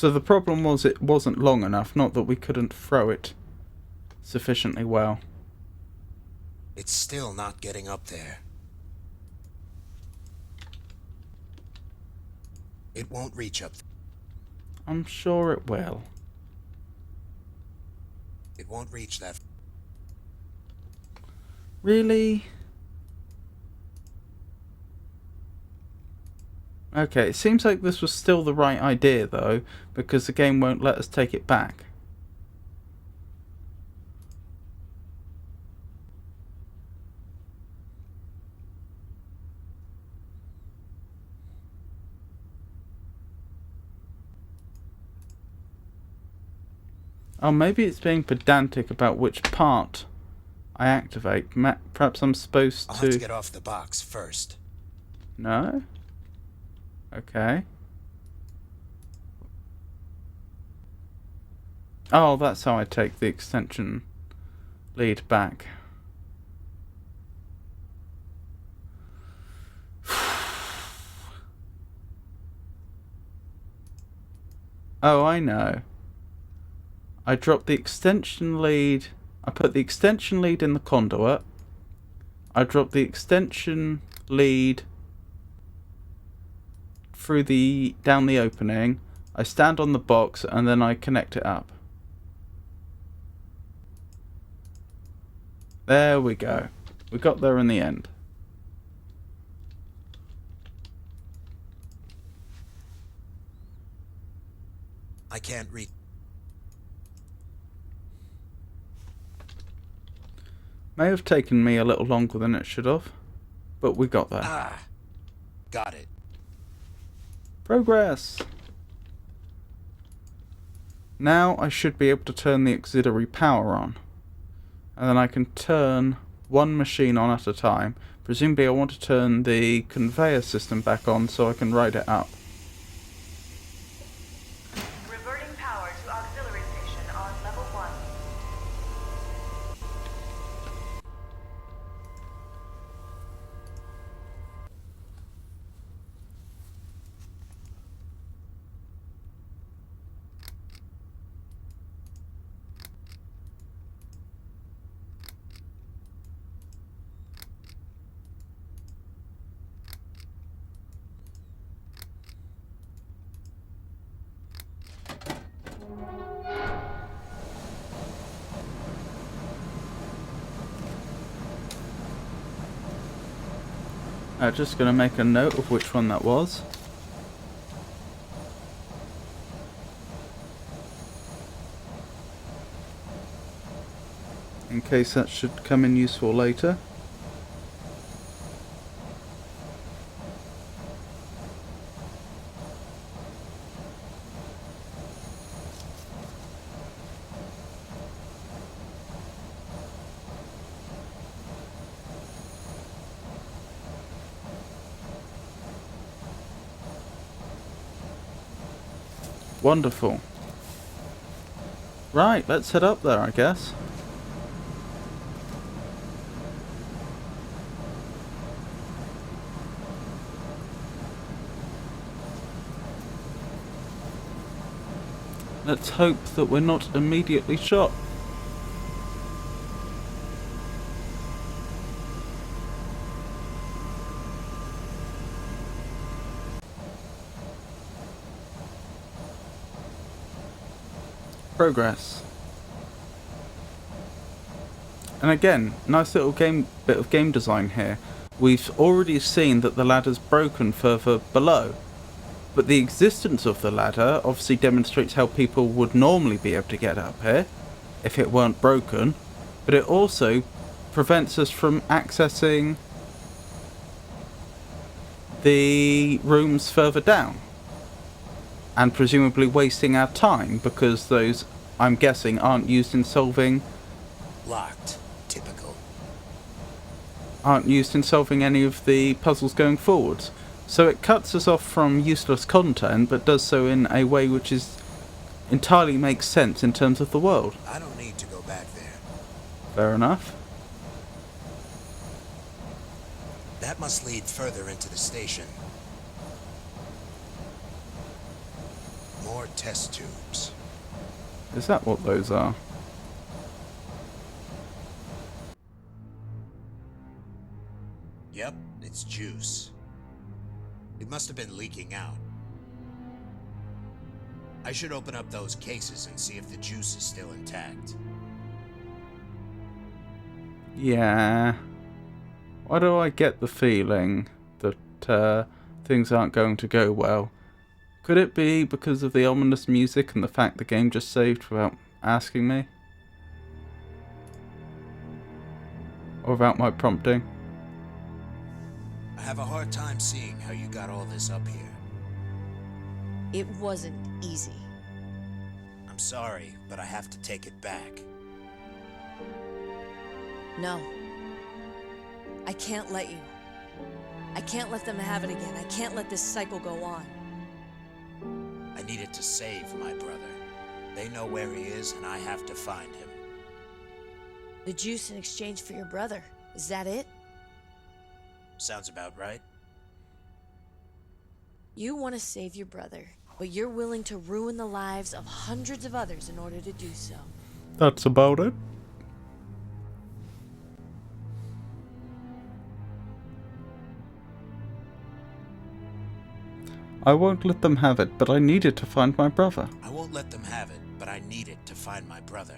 S1: So the problem was it wasn't long enough, not that we couldn't throw it sufficiently well.
S3: It's still not getting up there. It won't reach up.
S1: I'm sure it will.
S3: It won't reach that.
S1: Really? Okay, it seems like this was still the right idea though, because the game won't let us take it back. Oh, maybe it's being pedantic about which part I activate. Perhaps I'm supposed
S3: I'll
S1: to...
S3: have to get off the box first.
S1: No? Okay. Oh, that's how I take the extension lead back. Oh, I know. I dropped the extension lead. I put the extension lead in the conduit. I dropped the extension lead through down the opening. I stand on the box and then I connect it up. There we go. We got there in the end.
S3: I can't reach.
S1: May have taken me a little longer than it should have, but we got there.
S3: Ah, got it.
S1: Progress! Now I should be able to turn the auxiliary power on. And then I can turn one machine on at a time. Presumably I want to turn the conveyor system back on so I can ride it up.
S5: Reverting power to auxiliary station on level 1.
S1: Just going to make a note of which one that was. In case that should come in useful later. Wonderful. Right, let's head up there, I guess. Let's hope that we're not immediately shot. Progress. And again, nice little bit of game design here. We've already seen that the ladder's broken further below, but the existence of the ladder obviously demonstrates how people would normally be able to get up here if it weren't broken, but it also prevents us from accessing the rooms further down and presumably wasting our time, because those, I'm guessing, aren't used in solving
S3: Locked. Typical.
S1: aren't used in solving any of the puzzles going forwards. So it cuts us off from useless content, but does so in a way which is entirely makes sense in terms of the world.
S3: I don't need to go back there.
S1: Fair enough.
S3: That must lead further into the station. More test tubes.
S1: Is that what those are?
S3: Yep, it's juice. It must have been leaking out. I should open up those cases and see if the juice is still intact.
S1: Yeah. Why do I get the feeling that things aren't going to go well? Could it be because of the ominous music and the fact the game just saved without asking me? Or without my prompting?
S3: I have a hard time seeing how you got all this up here.
S6: It wasn't easy.
S3: I'm sorry, but I have to take it back.
S6: No. I can't let you. I can't let them have it again. I can't let this cycle go on.
S3: I needed to save my brother. They know where he is, and I have to find him.
S6: The juice in exchange for your brother. Is that it?
S3: Sounds about right.
S6: You want to save your brother, but you're willing to ruin the lives of hundreds of others in order to do so.
S1: That's about it. I won't let them have it, but I needed to find my brother.
S3: I won't let them have it, but I need it to find my brother.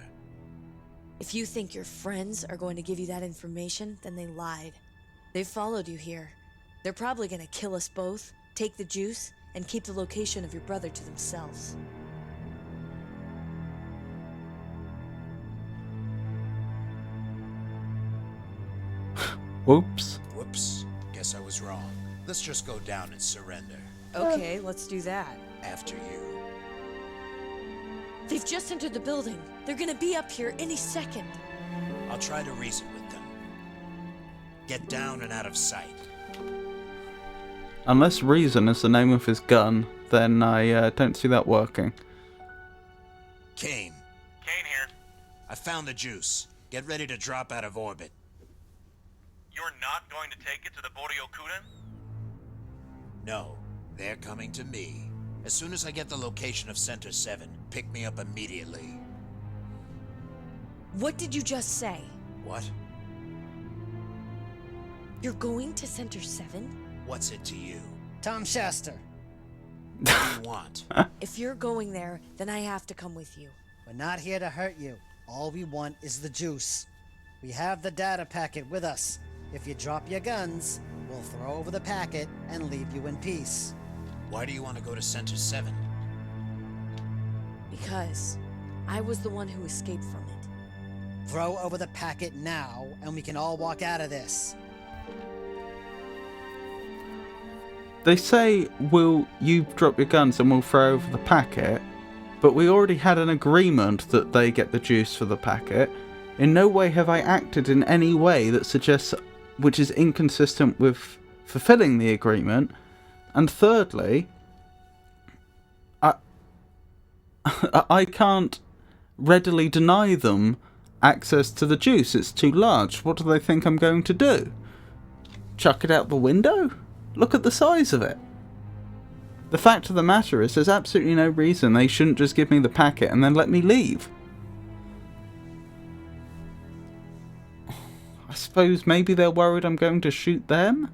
S6: If you think your friends are going to give you that information, then they lied. They followed you here. They're probably going to kill us both, take the juice, and keep the location of your brother to themselves.
S1: Whoops.
S3: Whoops. Guess I was wrong. Let's just go down and surrender.
S6: Okay, let's do that.
S3: After you.
S6: They've just entered the building. They're gonna be up here any second.
S3: I'll try to reason with them. Get down and out of sight.
S1: Unless Reason is the name of his gun, then I don't see that working.
S3: Kane.
S9: Kane here.
S3: I found the juice. Get ready to drop out of orbit.
S9: You're not going to take it to the Boryokudan?
S3: No, they're coming to me. As soon as I get the location of Center 7, pick me up immediately.
S6: What did you just say?
S3: What?
S6: You're going to Center 7?
S3: What's it to you?
S10: Tom Shasta.
S3: What do you want?
S6: If you're going there, then I have to come with you.
S10: We're not here to hurt you. All we want is the juice. We have the data packet with us. If you drop your guns, we'll throw over the packet and leave you in peace.
S3: Why do you want to go to Center 7?
S6: Because I was the one who escaped from it.
S10: Throw over the packet now, and we can all walk out of this.
S1: They say, will you drop your guns and we'll throw over the packet, but we already had an agreement that they get the juice for the packet. In no way have I acted in any way that suggests, which is inconsistent with fulfilling the agreement. And thirdly, I can't readily deny them access to the juice. It's too large. What do they think I'm going to do? Chuck it out the window? Look at the size of it. The fact of the matter is, there's absolutely no reason they shouldn't just give me the packet and then let me leave. I suppose maybe they're worried I'm going to shoot them?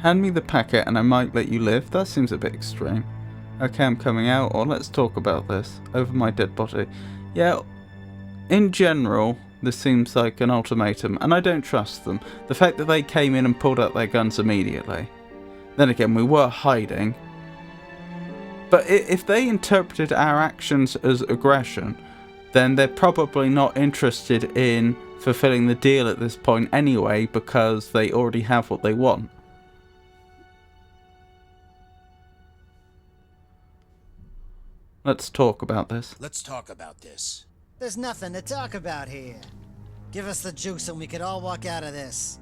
S1: Hand me the packet and I might let you live? That seems a bit extreme. Okay, I'm coming out, or let's talk about this. Over my dead body. Yeah, in general, this seems like an ultimatum, and I don't trust them. The fact that they came in and pulled out their guns immediately. Then again, we were hiding. But if they interpreted our actions as aggression, then they're probably not interested in fulfilling the deal at this point anyway, because they already have what they want. Let's talk about this.
S3: Let's talk about this.
S10: There's nothing to talk about here. Give us the juice and we could all walk out of this.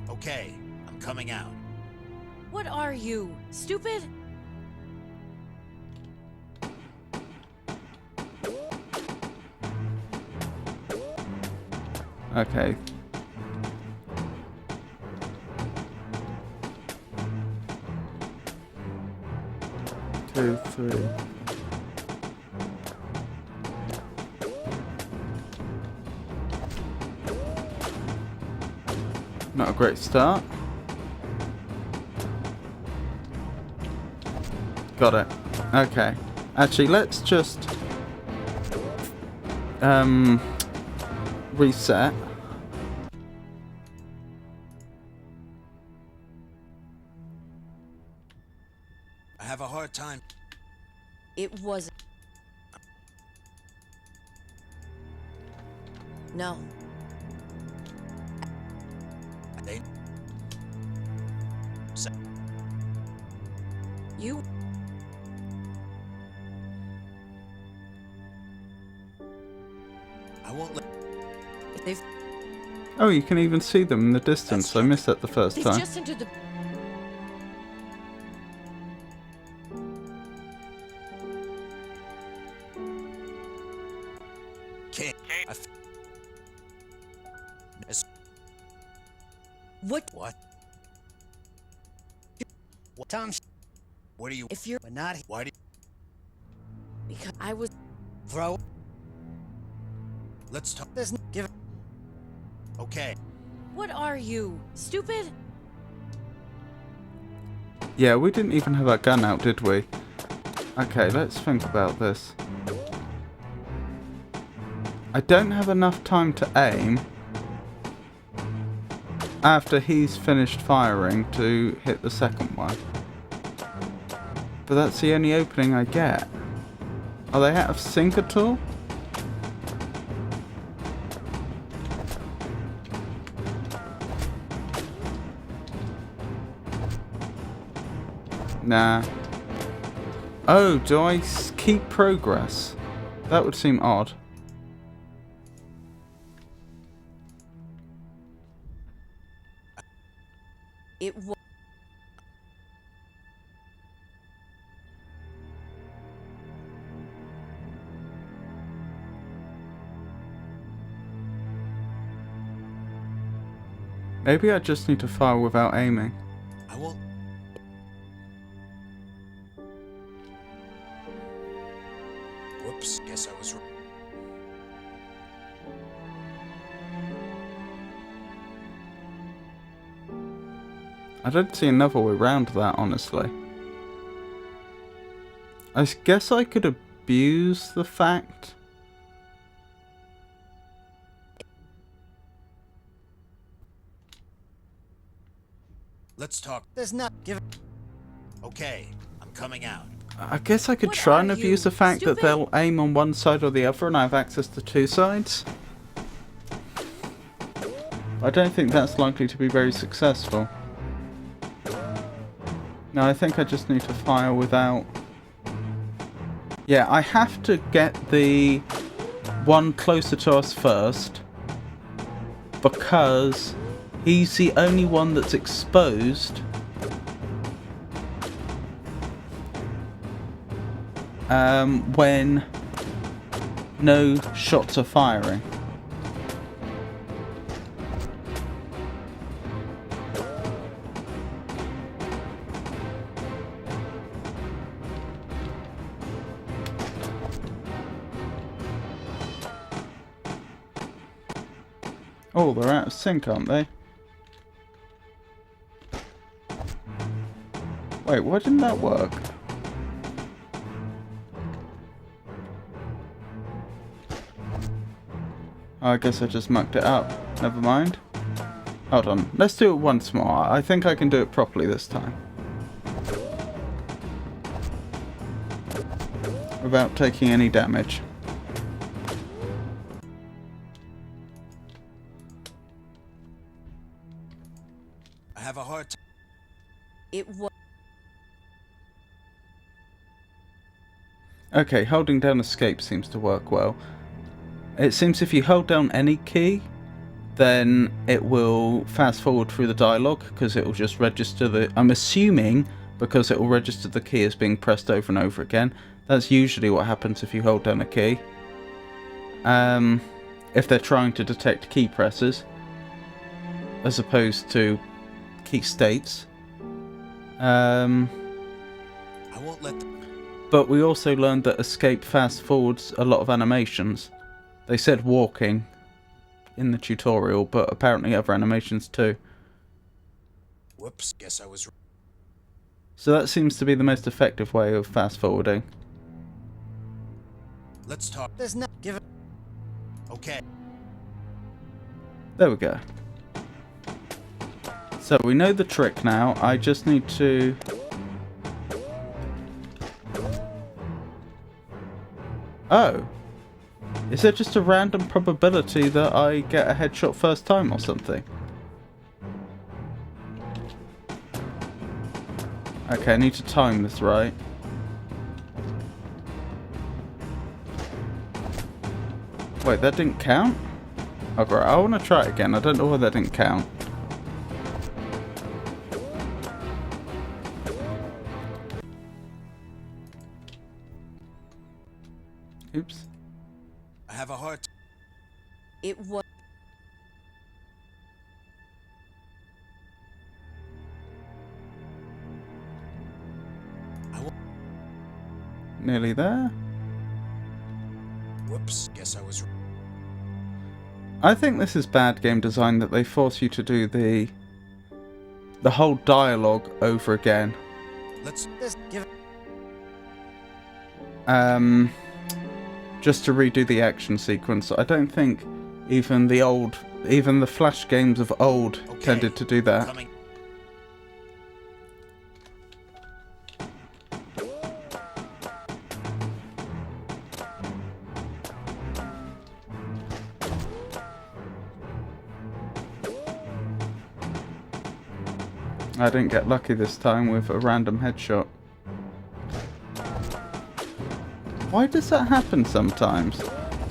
S3: Okay, I'm coming out.
S6: What are you? Stupid?
S1: Okay. Two, three. Not a great start. Got it. Okay. Actually, let's just reset.
S3: I have a hard time.
S6: It wasn't. No.
S3: They...
S6: You.
S3: I won't let...
S6: They've
S1: Oh, you can even see them in the distance. I missed that the first time.
S6: just entered the.
S3: Can't.
S6: What?
S3: What? What? Tom, what are you...
S6: If you're
S10: We're not
S3: Why do
S6: because I was.
S10: throw.
S3: Let's talk...
S10: There's give.
S3: Okay.
S6: What are you? Stupid?
S1: Yeah, we didn't even have our gun out, did we? Okay, let's think about this. I don't have enough time to aim after he's finished firing to hit the second one. But that's the only opening I get. Are they out of sync at all? Nah. Oh, do I keep progress? That would seem odd.
S6: It was.
S1: Maybe I just need to fire without aiming.
S3: I won't... Whoops. Guess I was wrong.
S1: I don't see another way around that, honestly. I guess I could abuse the fact.
S3: Let's talk...
S10: There's not give.
S3: Okay. I'm coming out.
S1: I guess I could
S6: What
S1: try
S6: are
S1: and abuse
S6: you,
S1: the fact that
S6: stupid?
S1: they'll aim on one side or the other and I have access to two sides. I don't think that's likely to be very successful. No, I think I just need to fire without... Yeah, I have to get the one closer to us first, because he's the only one that's exposed. When no shots are firing. Oh, they're out of sync, aren't they? Wait, why didn't that work? Oh, I guess I just mucked it up. Never mind. Hold on, let's do it once more. I think I can do it properly this time. Without taking any damage.
S3: I have a hard time.
S6: It was.
S1: Okay, holding down escape seems to work well. It seems if you hold down any key, then it will fast forward through the dialogue, because it will just register the... I'm assuming because it will register the key as being pressed over and over again. That's usually what happens if you hold down a key. if they're trying to detect key presses, as opposed to key states.
S3: I won't let
S1: But we also learned that escape fast forwards a lot of animations. They said walking in the tutorial, but apparently other animations too.
S3: Whoops, guess I was...
S1: So that seems to be the most effective way of fast forwarding.
S3: Let's talk.
S10: There's no... Give it...
S3: Okay.
S1: There we go. So we know the trick now. I just need to... Oh. Is there just a random probability that I get a headshot first time or something? Okay, I need to time this right. Wait, that didn't count? Okay, I want to try it again. I don't know why that didn't count. Oops.
S3: I have a hard...
S6: It was.
S1: Nearly there.
S3: Whoops, guess I was...
S1: I think this is bad game design that they force you to do the whole dialogue over again.
S3: Let's...
S10: Give it...
S1: Just to redo the action sequence. I don't think even the Flash games of old tended to do that.
S3: Coming.
S1: I didn't get lucky this time with a random headshot. Why does that happen sometimes?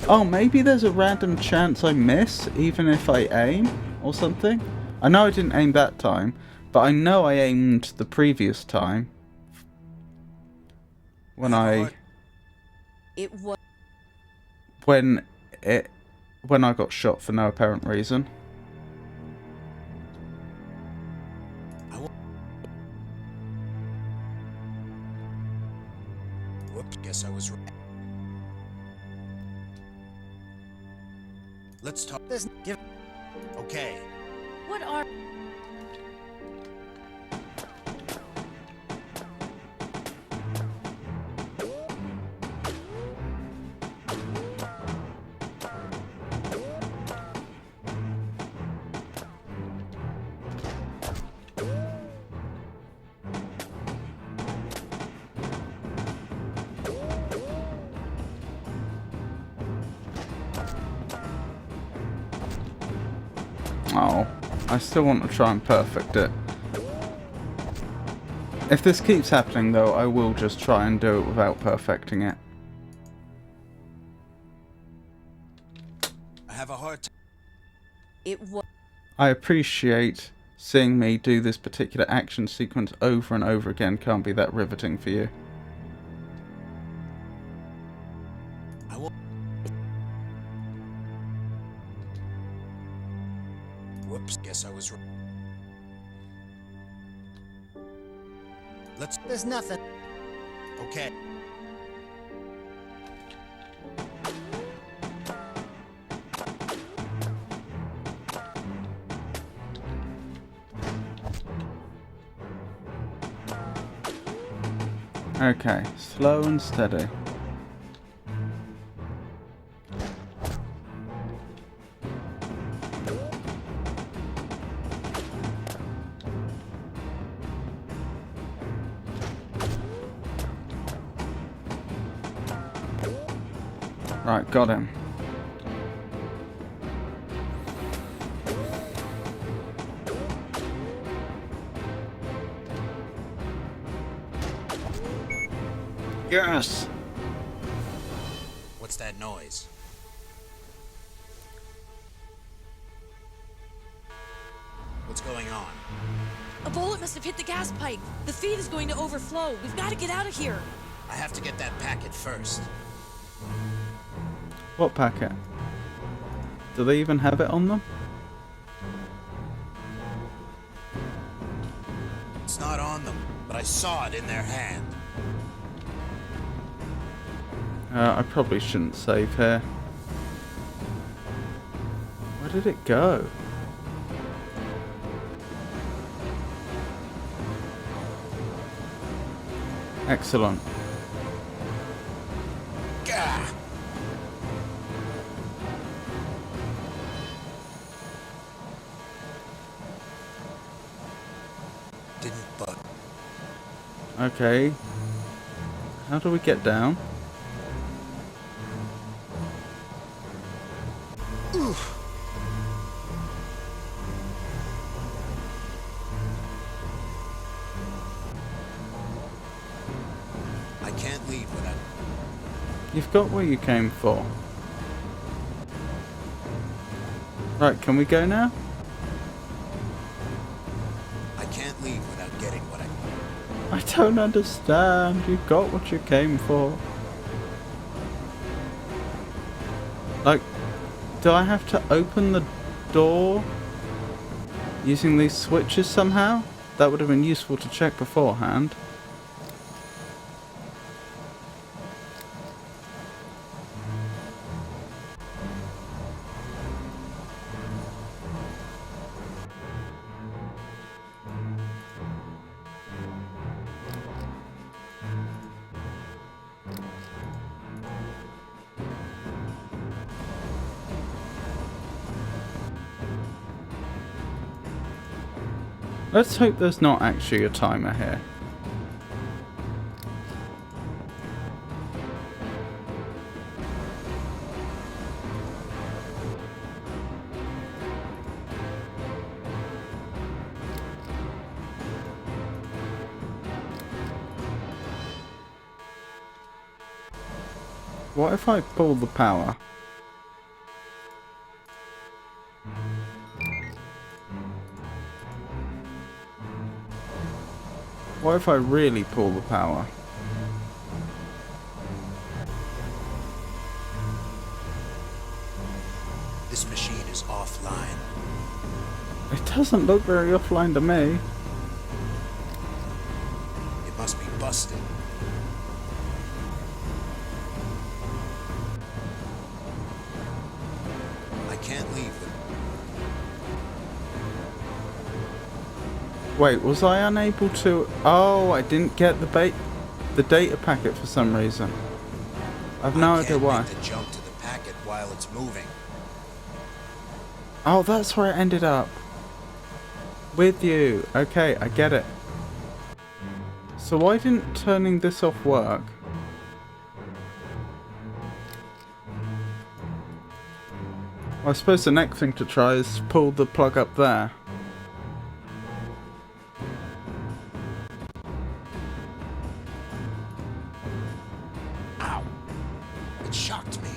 S1: Oh, maybe there's a random chance I miss, even if I aim, or something? I know I didn't aim that time, but I know I aimed the previous time. When I got shot for no apparent reason.
S3: Whoops, guess I was... Let's talk...
S10: There's... Give...
S3: Okay.
S6: What are.
S1: Oh, I still want to try and perfect it. If this keeps happening though, I will just try and do it without perfecting it.
S3: I have a hard time.
S6: It was.
S1: I appreciate seeing me do this particular action sequence over and over again. Can't be that riveting for you.
S3: I will... Whoops, guess I was... Let's...
S10: There's nothing.
S3: Okay.
S1: Okay, slow and steady. Right, got him. Yes!
S3: What's that noise? What's going on?
S6: A bullet must have hit the gas pipe. The feed is going to overflow. We've got to get out of here.
S3: I have to get that packet first.
S1: What packet? Do they even have it on them?
S3: It's not on them, but I saw it in their hand.
S1: I probably shouldn't save here. Where did it go? Excellent.
S3: Gah! Didn't bug.
S1: Okay. How do we get down?
S3: Oof. I can't leave without.
S1: You've got what you came for. Right, can we go now?
S3: I can't leave without getting what I.
S1: I don't understand. You got what you came for. Like, do I have to open the door using these switches somehow? That would have been useful to check beforehand. Let's hope there's not actually a timer here. What if I pull the power? What if I really pull the power?
S3: This machine is offline.
S1: It doesn't look very offline to me.
S3: It must be busted. I can't leave them.
S1: Wait, was I unable to... Oh, I didn't get the data packet for some reason. I've no idea why.
S3: I can't make the jump to the packet while it's moving.
S1: Oh, that's where it ended up. With you. Okay, I get it. So why didn't turning this off work? Well, I suppose the next thing to try is pull the plug up there.
S3: Ow! It shocked me.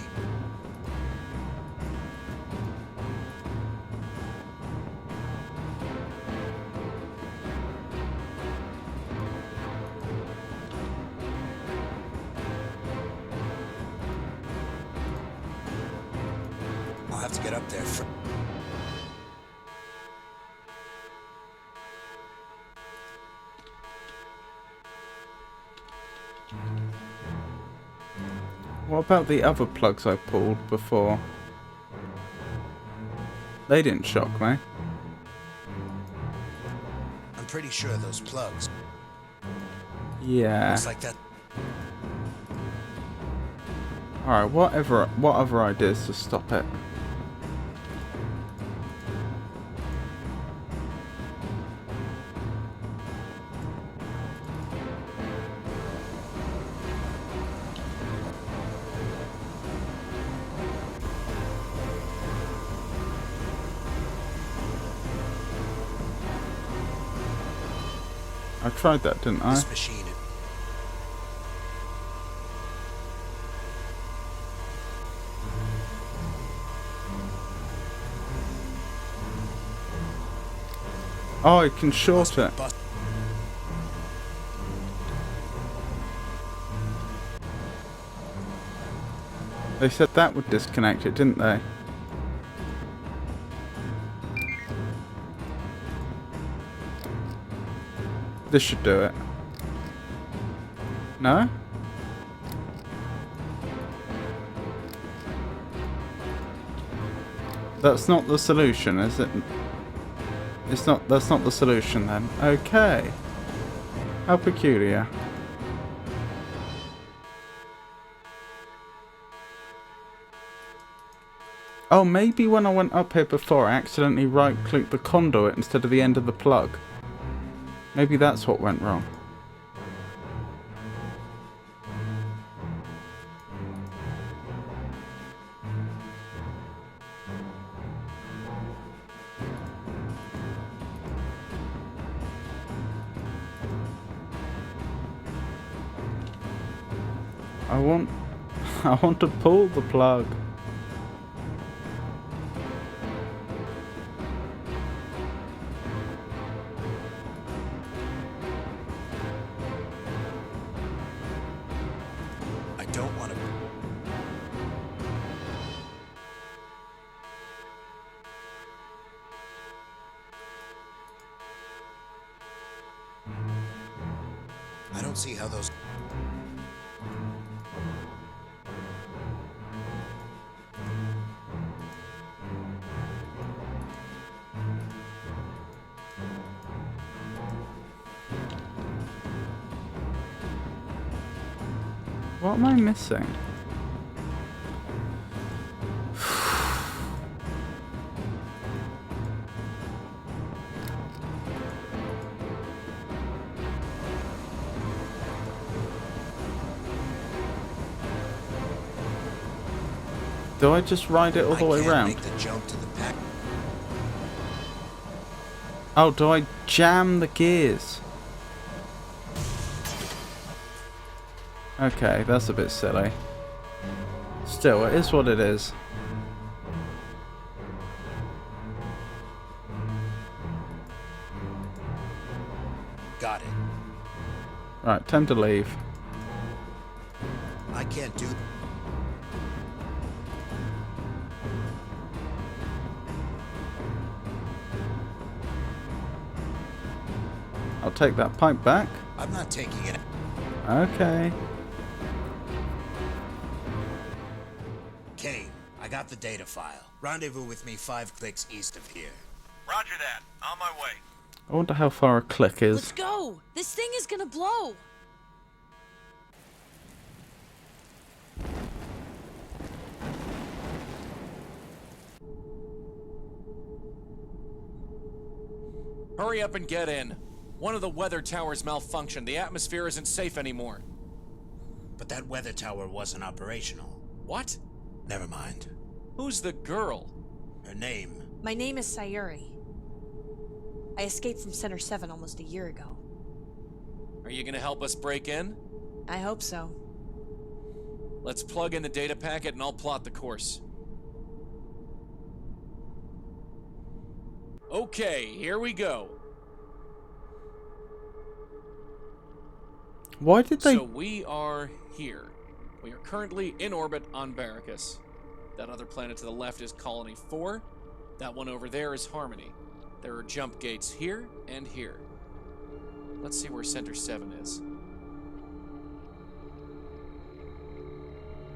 S3: I'll have to get up there first.
S1: What about the other plugs I pulled before? They didn't shock me.
S3: I'm pretty sure those plugs.
S1: Yeah.
S3: Looks like that.
S1: Alright, what other ideas to stop it? I tried that, didn't I?
S3: This machine.
S1: Oh, I can short it. They said that would disconnect it, didn't they? This should do it. No? That's not the solution, is it? That's not the solution then. Okay. How peculiar. Oh, maybe when I went up here before, I accidentally right-clicked the conduit instead of the end of the plug. Maybe that's what went wrong. I want to pull the plug.
S3: I don't want to... I don't see how those...
S1: What am I missing? Do I just ride it all the way around?
S3: Make the jump to the pack.
S1: Oh, do I jam the gears? Okay, that's a bit silly. Still, it is what it is.
S3: Got it.
S1: Right, time to leave.
S3: I can't do...
S1: I'll take that pipe back.
S3: I'm not taking it.
S1: Okay.
S3: Kane, I got the data file. Rendezvous with me 5 clicks east of here.
S9: Roger that. On my way.
S1: I wonder how far a click is.
S6: Let's go! This thing is gonna blow!
S11: Hurry up and get in. One of the weather towers malfunctioned. The atmosphere isn't safe anymore.
S3: But that weather tower wasn't operational.
S11: What?
S3: Never mind.
S11: Who's the girl?
S3: Her name...
S6: My name is Sayuri. I escaped from Center 7 almost a year ago.
S11: Are you gonna help us break in?
S6: I hope so.
S11: Let's plug in the data packet and I'll plot the course. Okay, here we go.
S1: Why did they...
S11: So we are here. We are currently in orbit on Barracus. That other planet to the left is Colony 4. That one over there is Harmony. There are jump gates here and here. Let's see where Center 7 is.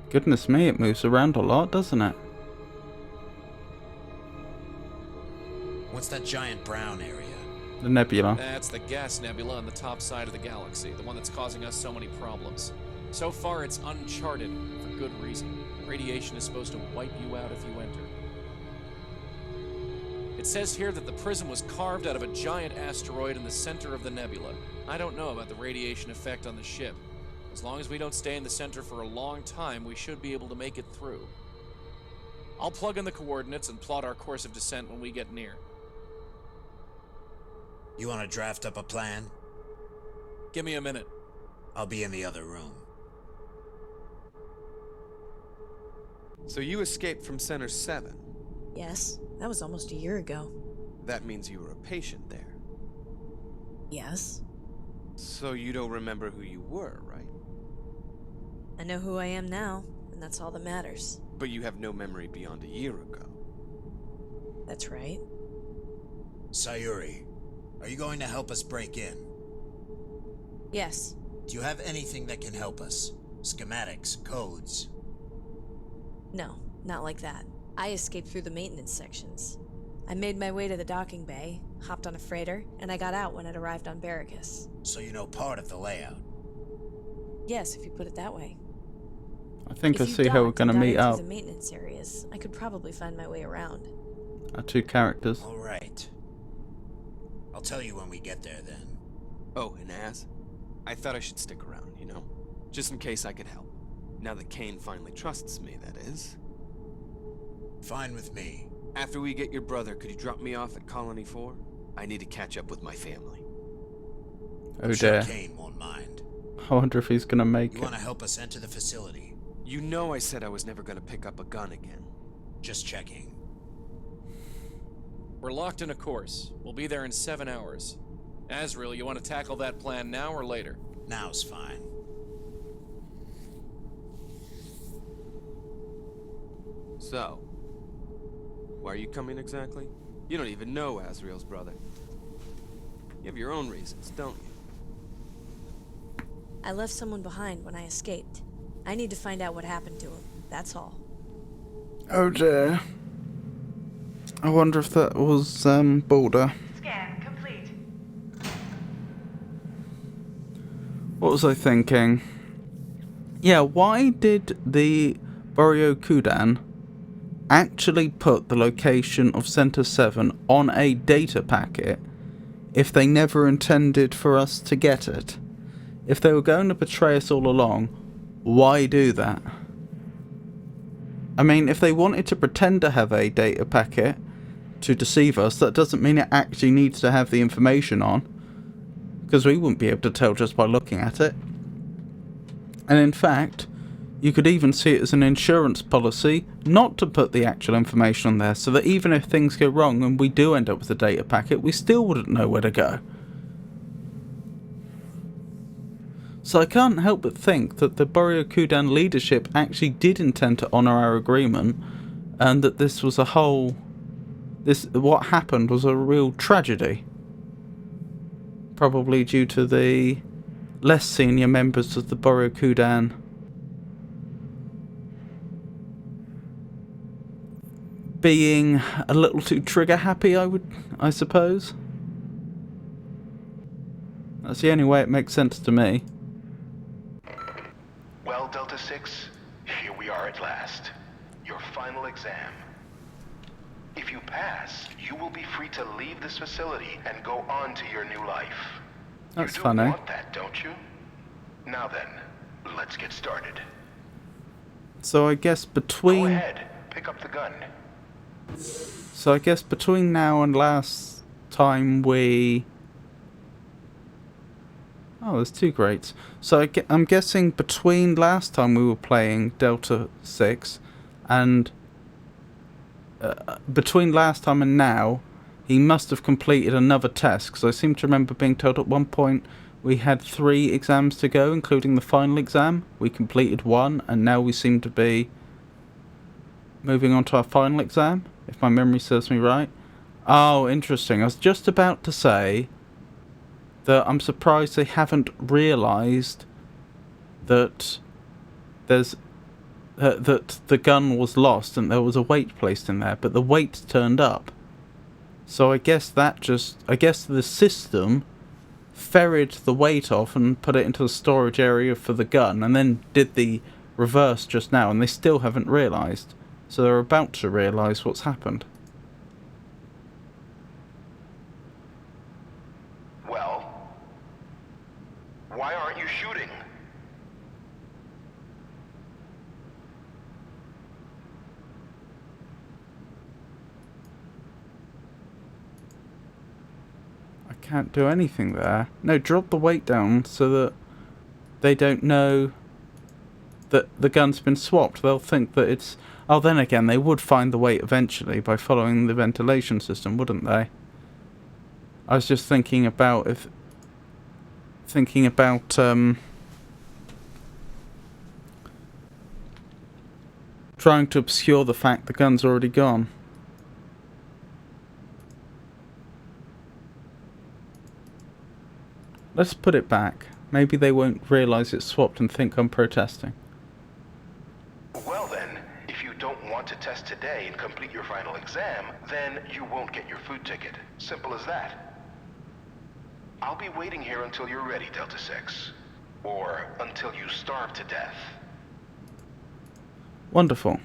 S1: Goodness me, it moves around a lot, doesn't it?
S3: What's that giant brown area?
S1: The nebula.
S11: That's the gas nebula on the top side of the galaxy, the one that's causing us so many problems. So far, it's uncharted, for good reason. Radiation is supposed to wipe you out if you enter. It says here that the prism was carved out of a giant asteroid in the center of the nebula. I don't know about the radiation effect on the ship. As long as we don't stay in the center for a long time, we should be able to make it through. I'll plug in the coordinates and plot our course of descent when we get near.
S3: You want to draft up a plan?
S11: Give me a minute.
S3: I'll be in the other room.
S12: So you escaped from Center 7?
S6: Yes, that was almost a year ago.
S12: That means you were a patient there.
S6: Yes.
S12: So you don't remember who you were, right?
S6: I know who I am now, and that's all that matters.
S12: But you have no memory beyond a year ago.
S6: That's right.
S3: Sayuri, are you going to help us break in?
S6: Yes.
S3: Do you have anything that can help us? Schematics, codes?
S6: No, not like that. I escaped through the maintenance sections. I made my way to the docking bay, hopped on a freighter, and I got out when it arrived on Barracus.
S3: So you know part of the layout?
S6: Yes, if you put it that way.
S1: I think I
S6: If you
S1: see how we're
S6: docked
S1: going
S6: and
S1: to
S6: got
S1: meet
S6: into
S1: up.
S6: the maintenance areas, I could probably find my way around.
S1: Our two characters.
S3: Alright. I'll tell you when we get there then.
S12: Oh, and Az? I thought I should stick around, you know? Just in case I could help. Now that Kane finally trusts me, that is.
S3: Fine with me.
S12: After we get your brother, could you drop me off at Colony 4? I need to catch up with my family.
S1: Oh
S3: Sure,
S1: dear.
S3: Kane won't mind.
S1: I wonder if he's going to make
S3: You
S1: it.
S3: want to help us enter the facility?
S12: You know I said I was never gonna pick up a gun again.
S3: Just checking.
S11: We're locked in a course. We'll be there in 7 hours. Azrael, you want to tackle that plan now or later?
S3: Now's fine.
S12: So, why are you coming exactly? You don't even know Azrael's brother. You have your own reasons, don't you?
S6: I left someone behind when I escaped. I need to find out what happened to him, that's all.
S1: Oh dear. I wonder if that was Boulder.
S5: Scan complete.
S1: What was I thinking? Yeah, why did the Boryokudan actually put the location of Center 7 on a data packet if they never intended for us to get it? If they were going to betray us all along, why do that? I mean, if they wanted to pretend to have a data packet to deceive us, that doesn't mean it actually needs to have the information on, because we wouldn't be able to tell just by looking at it. And in fact, you could even see it as an insurance policy not to put the actual information on there, so that even if things go wrong and we do end up with a data packet, we still wouldn't know where to go. So I can't help but think that the Boryokudan leadership actually did intend to honour our agreement, and that this was a whole... what happened was a real tragedy. Probably due to the less senior members of the Boryokudan being a little too trigger happy, I suppose. That's the only way it makes sense to me.
S4: Well, Delta 6, here we are at last. Your final exam. If you pass, you will be free to leave this facility and go on to your new life.
S1: That's
S4: you do
S1: funny.
S4: want that, don't you? Now then, let's get started.
S1: So I guess
S4: Go
S1: between...
S4: ahead, pick up the gun.
S1: So I guess between now and last time we... Oh, there's two greats. So I'm guessing between last time we were playing Delta 6 and... between last time and now, he must have completed another test, because I seem to remember being told at one point we had 3 exams to go, including the final exam. We completed 1, and now we seem to be moving on to our final exam, if my memory serves me right. Oh, interesting. I was just about to say that I'm surprised they haven't realised that there's that the gun was lost and there was a weight placed in there, but the weight turned up. So I guess the system ferried the weight off and put it into the storage area for the gun, and then did the reverse just now, and they still haven't realised. So they're about to realise what's happened.
S4: Well, why aren't you shooting?
S1: I can't do anything there. No, drop the weight down so that they don't know that the gun's been swapped. They'll think that it's... Oh, then again, they would find the weight eventually by following the ventilation system, wouldn't they? I was just thinking about trying to obscure the fact the gun's already gone. Let's put it back. Maybe they won't realise it's swapped and think I'm protesting.
S4: Well then, if you don't want to test today and complete your final exam, then you won't get your food ticket. Simple as that. I'll be waiting here until you're ready, Delta 6. Or until you starve to death.
S1: Wonderful.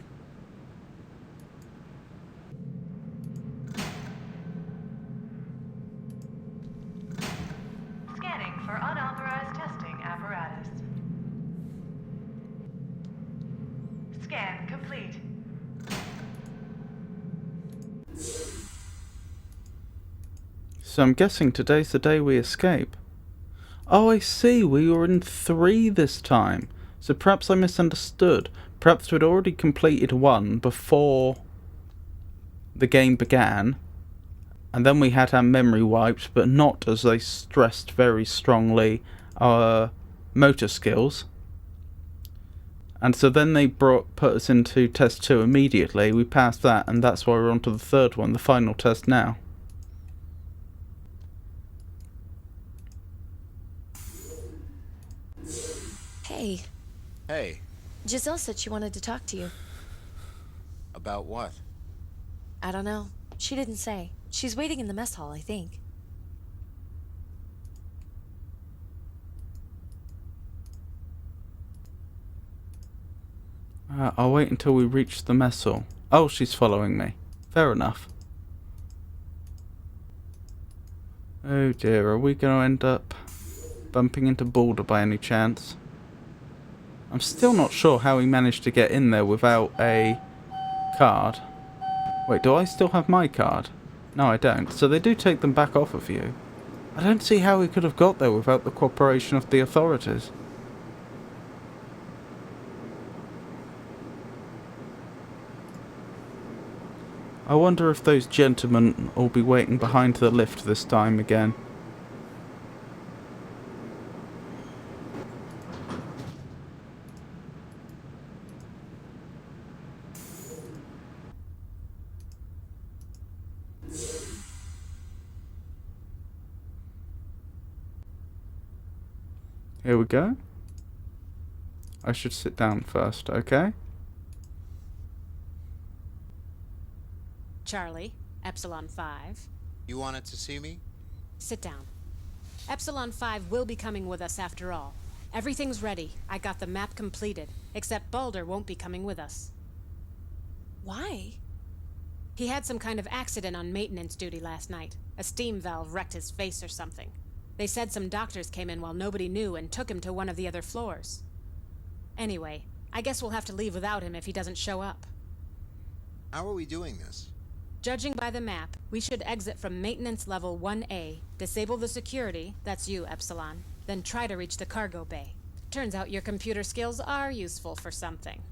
S5: Scanning for unauthorized testing apparatus. Scan complete.
S1: So I'm guessing today's the day we escape. Oh, I see, we were in 3 this time. So perhaps I misunderstood. Perhaps we'd already completed 1 before the game began. And then we had our memory wiped, but not, as they stressed very strongly, our motor skills. And so then they put us into test 2 immediately. We passed that, and that's why we're on to the 3rd one, the final test now.
S6: Hey,
S3: Hey,
S6: Giselle said she wanted to talk to you.
S3: about what?
S6: I don't know. She didn't say. She's waiting in the mess hall, I think.
S1: I'll wait until we reach the mess hall. Oh, she's following me. Fair enough. Oh dear, are we going to end up bumping into Balder by any chance? I'm still not sure how he managed to get in there without a card. Wait, do I still have my card? No, I don't. So they do take them back off of you. I don't see how he could have got there without the cooperation of the authorities. I wonder if those gentlemen will be waiting behind the lift this time again. Here we go. I should sit down first, okay?
S8: Charlie, Epsilon 5.
S3: You wanted to see me?
S8: Sit down. Epsilon 5 will be coming with us after all. Everything's ready. I got the map completed. Except Balder won't be coming with us.
S6: Why?
S8: He had some kind of accident on maintenance duty last night. A steam valve wrecked his face or something. They said some doctors came in while nobody knew and took him to one of the other floors. Anyway, I guess we'll have to leave without him if he doesn't show up.
S3: How are we doing this?
S8: Judging by the map, we should exit from maintenance level 1A, disable the security, that's you, Epsilon, then try to reach the cargo bay. Turns out your computer skills are useful for something.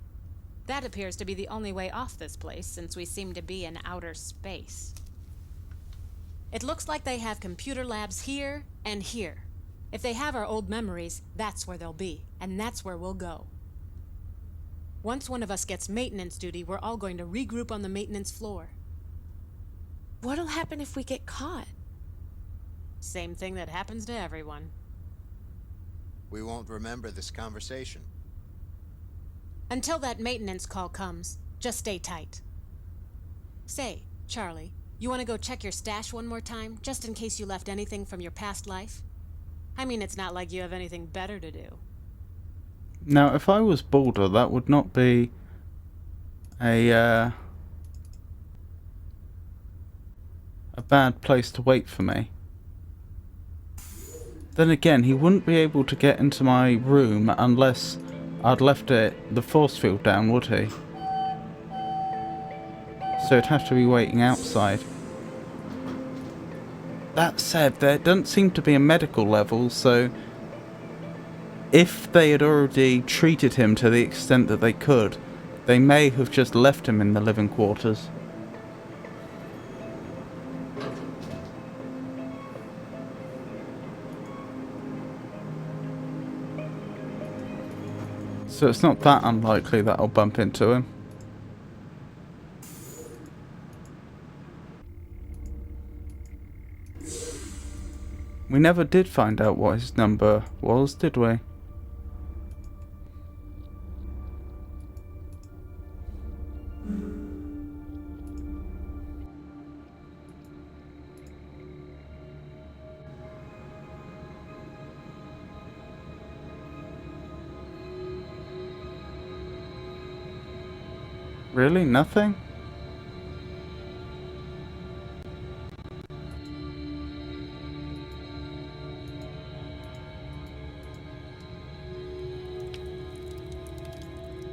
S8: That appears to be the only way off this place, since we seem to be in outer space. It looks like they have computer labs here and here. If they have our old memories, that's where they'll be, and that's where we'll go. Once one of us gets maintenance duty, we're all going to regroup on the maintenance floor.
S6: What'll happen if we get caught?
S8: Same thing that happens to everyone.
S3: We won't remember this conversation.
S8: Until that maintenance call comes, just stay tight. Say, Charlie, you want to go check your stash one more time, just in case you left anything from your past life? I mean, it's not like you have anything better to do.
S1: Now, if I was Balder, that would not be a bad place to wait for me. Then again, he wouldn't be able to get into my room unless I'd left the force field down, would he? So it'd have to be waiting outside. That said, there doesn't seem to be a medical level, so if they had already treated him to the extent that they could, they may have just left him in the living quarters. So it's not that unlikely that I'll bump into him. We never did find out what his number was, did we? Really? Nothing?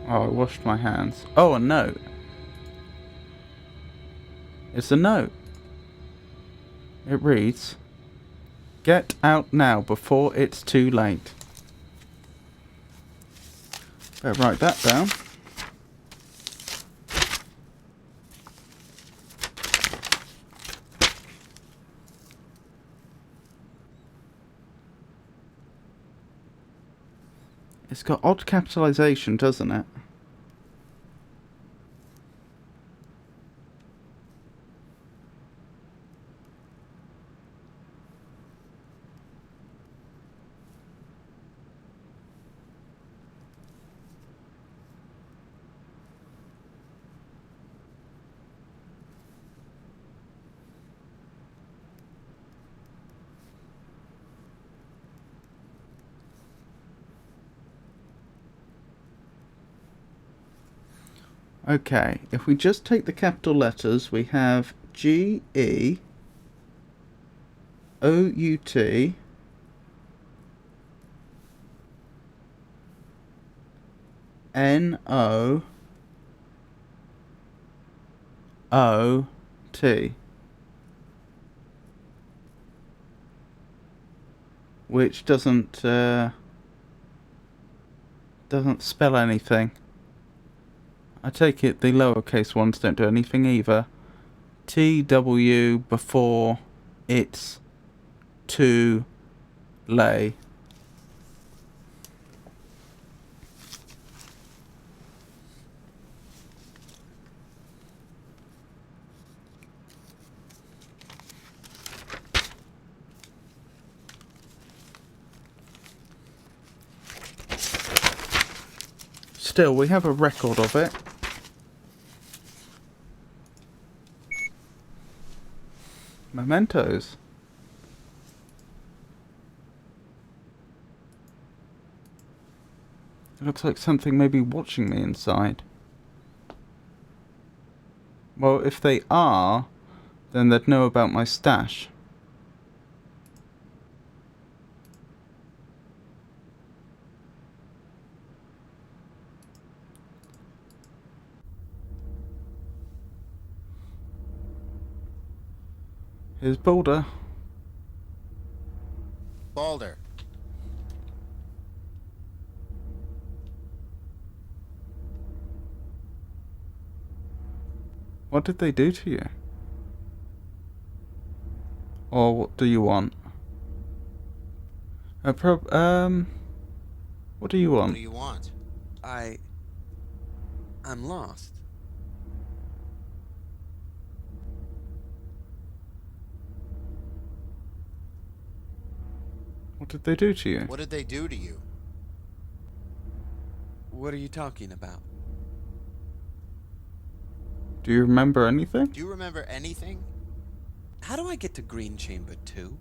S1: Oh, I washed my hands. Oh, a note. It's a note. It reads, "Get out now before it's too late." Better write that down. It's got odd capitalization, doesn't it? Okay, if we just take the capital letters, we have G-E O-U-T N-O-O-T, which doesn't spell anything. I take it the lowercase ones don't do anything either. T-W before it's too lay. Still, we have a record of it. Mementos. It looks like something may be watching me inside. Well, if they are, then they'd know about my stash. Here's Boulder.
S3: Balder.
S1: What did they do to you? Or what do you want? What do you want?
S3: What do you want?
S2: I'm lost.
S1: What did they do to you?
S3: What did they do to you?
S2: What are you talking about?
S1: Do you remember anything?
S3: Do you remember anything?
S2: How do I get to Green Chamber 2?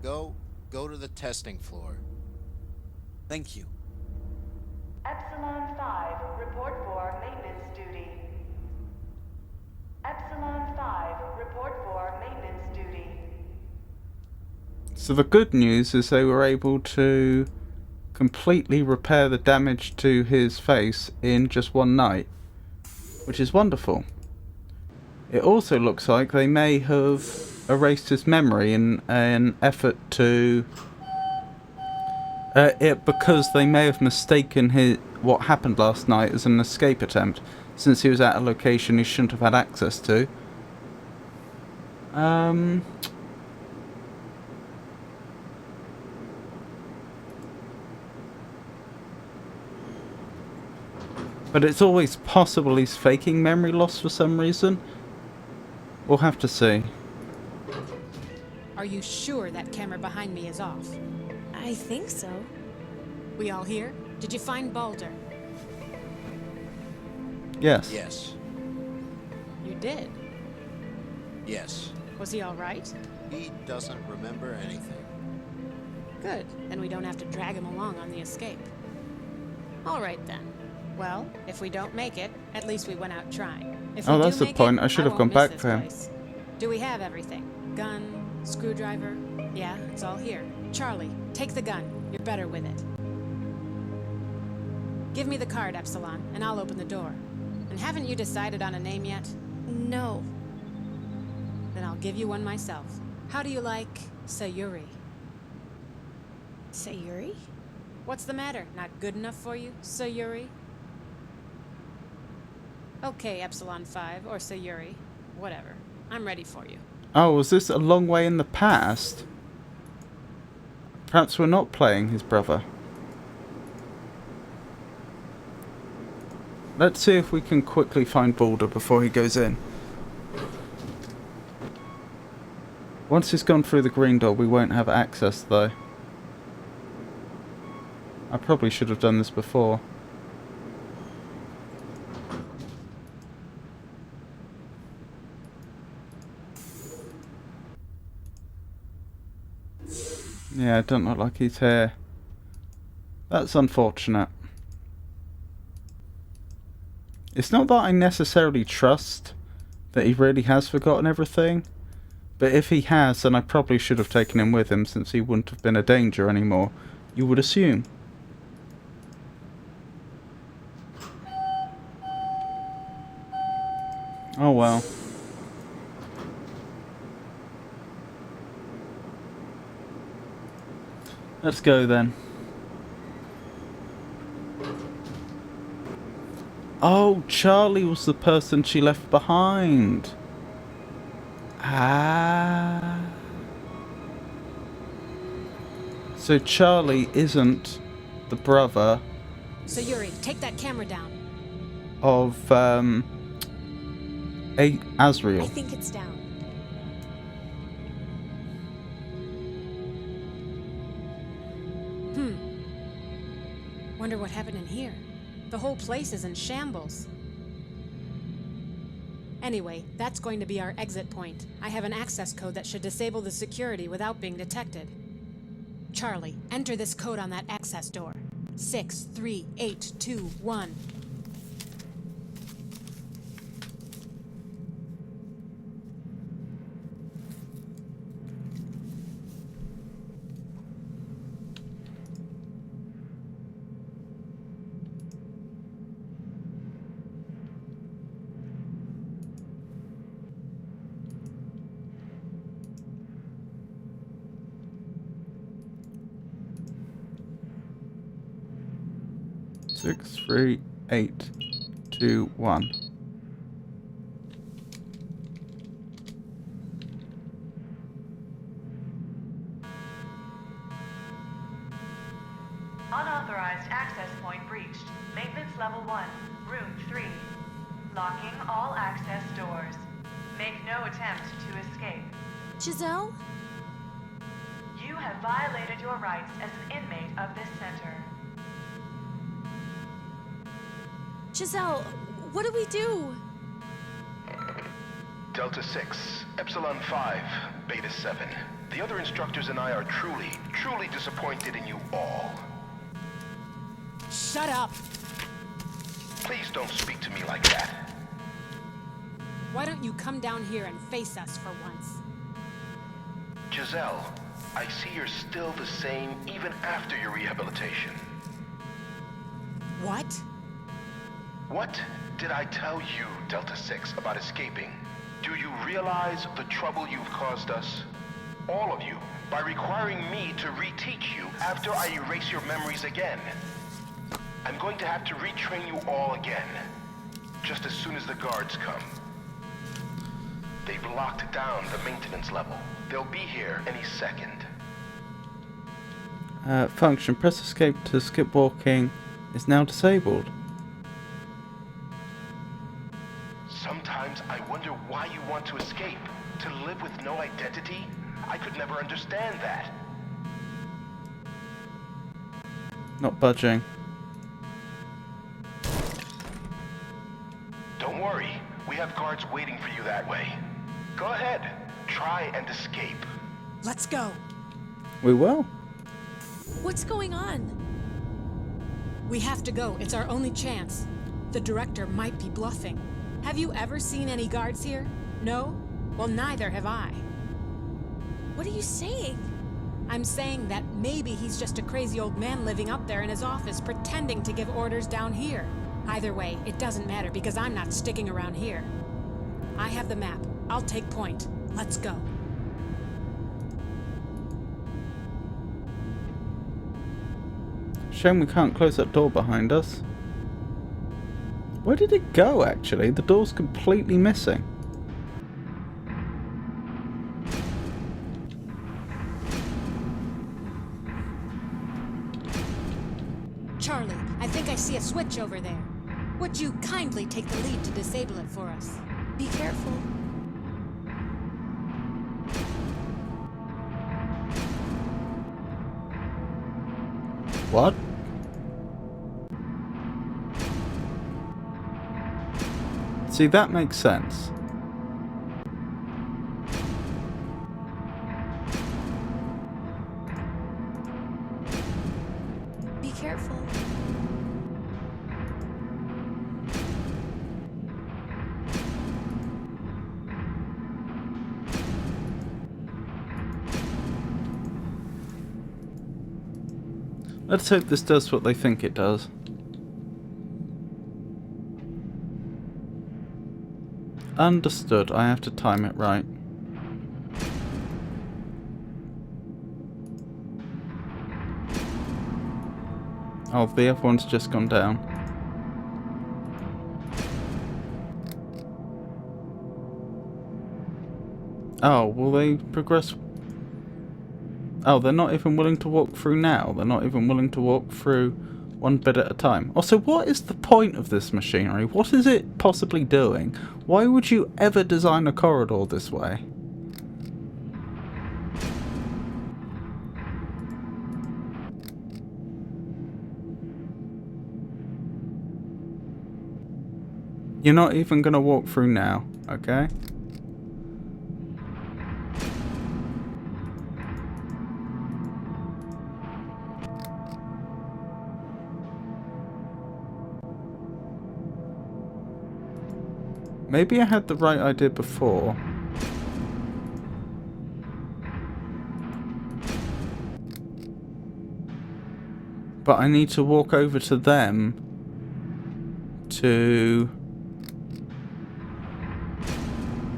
S3: Go to the testing floor.
S2: Thank you.
S5: Epsilon 5, report for maintenance duty. Epsilon 5, report for maintenance duty.
S1: So the good news is they were able to completely repair the damage to his face in just one night, which is wonderful. It also looks like they may have erased his memory in an effort to because they may have mistaken what happened last night as an escape attempt, since he was at a location he shouldn't have had access to. But it's always possible he's faking memory loss for some reason. We'll have to see.
S8: Are you sure that camera behind me is off?
S6: I think so.
S8: We all here? Did you find Balder?
S1: Yes.
S3: Yes.
S8: You did?
S3: Yes.
S8: Was he all right?
S3: He doesn't remember anything.
S8: Good. Then we don't have to drag him along on the escape. All right then. Well, if we don't make it, at least we went out trying. If we
S1: That's
S8: do
S1: the
S8: make
S1: point.
S8: it,
S1: I should have
S8: won't
S1: gone
S8: miss
S1: back
S8: this
S1: for him.
S8: place. Do we have everything? Gun, screwdriver? Yeah, it's all here. Charlie, take the gun. You're better with it. Give me the card, Epsilon, and I'll open the door. And haven't you decided on a name yet?
S6: No.
S8: Then I'll give you one myself. How do you like Sayuri?
S6: Sayuri?
S8: What's the matter? Not good enough for you, Sayuri? Okay, Epsilon 5, or Sayuri. Whatever. I'm ready for you.
S1: Oh, was this a long way in the past? Perhaps we're not playing his brother. Let's see if we can quickly find Balder before he goes in. Once he's gone through the green door, we won't have access, though. I probably should have done this before. Yeah, it doesn't look like he's here. That's unfortunate. It's not that I necessarily trust that he really has forgotten everything, but if he has, then I probably should have taken him with him, since he wouldn't have been a danger anymore, you would assume. Oh well. Let's go then. Oh, Charlie was the person she left behind. Ah. So Charlie isn't the brother
S8: Sayuri, take that camera down.
S1: of Azriel.
S6: I think it's down.
S8: Wonder what happened in here. The whole place is in shambles. Anyway, that's going to be our exit point. I have an access code that should disable the security without being detected. Charlie, enter this code on that access door. 63821.
S1: Six, 3, 8, 2, 1.
S5: Unauthorized access point breached. Maintenance level 1, room 3. Locking all access doors. Make no attempt to escape.
S6: Giselle?
S5: You have violated your rights as an inmate of this center.
S6: Giselle, what do we do?
S4: Delta 6, Epsilon 5, Beta 7. The other instructors and I are truly, truly disappointed in you all.
S8: Shut up!
S4: Please don't speak to me like that.
S8: Why don't you come down here and face us for once?
S4: Giselle, I see you're still the same even after your rehabilitation.
S8: What?
S4: What did I tell you, Delta 6, about escaping? Do you realize the trouble you've caused us? All of you, by requiring me to reteach you after I erase your memories again. I'm going to have to retrain you all again, just as soon as the guards come. They've locked down the maintenance level. They'll be here any second.
S1: Function. Press escape to skip walking is now disabled.
S4: Sometimes I wonder why you want to escape. To live with no identity? I could never understand that.
S1: Not budging.
S4: Don't worry. We have guards waiting for you that way. Go ahead. Try and escape.
S8: Let's go.
S1: We will.
S6: What's going on?
S8: We have to go. It's our only chance. The director might be bluffing. Have you ever seen any guards here? No? Well, neither have I.
S6: What are you saying?
S8: I'm saying that maybe he's just a crazy old man living up there in his office pretending to give orders down here. Either way, it doesn't matter because I'm not sticking around here. I have the map. I'll take point. Let's go.
S1: Shame we can't close that door behind us. Where did it go, actually? The door's completely missing.
S8: Charlie, I think I see a switch over there. Would you kindly take the lead to disable it for us?
S6: Be careful.
S1: What? See, that makes sense.
S6: Be careful.
S1: Let's hope this does what they think it does. Understood. I have to time it right. Oh, the other one's just gone down. Oh, will they progress? Oh, they're not even willing to walk through now. They're not even willing to walk through one bit at a time. Also, what is the point of this machinery? What is it possibly doing? Why would you ever design a corridor this way? You're not even going to walk through now, okay? Maybe I had the right idea before. But I need to walk over to them to...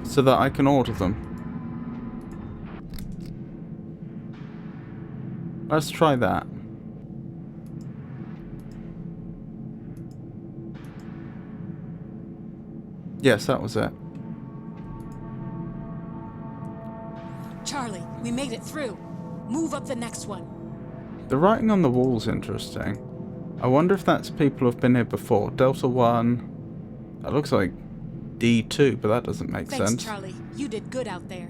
S1: so that I can order them. Let's try that. Yes, that was it.
S8: Charlie, we made it through. Move up the next one.
S1: The writing on the wall's interesting. I wonder if that's people who've been here before. Delta 1. That looks like D2, but that doesn't make sense.
S8: Thanks, Charlie. You did good out there.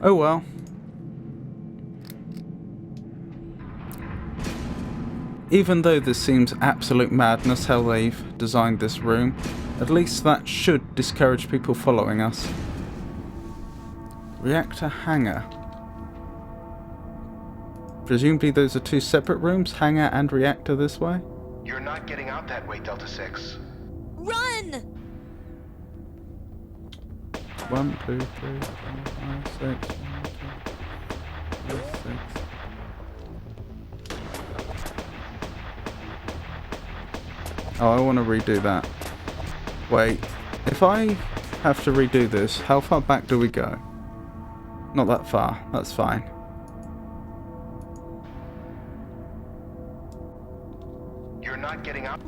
S1: Oh well. Even though this seems absolute madness how they've designed this room, at least that should discourage people following us. Reactor hangar. Presumably those are two separate rooms, hangar and reactor this way?
S4: You're not getting out that way, Delta 6.
S6: Run!
S1: 1, 2, 3, 4, 5, 6, 1, 2, 3, 6. Oh, I want to redo that. Wait, if I have to redo this, how far back do we go? Not that far, that's fine.
S4: You're not getting out.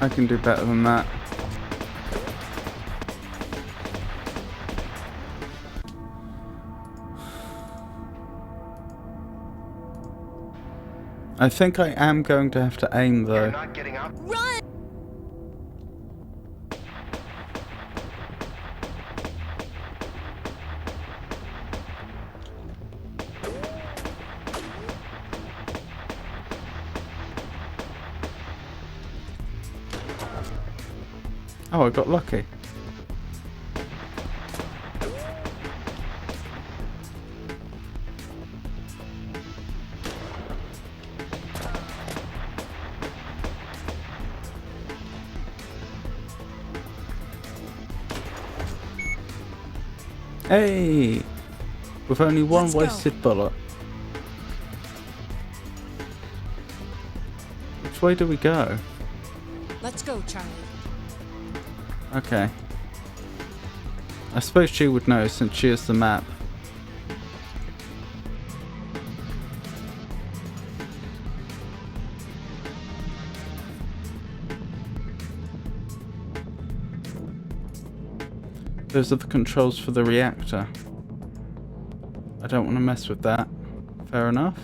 S1: I can do better than that. I think I am going to have to aim though.
S4: You're not getting out.
S6: Run!
S1: Oh, I got lucky. Hey! With only one
S6: Let's go.
S1: wasted bullet. Which way do we go?
S8: Let's go, Charlie.
S1: Okay. I suppose she would know since she has the map. Those are the controls for the reactor. I don't want to mess with that. Fair enough.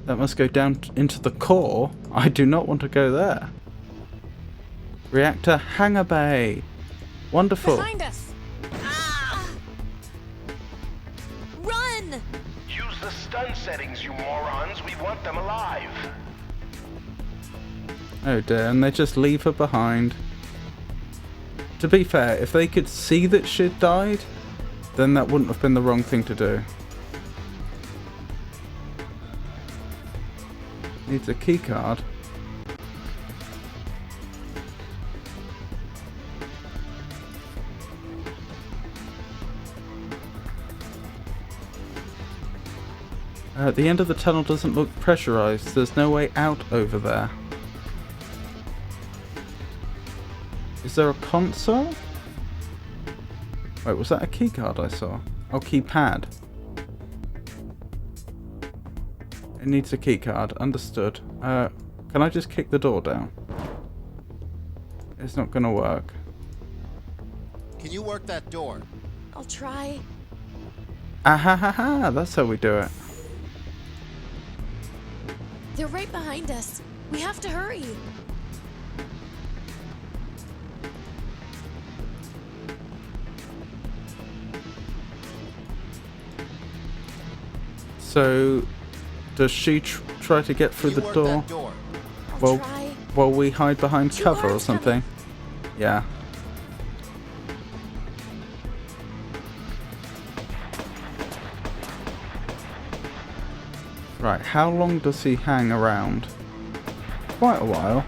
S1: That must go down into the core. I do not want to go there. Reactor hangar bay. Wonderful.
S8: Behind us!
S6: Ah! Run!
S4: Use the stun settings, you morons. We want them alive.
S1: Oh dear, and they just leave her behind. To be fair, if they could see that she'd died, then that wouldn't have been the wrong thing to do. Needs a key card. The end of the tunnel doesn't look pressurized. There's no way out over there. Is there a console? Wait, was that a key card I saw? Oh, keypad. It needs a key card. Understood. Can I just kick the door down? It's not gonna work.
S3: Can you work that door?
S6: I'll try.
S1: Ah ha ha ha! That's how we do it.
S6: They're right behind us. We have to hurry.
S1: So, does she try to get through
S3: Can
S1: the
S3: you work
S1: door?
S3: that door?
S6: I'll try.
S1: While we hide behind
S6: Two
S1: cover or
S6: arms
S1: something? Yeah. Right, how long does he hang around? Quite a while.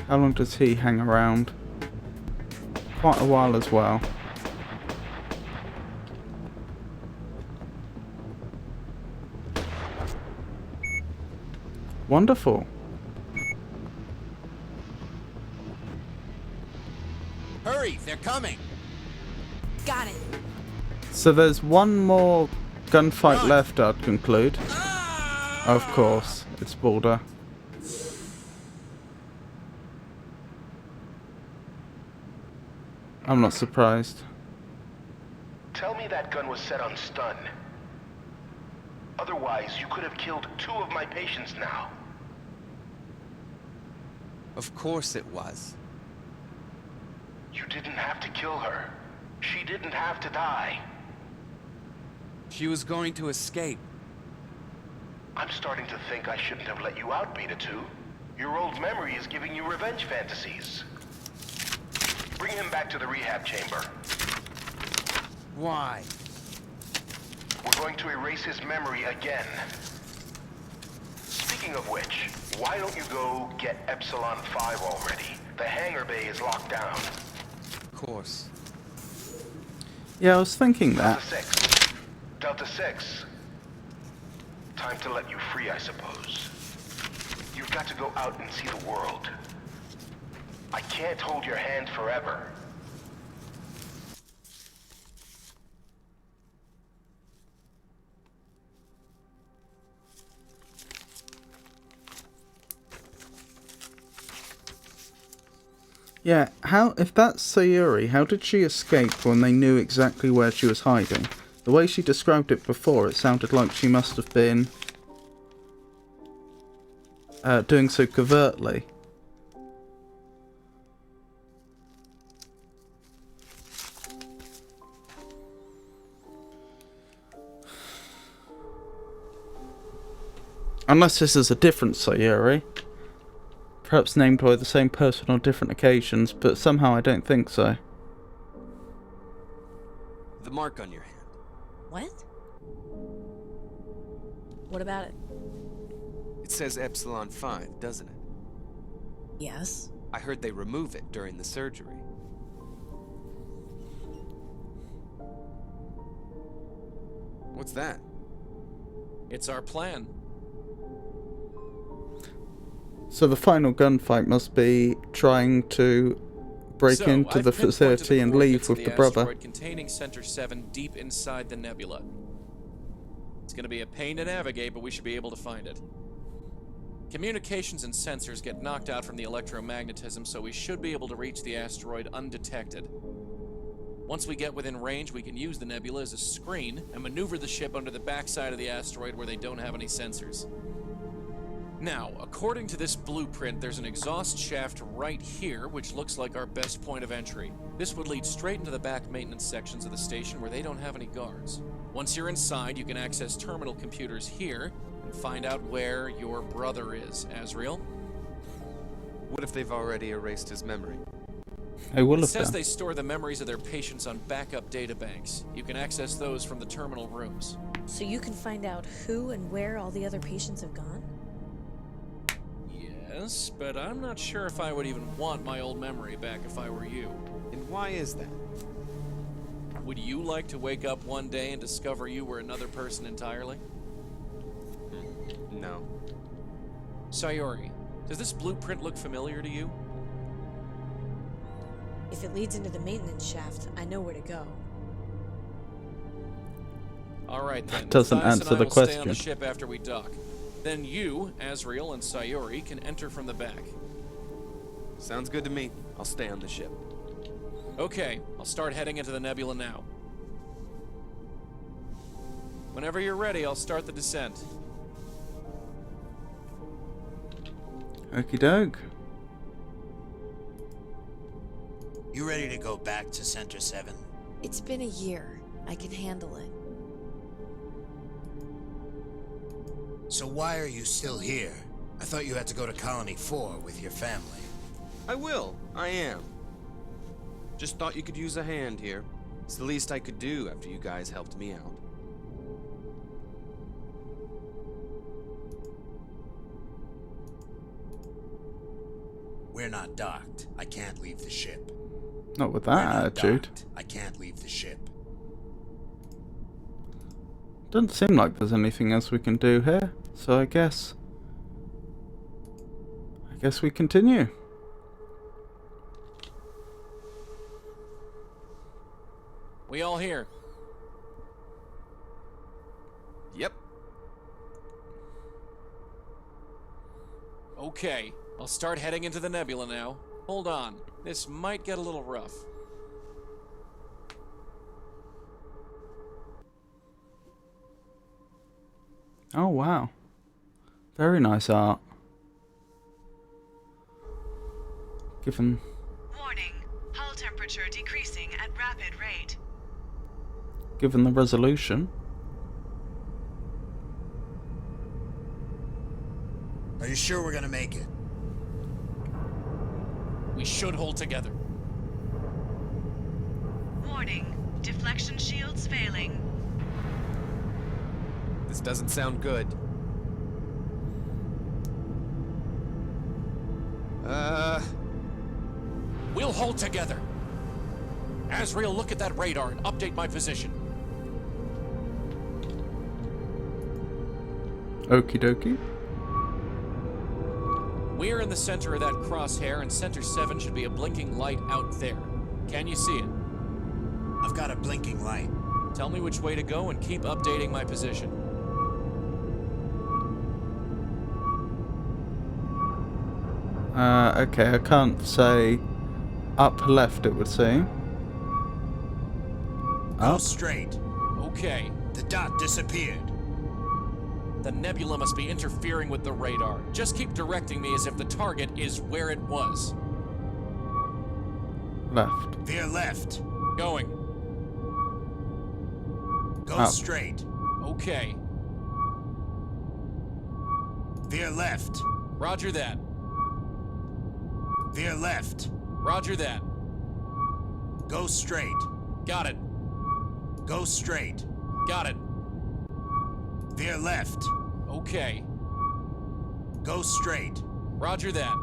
S1: How long does he hang around? Quite a while as well. Wonderful.
S3: Hurry, they're coming.
S6: Got it.
S1: So there's one more gunfight left, I'd conclude. Of course, it's Balder. I'm not surprised.
S4: Tell me that gun was set on stun. Otherwise, you could have killed 2 of my patients now.
S2: Of course it was.
S4: You didn't have to kill her. She didn't have to die.
S2: She was going to escape.
S4: I'm starting to think I shouldn't have let you out, Beta 2. Your old memory is giving you revenge fantasies. Bring him back to the rehab chamber.
S2: Why?
S4: We're going to erase his memory again. Speaking of which, why don't you go get Epsilon 5 already? The hangar bay is locked down.
S2: Of course.
S1: Yeah, I was thinking that.
S4: Delta 6. Delta 6. Time to let you free, I suppose. You've got to go out and see the world. I can't hold your hand forever.
S1: Yeah, if that's Sayuri, how did she escape when they knew exactly where she was hiding? The way she described it before, it sounded like she must have been doing so covertly. Unless this is a different Sayuri. Perhaps named by the same person on different occasions, but somehow I don't think so.
S12: The mark on your hand.
S6: What? What about it?
S12: It says Epsilon 5, doesn't it?
S6: Yes.
S12: I heard they remove it during the surgery. What's that?
S11: It's our plan.
S1: So the final gunfight must be trying to break into the facility and leave with the brother.
S11: Asteroid containing Center 7 deep inside the nebula. It's going to be a pain to navigate, but we should be able to find it. Communications and sensors get knocked out from the electromagnetism, so we should be able to reach the asteroid undetected. Once we get within range, we can use the nebula as a screen and maneuver the ship under the backside of the asteroid where they don't have any sensors. Now, according to this blueprint, there's an exhaust shaft right here, which looks like our best point of entry. This would lead straight into the back maintenance sections of the station where they don't have any guards. Once you're inside, you can access terminal computers here and find out where your brother is, Azrael.
S12: What if they've already erased his memory?
S1: It
S11: says they store the memories of their patients on backup databanks. You can access those from the terminal rooms.
S6: So you can find out who and where all the other patients have gone?
S11: Yes, but I'm not sure if I would even want my old memory back if I were you.
S12: And why is that?
S11: Would you like to wake up one day and discover you were another person entirely?
S12: No.
S11: Sayuri, does this blueprint look familiar to you?
S6: If it leads into the maintenance shaft, I know where to go.
S11: Alright then.
S1: That doesn't
S11: Mathias
S1: answer
S11: and I
S1: the
S11: will
S1: question.
S11: Stay on the ship after we dock. Then you, Azrael, and Sayuri can enter from the back.
S12: Sounds good to me. I'll stay on the ship.
S11: Okay, I'll start heading into the nebula now. Whenever you're ready, I'll start the descent.
S1: Okie doke.
S3: You ready to go back to Center 7?
S6: It's been a year. I can handle it.
S3: So why are you still here? I thought you had to go to Colony 4 with your family.
S12: I will. I am. Just thought you could use a hand here. It's the least I could do after you guys helped me out.
S3: We're not docked. I can't leave the ship.
S1: Not with
S3: We're
S1: that
S3: not
S1: attitude.
S3: docked. I can't leave the ship.
S1: Doesn't seem like there's anything else we can do here, so I guess we continue.
S11: We all here?
S12: Yep.
S11: Okay, I'll start heading into the nebula now. Hold on, this might get a little rough.
S1: Oh wow. Very nice art. Given
S5: Warning. Hull temperature decreasing at rapid rate.
S1: given the resolution.
S3: Are you sure we're gonna make it?
S11: We should hold together.
S5: Warning. Deflection shields failing.
S12: This doesn't sound good.
S11: We'll hold together. Azrael, look at that radar and update my position.
S1: Okie dokie.
S11: We're in the center of that crosshair, and Center 7 should be a blinking light out there. Can you see it?
S3: I've got a blinking light.
S11: Tell me which way to go and keep updating my position.
S1: Okay, I can't say up left, it would seem.
S3: Go
S1: Up.
S3: straight.
S11: Okay.
S3: The dot disappeared.
S11: The nebula must be interfering with the radar. Just keep directing me as if the target is where it was.
S1: Left.
S3: Veer left.
S11: Going.
S3: Go
S1: Up.
S3: straight.
S11: Okay.
S3: Veer left.
S11: Roger that.
S3: Veer left.
S11: Roger that.
S3: Go straight.
S11: Got it.
S3: Go straight.
S11: Got it.
S3: Veer left.
S11: Okay.
S3: Go straight.
S11: Roger that.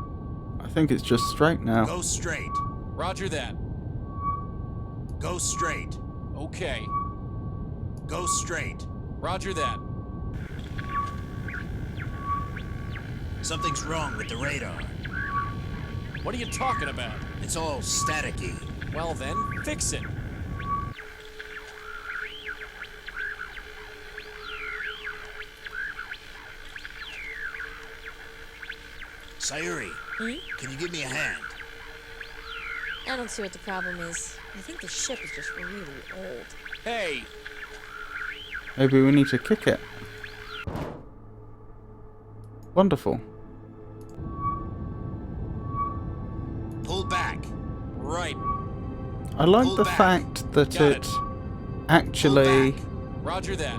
S1: I think it's just straight now.
S3: Go straight.
S11: Roger that.
S3: Go straight.
S11: Okay.
S3: Go straight.
S11: Roger that.
S3: Something's wrong with the radar.
S11: What are you talking about?
S3: It's all staticky.
S11: Well then, fix it.
S3: Sayuri, can you give me a hand?
S6: I don't see what the problem is. I think the ship is just really old.
S11: Hey!
S1: Maybe we need to kick it. Wonderful.
S3: Pull back.
S11: Right.
S1: I like
S3: Pull
S1: the
S3: back.
S1: fact that
S11: Got
S1: it actually...
S3: Pull back.
S11: Roger that.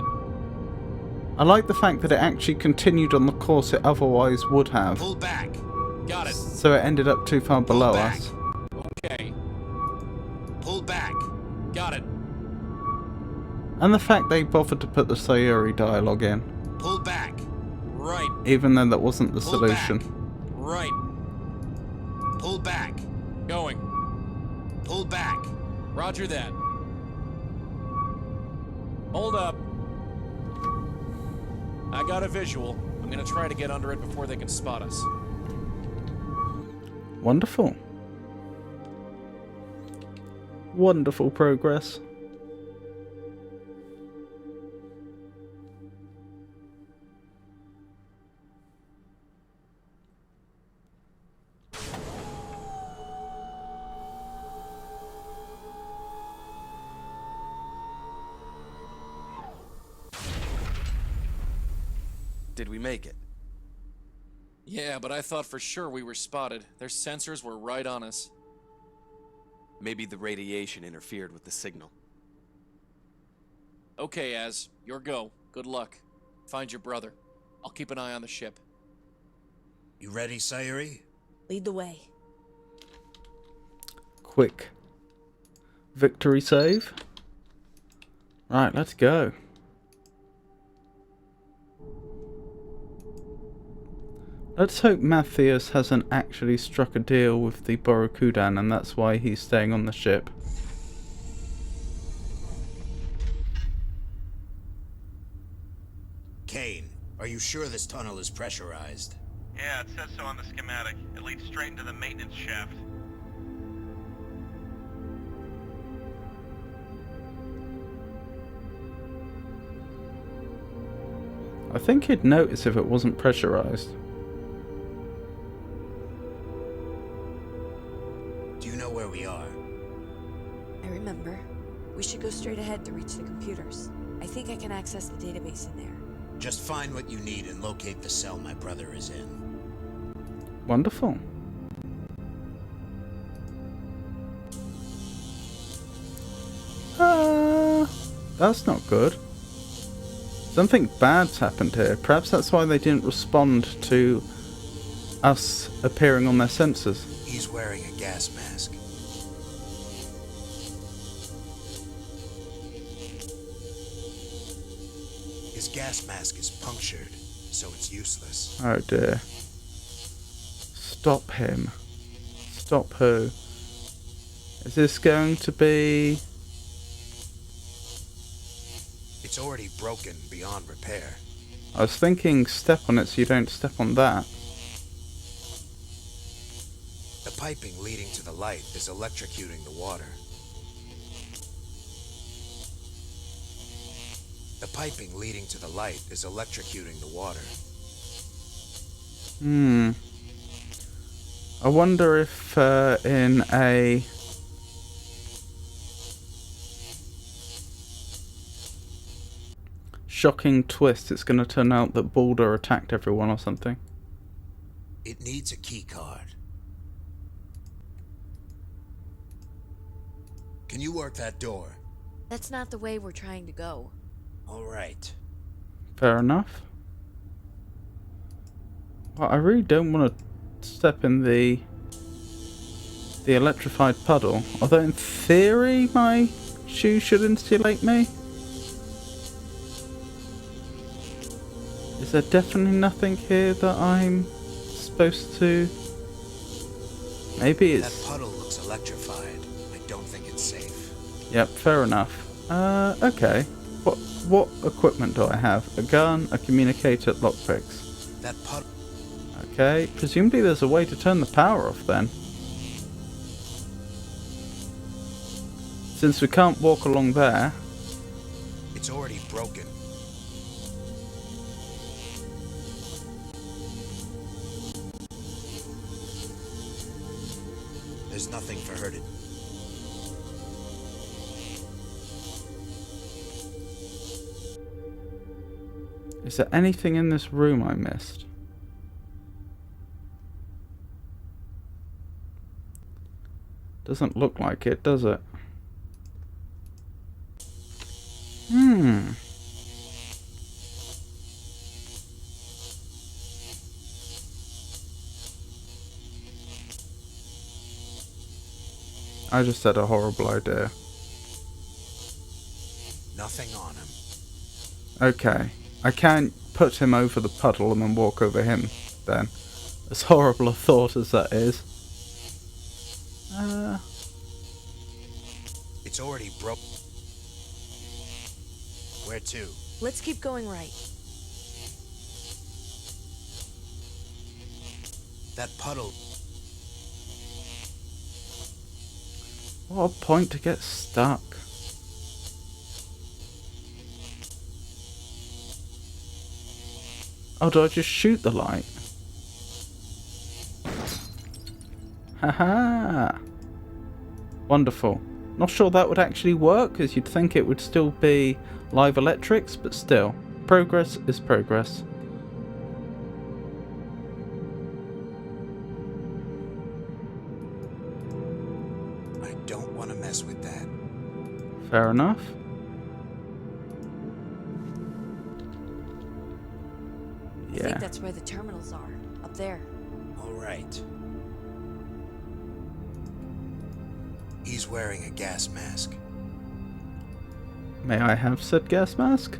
S1: I like the fact that it actually continued on the course it otherwise would have.
S3: Pull back.
S11: Got it.
S1: So it ended up too far below
S3: back.
S1: us.
S11: Okay.
S3: Pull back.
S11: Got it.
S1: And the fact they bothered to put the Sayuri dialogue in,
S3: Pull back.
S11: Right.
S1: even though that wasn't the
S3: Pull
S1: solution.
S3: back.
S11: Right.
S3: Pull back.
S11: Going.
S3: Pull back.
S11: Roger that. Hold up. I got a visual. I'm gonna try to get under it before they can spot us.
S1: Wonderful. Wonderful progress.
S12: Did we make it?
S11: Yeah, but I thought for sure we were spotted. Their sensors were right on us.
S12: Maybe the radiation interfered with the signal.
S11: Okay, Az. Your go. Good luck. Find your brother. I'll keep an eye on the ship.
S3: You ready, Sayuri?
S6: Lead the way.
S1: Quick. Victory save. Right, let's go. Let's hope Matthias hasn't actually struck a deal with the Borokudan and that's why he's staying on the ship.
S3: Kane, are you sure this tunnel is pressurized?
S9: Yeah, it says so on the schematic. It leads straight into the maintenance shaft.
S1: I think he'd notice if it wasn't pressurized.
S3: Do you know where we are?
S6: I remember. We should go straight ahead to reach the computers. I think I can access the database in there.
S3: Just find what you need and locate the cell my brother is in.
S1: Wonderful. That's not good. Something bad's happened here. Perhaps that's why they didn't respond to us appearing on their sensors.
S3: He's wearing a gas mask. His gas mask is punctured, so it's useless.
S1: Oh dear. Stop him. Stop who? Is this going to be...
S3: It's already broken beyond repair.
S1: I was thinking step on it so you don't step on that.
S3: piping leading to the light is electrocuting the water. The piping leading to the light is electrocuting the water.
S1: I wonder if in a shocking twist it's going to turn out that Baldur attacked everyone or something.
S3: It needs a key card. Can you work that door?
S6: That's not the way we're trying to go.
S3: All right.
S1: Fair enough. Well, I really don't want to step in the electrified puddle. Although in theory my shoes should insulate me. Is there definitely nothing here that I'm supposed to... Maybe it's...
S3: That puddle looks electrified. I don't think it's safe.
S1: Yep, fair enough. Okay. What equipment do I have? A gun, a communicator, lockpicks.
S3: That puddle...
S1: Okay, presumably there's a way to turn the power off then. Since we can't walk along there...
S3: It's already broken. There's nothing for her to...
S1: Is there anything in this room I missed? Doesn't look like it, does it? I just had a horrible idea.
S3: Nothing on him.
S1: Okay. I can't put him over the puddle and then walk over him, then. As horrible a thought as that is.
S3: It's already broke. Where to?
S6: Let's keep going right.
S3: That puddle...
S1: What a point to get stuck. Oh, do I just shoot the light? Haha! Wonderful. Not sure that would actually work, because you'd think it would still be live electrics, but still. Progress is progress.
S3: I don't want to mess with that.
S1: Fair enough.
S6: I think that's where the terminals are. Up there.
S3: All right. He's wearing a gas mask.
S1: May I have said gas mask?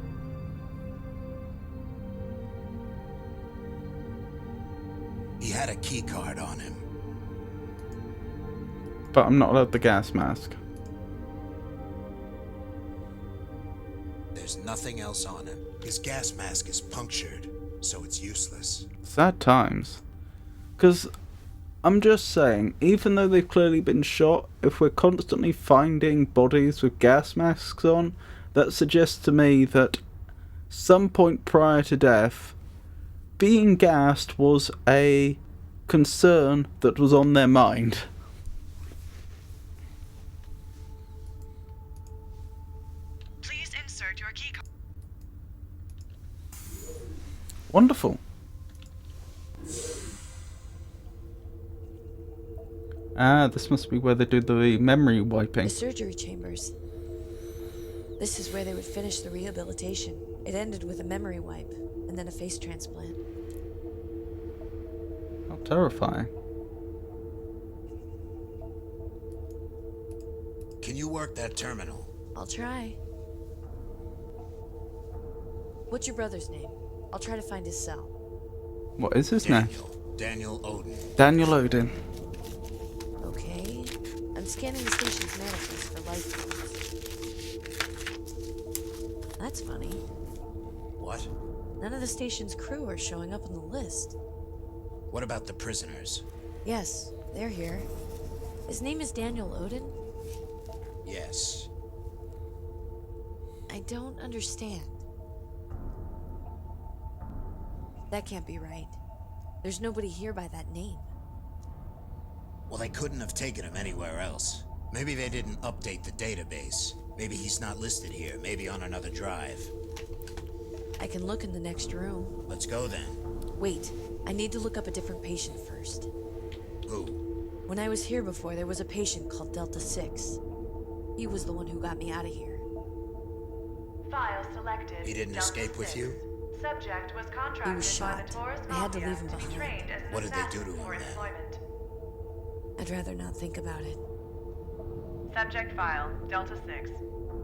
S3: He had a key card on him.
S1: But I'm not allowed the gas mask.
S3: There's nothing else on him. His gas mask is punctured, so it's useless.
S1: Sad times. Because I'm just saying, even though they've clearly been shot, if we're constantly finding bodies with gas masks on, that suggests to me that some point prior to death, being gassed was a concern that was on their mind.
S5: Please insert your key card.
S1: Wonderful. Ah, this must be where they do the memory wiping.
S6: The surgery chambers. This is where they would finish the rehabilitation. It ended with a memory wipe, and then a face transplant.
S1: How terrifying.
S3: Can you work that terminal?
S6: I'll try. What's your brother's name? I'll try to find his cell.
S1: What is his name?
S3: Daniel Odin.
S1: Daniel Odin.
S6: Okay. I'm scanning the station's manifest for life forms. That's funny.
S3: What?
S6: None of the station's crew are showing up on the list.
S3: What about the prisoners?
S6: Yes, they're here. His name is Daniel Odin?
S3: Yes.
S6: I don't understand. That can't be right. There's nobody here by that name.
S3: Well, they couldn't have taken him anywhere else. Maybe they didn't update the database. Maybe he's not listed here. Maybe on another drive.
S6: I can look in the next room.
S3: Let's go then.
S6: Wait, I need to look up a different patient first.
S3: Who?
S6: When I was here before, there was a patient called Delta 6. He was the one who got me out of here.
S5: File selected.
S3: He didn't
S5: Delta
S3: escape with
S5: 6.
S3: you?
S5: Subject was
S6: He
S5: contracted
S6: was
S5: by the
S6: shot.
S5: Taurus
S6: I had to
S5: Mafia
S6: leave him
S5: to be
S6: behind.
S5: trained as an
S3: What did they do
S5: assassin
S3: to him
S5: for
S3: then?
S5: employment.
S6: I'd rather not think about it.
S5: Subject file, Delta 6.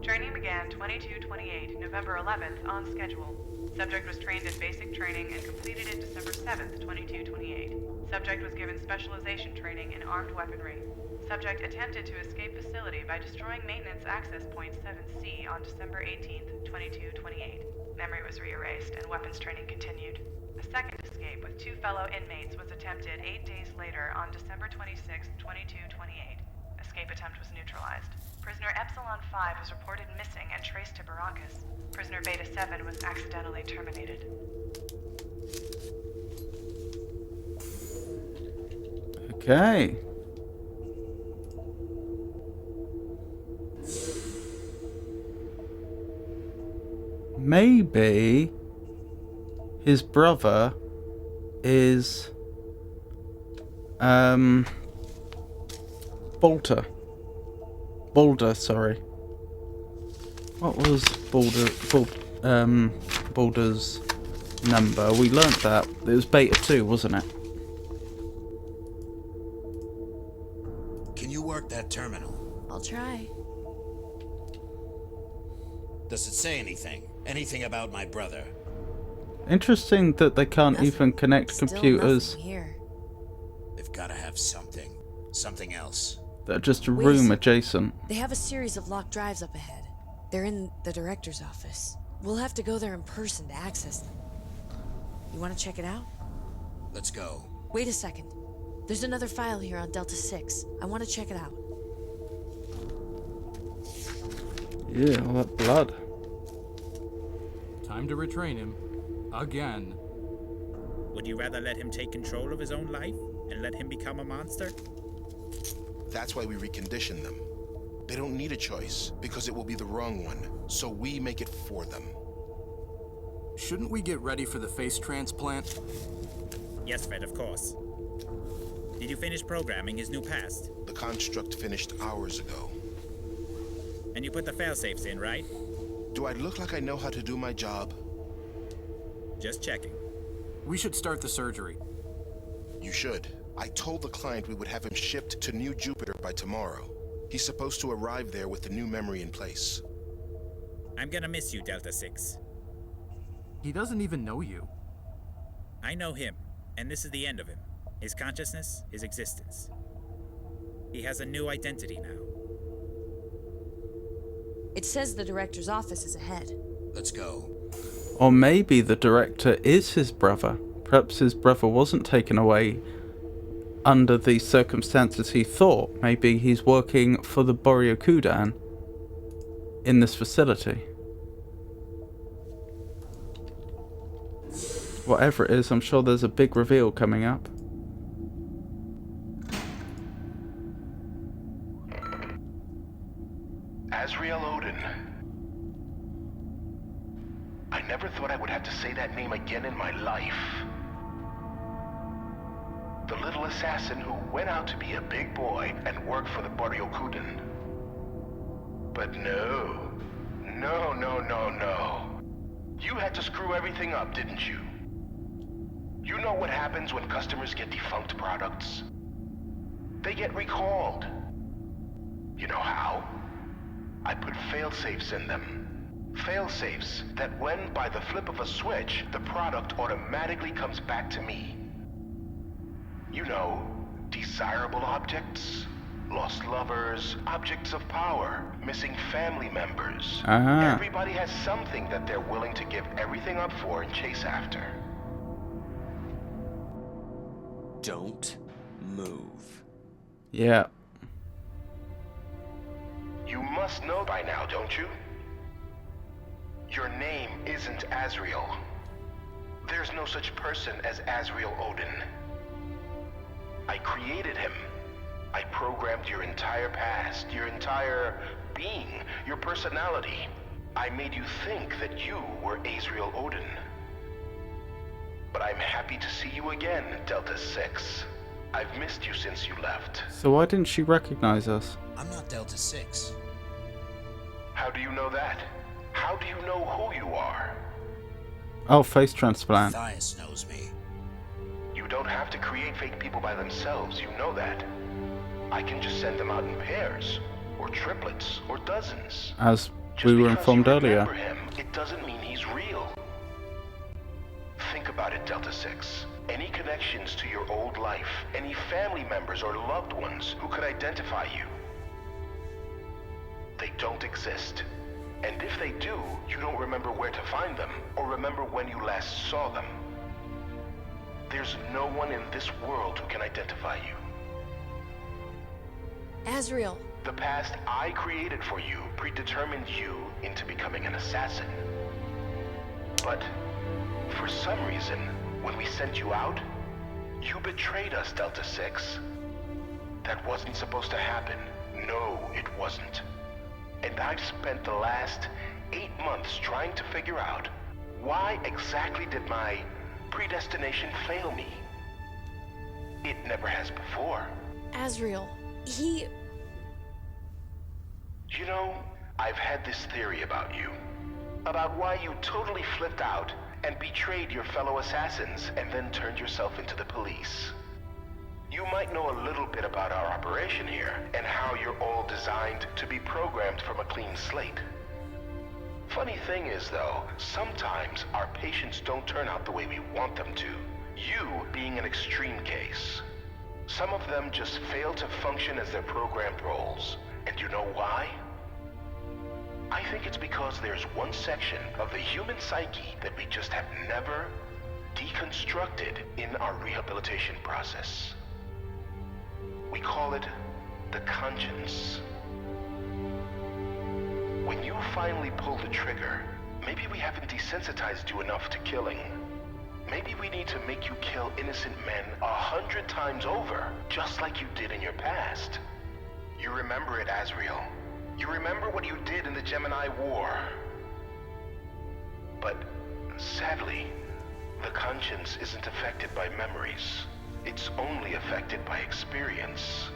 S5: Training began 22/28, November 11th, on schedule. Subject was trained in basic training and completed it December 7th, 22/28. Subject was given specialization training in armed weaponry. Subject attempted to escape facility by destroying maintenance access point 7C on December 18th, 22/28. Memory was re-erased and weapons training continued. A second escape with 2 fellow inmates was attempted 8 days later on December 26th, 22/28. Escape attempt was neutralized. Prisoner Epsilon 5 was reported missing and traced to Baracus. Prisoner Beta 7 was accidentally terminated.
S1: Okay. Maybe his brother is Balder, sorry. What was Balder's number? We learnt that. It was Beta 2, wasn't it?
S3: Can you work that terminal?
S6: I'll try.
S3: Does it say anything? Anything about my brother?
S1: Interesting that they can't
S6: Nothing.
S1: even connect
S6: Still
S1: computers.
S6: nothing here.
S3: They've got to have something. Something else.
S1: That are just a
S6: Wait a
S1: room
S6: sec.
S1: adjacent.
S6: They have a series of locked drives up ahead. They're in the director's office. We'll have to go there in person to access them. You want to check it out?
S3: Let's go.
S6: Wait a second. There's another file here on Delta 6. I want to check it out.
S1: Yeah, all that blood.
S13: Time to retrain him. Again.
S14: Would you rather let him take control of his own life and let him become a monster?
S4: That's why we recondition them. They don't need a choice, because it will be the wrong one, so we make it for them.
S13: Shouldn't we get ready for the face transplant?
S14: Yes, Fred, of course. Did you finish programming his new past?
S4: The construct finished hours ago.
S14: And you put the failsafes in, right?
S4: Do I look like I know how to do my job?
S14: Just checking.
S13: We should start the surgery.
S4: You should. I told the client we would have him shipped to New Jupiter by tomorrow. He's supposed to arrive there with the new memory in place.
S14: I'm gonna miss you, Delta 6.
S13: He doesn't even know you.
S14: I know him, and this is the end of him. His consciousness, his existence. He has a new identity now.
S6: It says the director's office is ahead.
S3: Let's go.
S1: Or maybe the director is his brother. Perhaps his brother wasn't taken away under the circumstances he thought. Maybe he's working for the Boryokudan in this facility. Whatever it is, I'm sure there's a big reveal coming up.
S4: Azrael Odin. I never thought I would have to say that name again in my life. The little assassin who went out to be a big boy and work for the Boryokudan. But no. No. You had to screw everything up, didn't you? You know what happens when customers get defunct products? They get recalled. You know how? I put fail-safes in them. Fail-safes that when, by the flip of a switch, the product automatically comes back to me. You know, desirable objects, lost lovers, objects of power, missing family members. Everybody has something that they're willing to give everything up for and chase after.
S2: Don't move.
S1: Yeah.
S4: You must know by now, don't you? Your name isn't Azrael. There's no such person as Azrael Odin. I created him. I programmed your entire past, your entire being, your personality. I made you think that you were Azrael Odin. But I'm happy to see you again, Delta 6. I've missed you since you left.
S1: So why didn't she recognize us?
S3: I'm not Delta 6.
S4: How do you know that? How do you know who you are?
S1: Oh, face transplant.
S3: Matthias knows me.
S4: You don't have to create fake people by themselves, you know that. I can just send them out in pairs, or triplets, or dozens.
S1: As
S4: Just
S1: we were
S4: because
S1: informed
S4: you
S1: earlier.
S4: remember him, it doesn't mean he's real. Think about it, Delta 6. Any connections to your old life, any family members or loved ones who could identify you, they don't exist. And if they do, you don't remember where to find them, or remember when you last saw them. There's no one in this world who can identify you.
S6: Azrael.
S4: The past I created for you predetermined you into becoming an assassin. But for some reason, when we sent you out, you betrayed us, Delta 6. That wasn't supposed to happen. No, it wasn't. And I've spent the last 8 months trying to figure out why exactly did my predestination fail me? It never has before.
S6: Azrael, he...
S4: You know, I've had this theory about you. About why you totally flipped out and betrayed your fellow assassins and then turned yourself into the police. You might know a little bit about our operation here and how you're all designed to be programmed from a clean slate. Funny thing is, though, sometimes our patients don't turn out the way we want them to. You being an extreme case. Some of them just fail to function as their programmed roles. And you know why? I think it's because there's one section of the human psyche that we just have never deconstructed in our rehabilitation process. We call it the conscience. When you finally pull the trigger, maybe we haven't desensitized you enough to killing. Maybe we need to make you kill innocent men 100 times over, just like you did in your past. You remember it, Azrael. You remember what you did in the Gemini War. But sadly, the conscience isn't affected by memories. It's only affected by experience.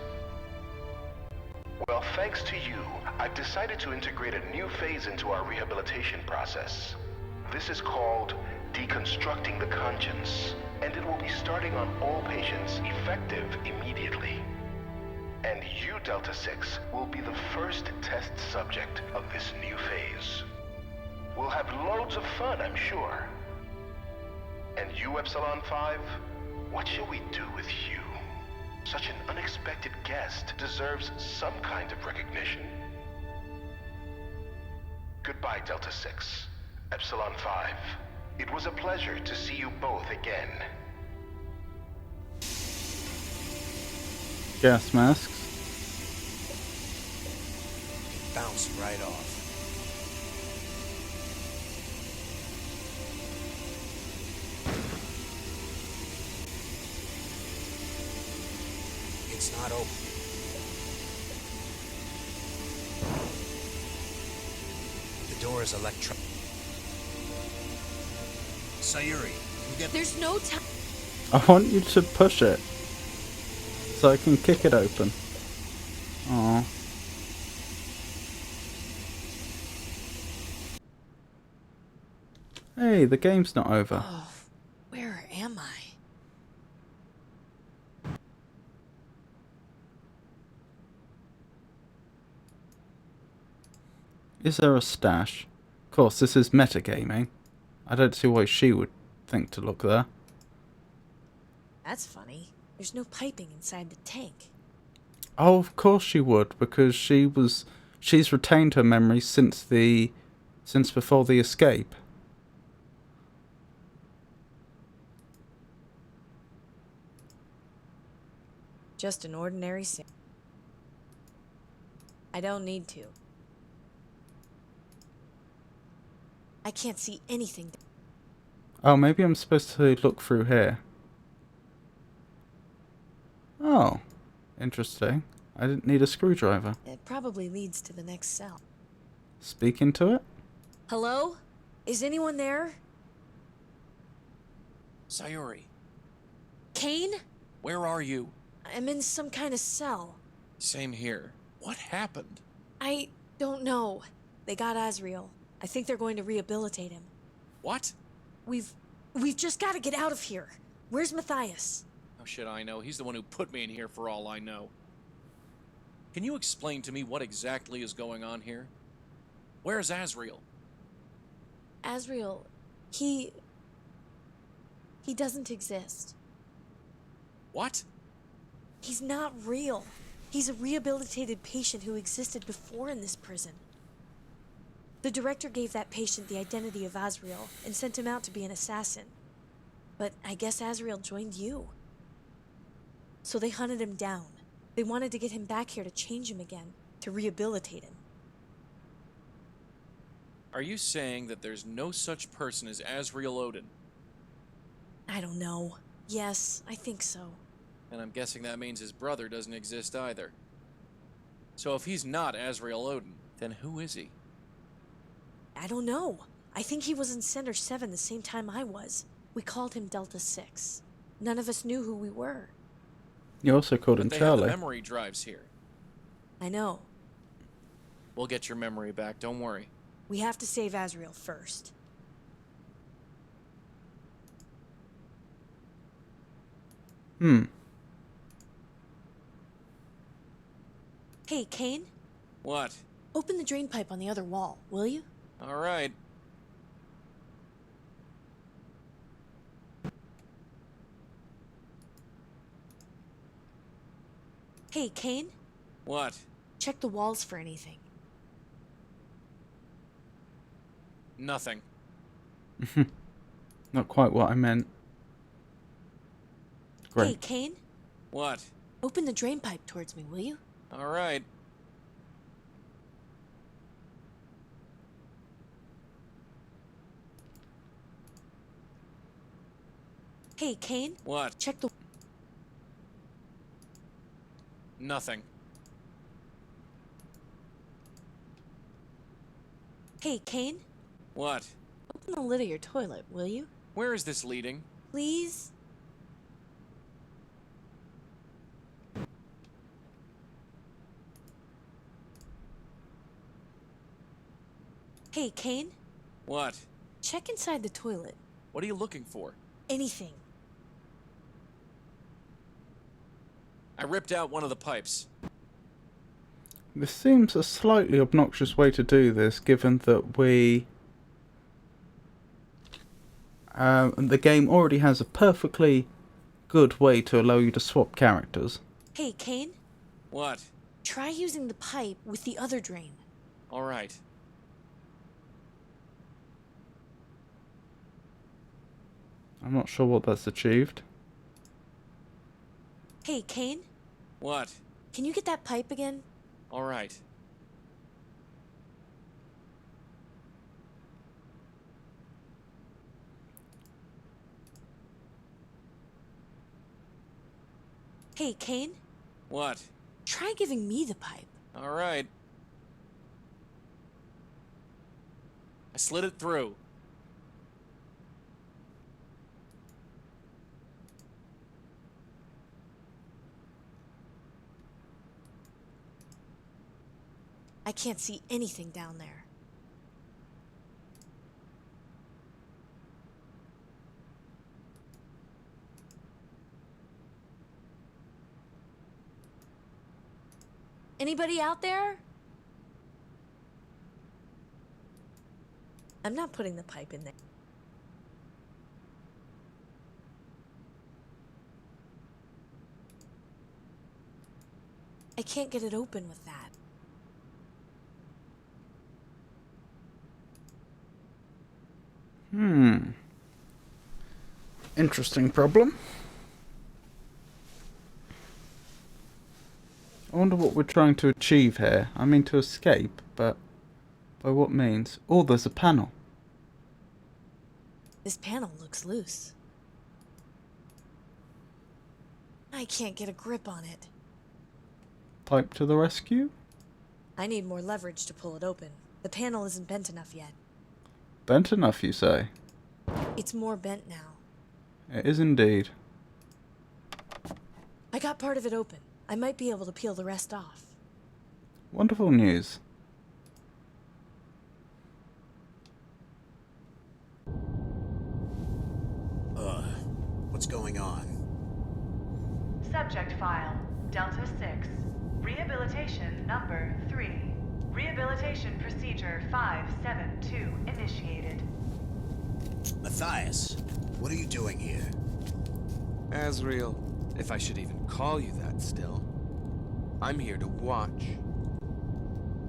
S4: Well, thanks to you, I've decided to integrate a new phase into our rehabilitation process. This is called deconstructing the conscience, and it will be starting on all patients, effective immediately. And you, Delta 6, will be the first test subject of this new phase. We'll have loads of fun, I'm sure. And you, Epsilon 5, what shall we do with you? Such an unexpected guest deserves some kind of recognition. Goodbye, Delta 6. Epsilon 5. It was a pleasure to see you both again.
S1: Gas masks.
S3: It bounced right off. It's not open. The door is electric. Sayuri, you get...
S6: There's no time.
S1: I want you to push it so I can kick it open. Aww. Hey, the game's not over.
S6: Oh, where am I?
S1: Is there a stash? Of course, this is metagaming. I don't see why she would think to look there.
S6: That's funny. There's no piping inside the tank.
S1: Oh, of course she would, because she's retained her memories since before the escape.
S6: Just an ordinary I don't need to. I can't see anything.
S1: Oh, maybe I'm supposed to look through here. Oh, interesting. I didn't need a screwdriver.
S6: It probably leads to the next cell.
S1: Speak into it?
S6: Hello? Is anyone there?
S11: Sayuri,
S6: Kane?
S11: where are you?
S6: I'm in some kind of cell.
S11: Same here. What happened?
S6: I don't know. They got Azrael. I think they're going to rehabilitate him.
S11: What?
S6: We've just got to get out of here. Where's Matthias?
S11: How should I know? He's the one who put me in here for all I know. Can you explain to me what exactly is going on here? Where's Azrael?
S6: Azrael, he doesn't exist.
S11: What?
S6: He's not real. He's a rehabilitated patient who existed before in this prison. The director gave that patient the identity of Azrael and sent him out to be an assassin. But I guess Azrael joined you. So they hunted him down. They wanted to get him back here to change him again, to rehabilitate him.
S11: Are you saying that there's no such person as Azrael Odin?
S6: I don't know. Yes, I think so.
S11: And I'm guessing that means his brother doesn't exist either. So if he's not Azrael Odin, then who is he?
S6: I don't know. I think he was in Center 7 the same time I was. We called him Delta 6. None of us knew who we were.
S1: You also called him
S11: But they
S1: Charlie.
S11: have the memory drives here.
S6: I know.
S11: We'll get your memory back, don't worry.
S6: We have to save Azrael first. Hey, Kane?
S11: What?
S6: Open the drain pipe on the other wall, will you?
S11: All right.
S6: Hey, Kane?
S11: What?
S6: Check the walls for anything.
S11: Nothing.
S1: Not quite what I meant. Great.
S6: Hey, Kane?
S11: What?
S6: Open the drain pipe towards me, will you?
S11: All right.
S6: Hey, Kane?
S11: What?
S6: Check the...
S11: Nothing.
S6: Hey, Kane?
S11: What?
S6: Open the lid of your toilet, will you?
S11: Where is this leading?
S6: Please? Hey, Kane?
S11: What?
S6: Check inside the toilet.
S11: What are you looking for?
S6: Anything.
S11: I ripped out one of the pipes.
S1: This seems a slightly obnoxious way to do this, given that the game already has a perfectly good way to allow you to swap characters.
S6: Hey, Kane?
S11: What?
S6: Try using the pipe with the other drain.
S11: All right.
S1: I'm not sure what that's achieved.
S6: Hey, Kane?
S11: What?
S6: Can you get that pipe again?
S11: All right.
S6: Hey, Kane?
S11: What?
S6: Try giving me the pipe.
S11: All right. I slid it through.
S6: I can't see anything down there. Anybody out there? I'm not putting the pipe in there. I can't get it open with that.
S1: Interesting problem. I wonder what we're trying to achieve here. I mean to escape, but by what means? Oh, there's a panel.
S6: This panel looks loose. I can't get a grip on it.
S1: Pipe to the rescue?
S6: I need more leverage to pull it open. The panel isn't bent enough yet.
S1: Bent enough, you say?
S6: It's more bent now.
S1: It is indeed.
S6: I got part of it open. I might be able to peel the rest off.
S1: Wonderful news.
S3: What's going on?
S5: Subject file, Delta 6. Rehabilitation number 3. Rehabilitation procedure 572 initiated.
S3: Matthias, what are you doing here?
S12: Azrael, if I should even call you that still. I'm here to watch.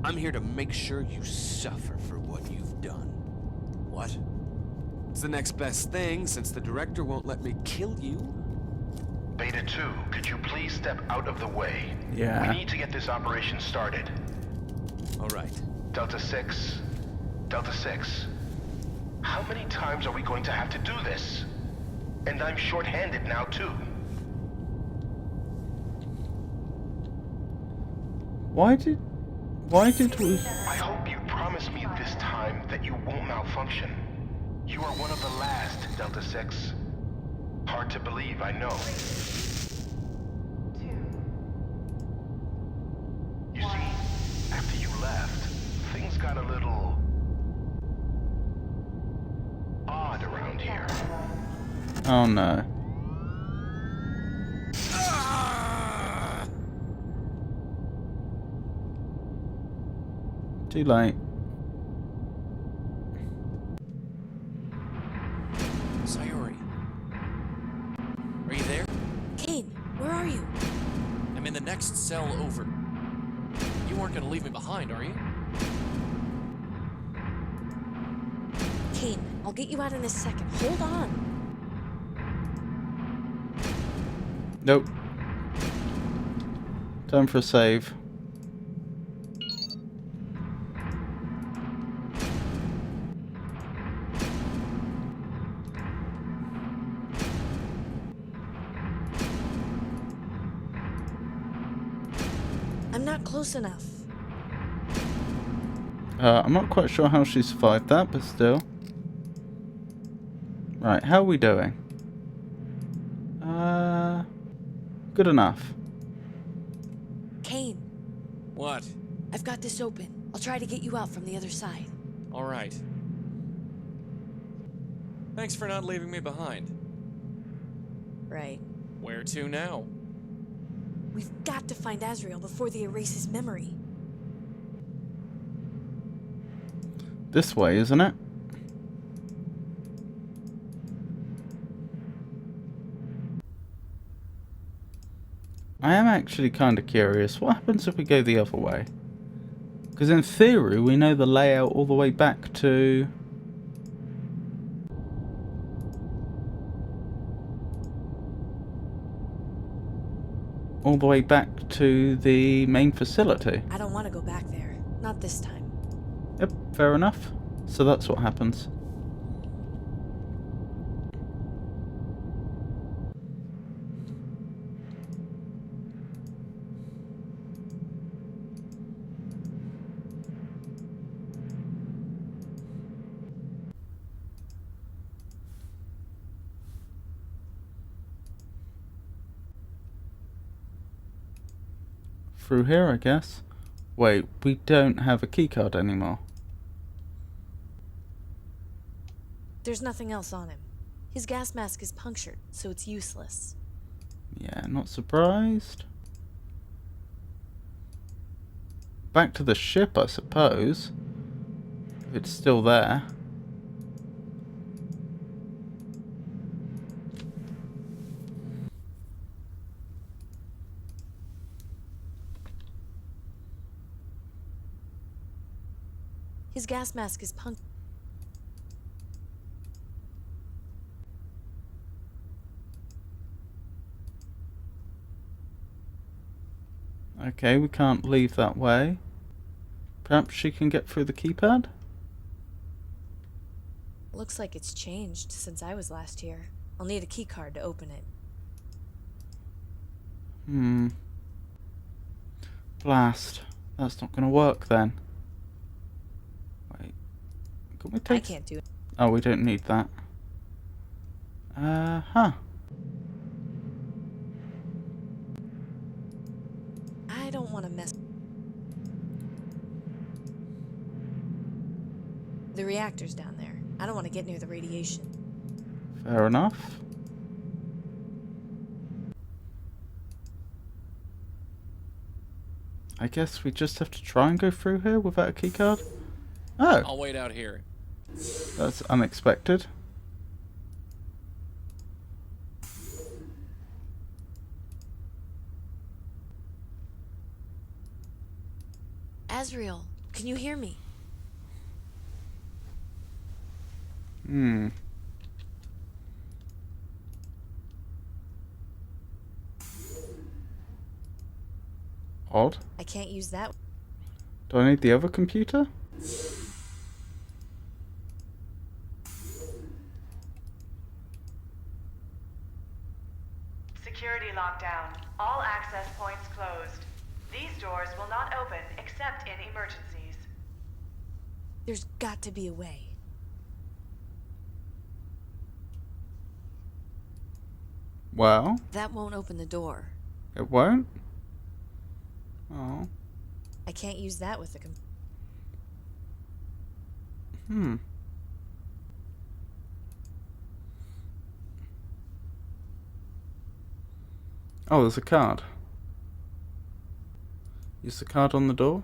S12: I'm here to make sure you suffer for what you've done.
S3: What?
S12: It's the next best thing, since the director won't let me kill you.
S4: Beta 2, could you please step out of the way?
S1: Yeah.
S4: We need to get this operation started.
S12: All right.
S4: Delta 6. Delta 6. How many times are we going to have to do this? And I'm short-handed now, too.
S1: Why did we...
S4: I hope you promise me this time that you won't malfunction. You are one of the last, Delta 6. Hard to believe, I know. You see, after you left, things got a little... odd around here.
S1: Oh no. Too late.
S11: Sayori. Are you there?
S6: Kane, where are you?
S11: I'm in the next cell over. You weren't gonna leave me behind, are you?
S6: Kane, I'll get you out in a second. Hold on.
S1: Nope. Time for a save.
S6: I'm not close enough.
S1: I'm not quite sure how she survived that, but still. Right, how are we doing? Good enough.
S6: Kane,
S11: What?
S6: I've got this open. I'll try to get you out from the other side.
S11: All right. Thanks for not leaving me behind.
S6: Right.
S11: Where to now?
S6: We've got to find Azrael before they erase his memory.
S1: This way, isn't it? I am actually kind of curious. What happens if we go the other way? Because in theory, we know the layout all the way back to... all the way back to the main facility.
S6: I don't want to go back there. Not this time.
S1: Yep, fair enough. So that's what happens. Through here, I guess. Wait, we don't have a keycard anymore.
S6: There's nothing else on him. His gas mask is punctured, so it's useless.
S1: Yeah, not surprised. Back to the ship, I suppose. If it's still there.
S6: His gas mask is punctured.
S1: Okay, we can't leave that way. Perhaps she can get through the keypad?
S6: Looks like it's changed since I was last here. I'll need a key card to open it.
S1: Blast. That's not gonna work then. Wait. Can we take...
S6: I can't do it.
S1: Oh, we don't need that. Huh.
S6: I don't want to mess... The reactor's down there. I don't want to get near the radiation.
S1: Fair enough. I guess we just have to try and go through here without a keycard? Oh!
S11: I'll wait out here.
S1: That's unexpected.
S6: Azrael, can you hear me?
S1: Odd.
S6: I can't use that.
S1: Do I need the other computer?
S5: Security lockdown. All access points closed. These doors will not open except in emergencies.
S6: There's got to be a way.
S1: Well?
S6: That won't open the door.
S1: It won't? Oh.
S6: I can't use that with the
S1: Oh, there's a card. Use the card on the door?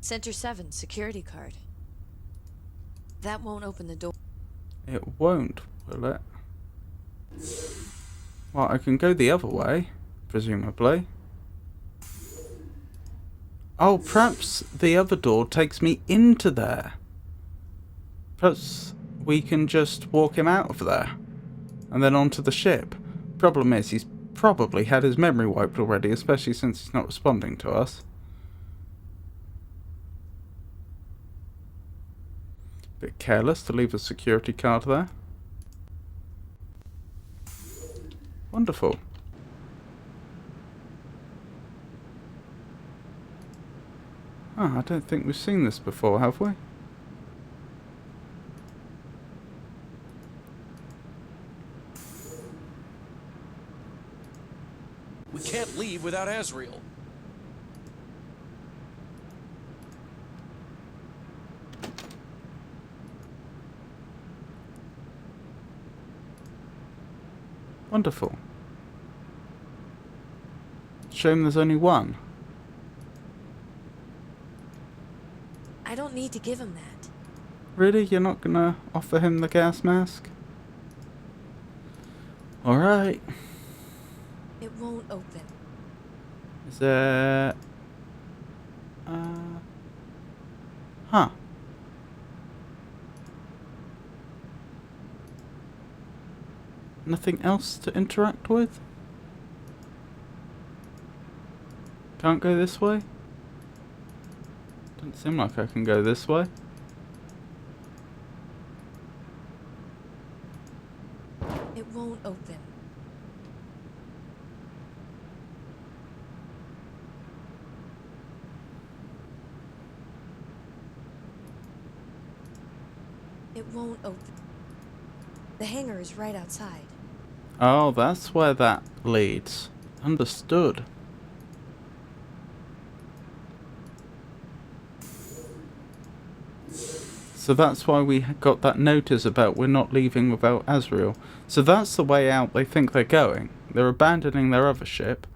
S6: Center 7 security card. That won't open the door.
S1: It won't, will it? Well, I can go the other way, presumably. Oh, perhaps the other door takes me into there. Perhaps we can just walk him out of there. And then onto the ship. Problem is, he's probably had his memory wiped already, especially since he's not responding to us. Bit careless to leave a security card there. Wonderful. Ah, I don't think we've seen this before, have we?
S11: We can't leave without Azrael.
S1: Wonderful. Shame there's only one.
S6: I don't need to give him that.
S1: Really? You're not gonna offer him the gas mask? Alright.
S6: It won't open.
S1: Is there... Huh. Nothing else to interact with? Can't go this way? Doesn't seem like I can go this way.
S6: It won't open. It won't open. The hangar is right outside.
S1: Oh, that's where that leads. Understood. So that's why we got that notice about we're not leaving without Azrael. So that's the way out they think they're going. They're abandoning their other ship.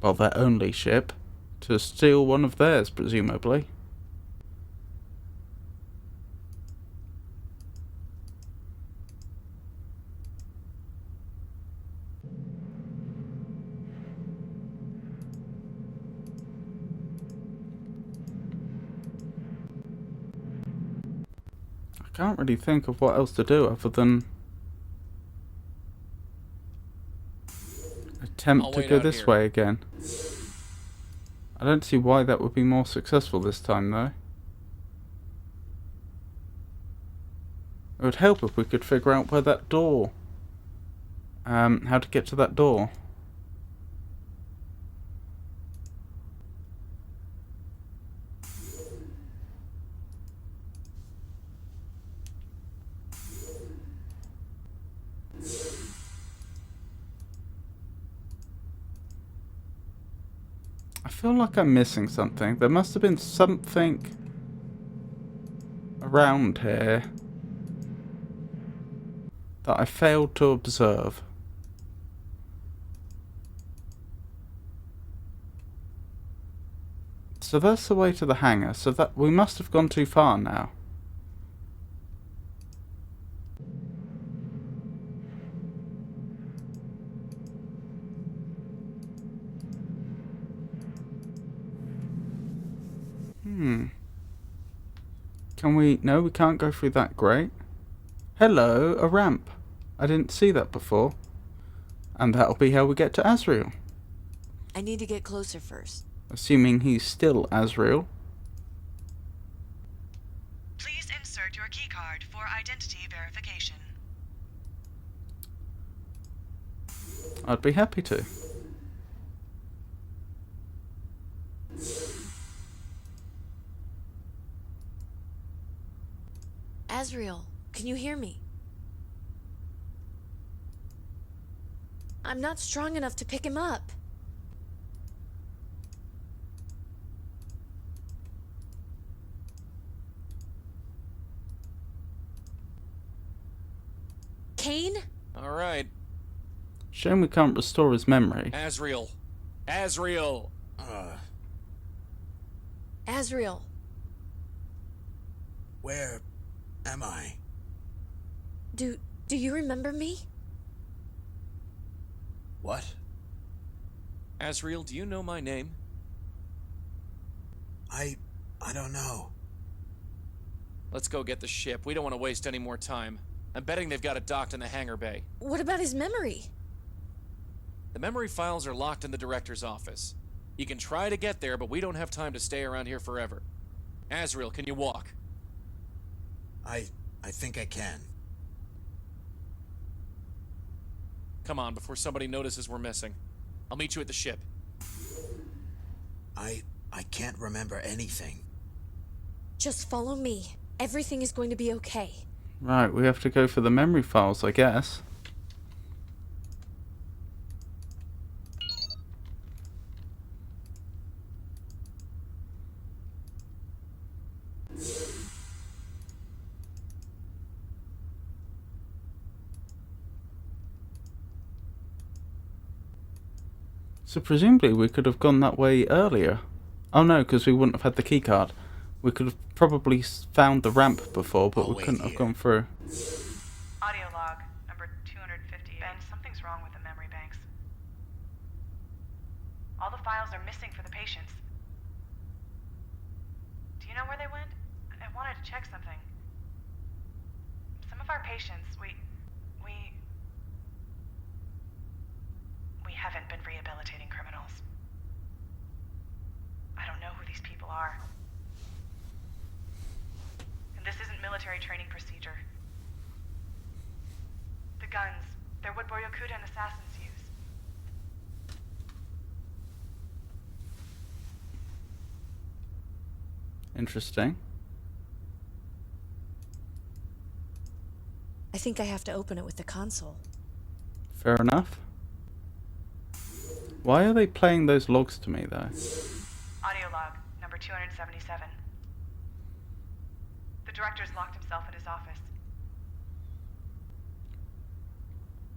S1: Well, their only ship. To steal one of theirs, presumably. I can't really think of what else to do other than attempt to go this way again. I don't see why that would be more successful this time, though. It would help if we could figure out where that door... how to get to that door. I feel like I'm missing something. There must have been something around here that I failed to observe. So that's the way to the hangar. So that we must have gone too far now. Can we... No, we can't go through that. Great. Hello, a ramp. I didn't see that before. And that'll be how we get to Azrael.
S6: I need to get closer first.
S1: Assuming he's still Azrael.
S5: Please insert your keycard for identity verification.
S1: I'd be happy to.
S6: Azrael, can you hear me? I'm not strong enough to pick him up. Kane?
S11: Alright.
S1: Shame we can't restore his memory.
S11: Azrael. Azrael!
S6: Azrael.
S3: Where am I?
S6: Do you remember me?
S3: What?
S11: Azrael, do you know my name?
S3: I don't know.
S11: Let's go get the ship. We don't want to waste any more time. I'm betting they've got it docked in the hangar bay.
S6: What about his memory?
S11: The memory files are locked in the director's office. You can try to get there, but we don't have time to stay around here forever. Azrael, can you walk?
S3: I think I can.
S11: Come on, before somebody notices we're missing. I'll meet you at the ship.
S3: I can't remember anything.
S6: Just follow me. Everything is going to be okay.
S1: Right, we have to go for the memory files, I guess. So presumably we could have gone that way earlier. Oh no, because we wouldn't have had the keycard. We could have probably found the ramp before, but we couldn't have gone through.
S5: Audio log, number 250. Ben, something's wrong with the memory banks. All the files are missing for the patients. Do you know where they went? I wanted to check something. Some of our patients, we haven't been rehabilitating criminals. I don't know who these people are. And this isn't military training procedure. The guns, they're what Boryokuden assassins use.
S1: Interesting.
S6: I think I have to open it with the console.
S1: Fair enough. Why are they playing those logs to me, though?
S5: Audio log, number 277. The director's locked himself in his office.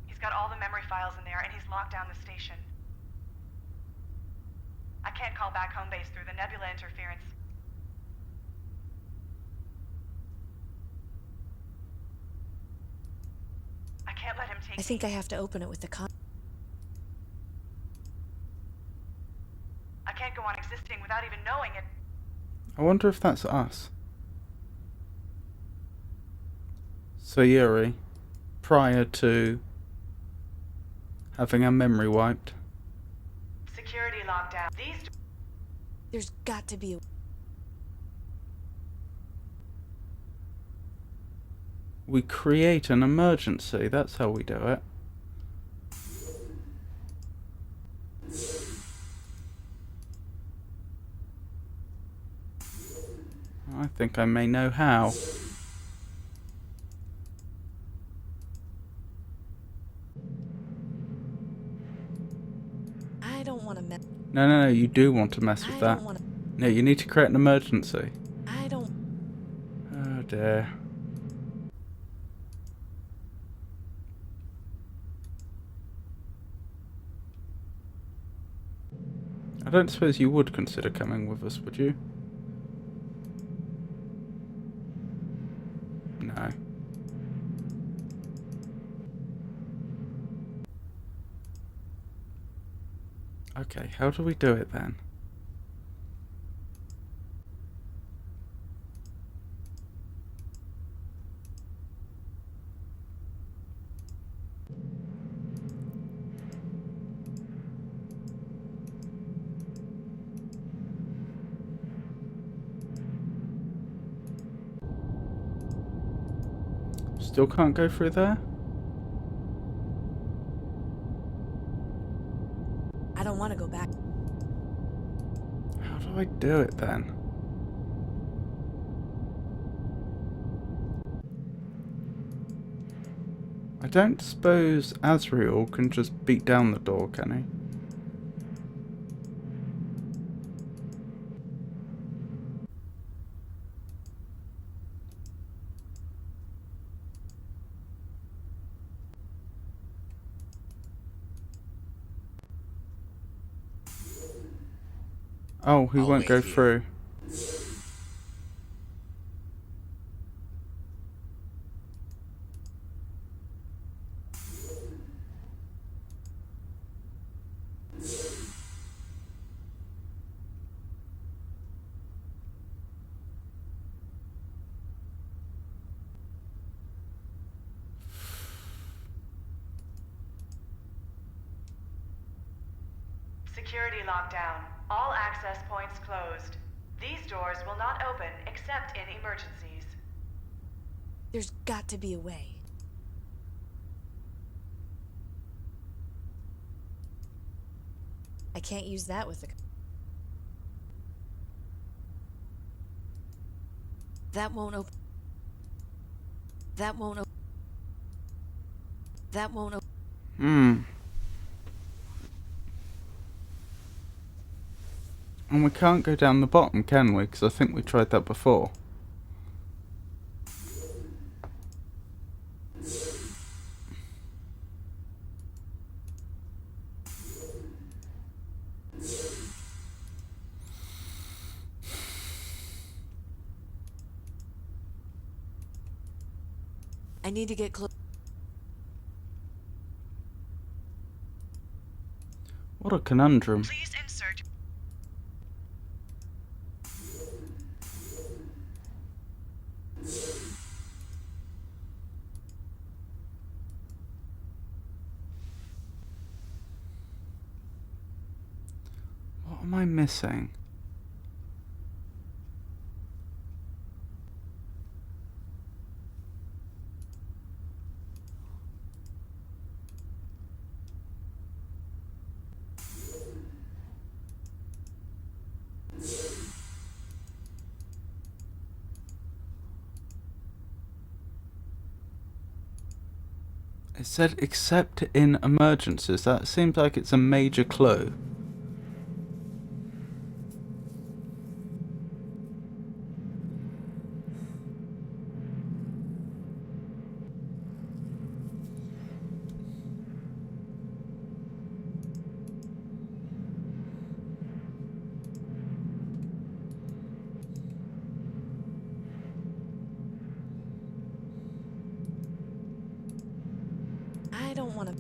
S5: He's got all the memory files in there, and he's locked down the station. I can't call back home base through the nebula interference. I can't let him take
S6: I think I have to open it with the
S5: I can't go on existing without even knowing it.
S1: I wonder if that's us. Sayuri, prior to having our memory wiped.
S5: Security lockdown. These
S6: There's got to be a...
S1: We create an emergency. That's how we do it. I think I may know how.
S6: I don't want to mess...
S1: No, you do want to mess with
S6: I
S1: that.
S6: don't want to...
S1: No, you need to create an emergency.
S6: I don't...
S1: Oh dear. I don't suppose you would consider coming with us, would you? No. Okay, how do we do it then? Still can't go through there?
S6: I don't want to go back.
S1: How do I do it then? I don't suppose Azrael can just beat down the door, can he? Oh, he won't go through.
S5: Security lockdown. All access points closed. These doors will not open except in emergencies.
S6: There's got to be a way. I can't use that with the... That won't open. That won't open. That won't open.
S1: And we can't go down the bottom, can we? Because I think we tried that before.
S6: I need to get close.
S1: What a conundrum.
S5: Please insert.
S1: What am I missing? It said except in emergencies. That seems like it's a major clue.
S6: I don't want to...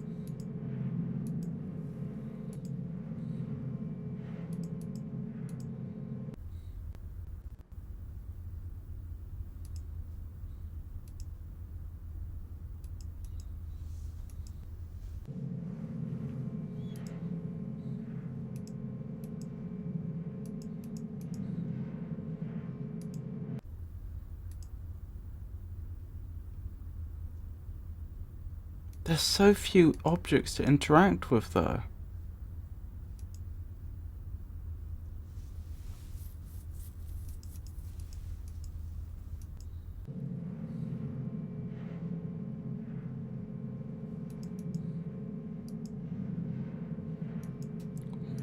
S1: There's so few objects to interact with, though.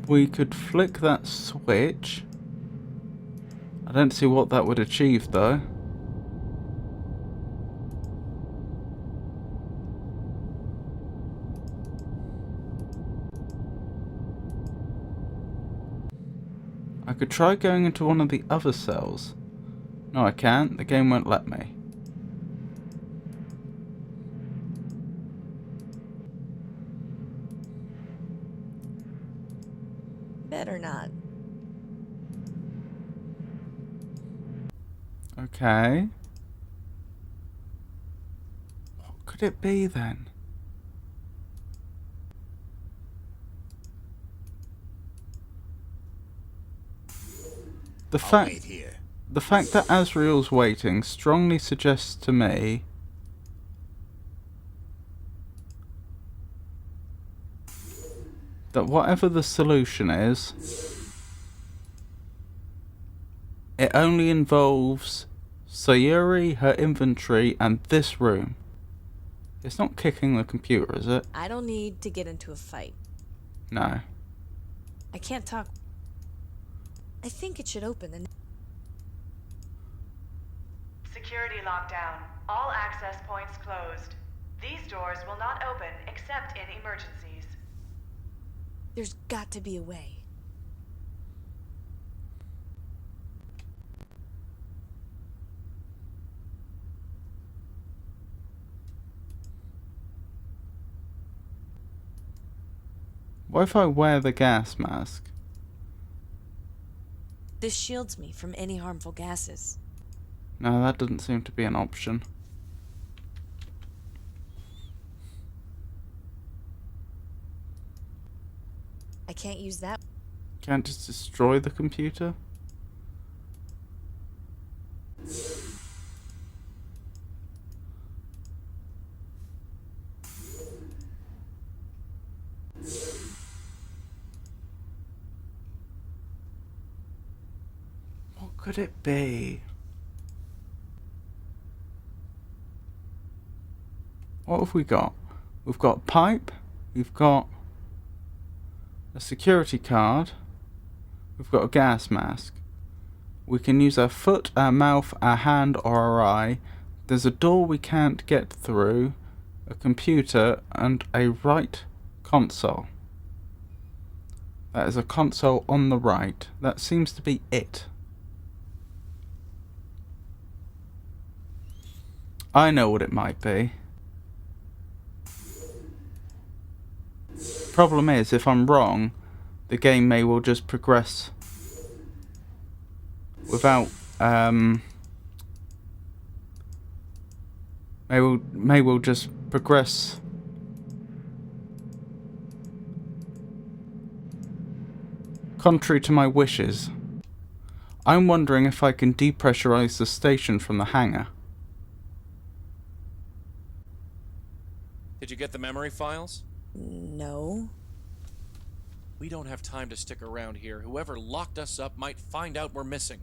S1: We could flick that switch. I don't see what that would achieve, though. I could try going into one of the other cells. No, I can't. The game won't let me.
S6: Better not.
S1: Okay. What could it be then? The fact that Azrael's waiting strongly suggests to me that whatever the solution is, it only involves Sayuri, her inventory, and this room. It's not kicking the computer, is it?
S6: I don't need to get into a fight.
S1: No.
S6: I can't talk. I think it should open the...
S5: Security lockdown. All access points closed. These doors will not open except in emergencies.
S6: There's got to be a way.
S1: What if I wear the gas mask?
S6: This shields me from any harmful gases.
S1: No, that doesn't seem to be an option.
S6: I can't use that.
S1: Can't just destroy the computer? What could it be? What have we got? We've got a pipe, we've got a security card, we've got a gas mask. We can use our foot, our mouth, our hand, or our eye. There's a door we can't get through, a computer, and a right console. That is a console on the right. That seems to be it. I know what it might be. Problem is, if I'm wrong, the game may well just progress without may well just progress contrary to my wishes. I'm wondering if I can depressurize the station from the hangar.
S11: Did you get the memory files?
S6: No.
S11: We don't have time to stick around here. Whoever locked us up might find out we're missing.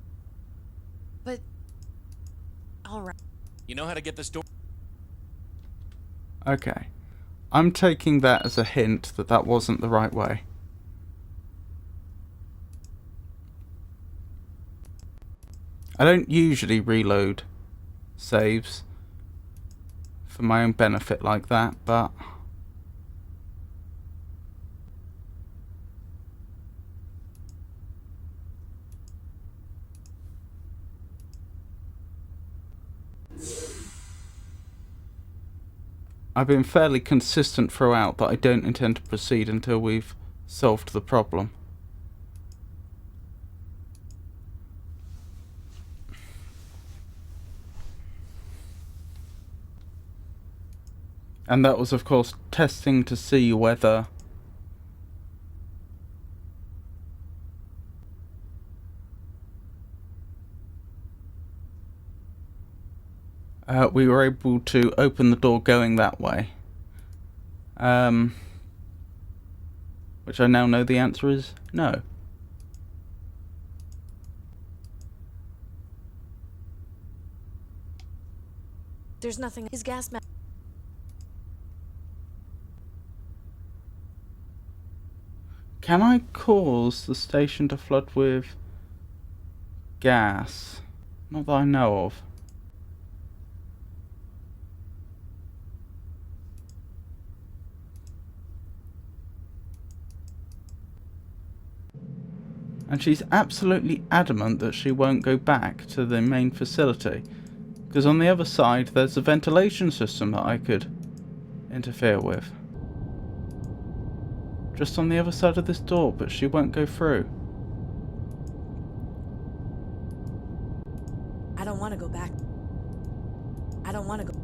S6: But... alright.
S11: You know how to get this door?
S1: Okay. I'm taking that as a hint that that wasn't the right way. I don't usually reload saves for my own benefit like that, but... I've been fairly consistent throughout that I don't intend to proceed until we've solved the problem. And that was, of course, testing to see whether we were able to open the door going that way. Which I now know the answer is no.
S6: There's nothing. His gas mask.
S1: Can I cause the station to flood with gas? Not that I know of. And she's absolutely adamant that she won't go back to the main facility. Because on the other side, there's a ventilation system that I could interfere with. Just on the other side of this door, but she won't go through.
S6: I don't want to go back. I don't want to go.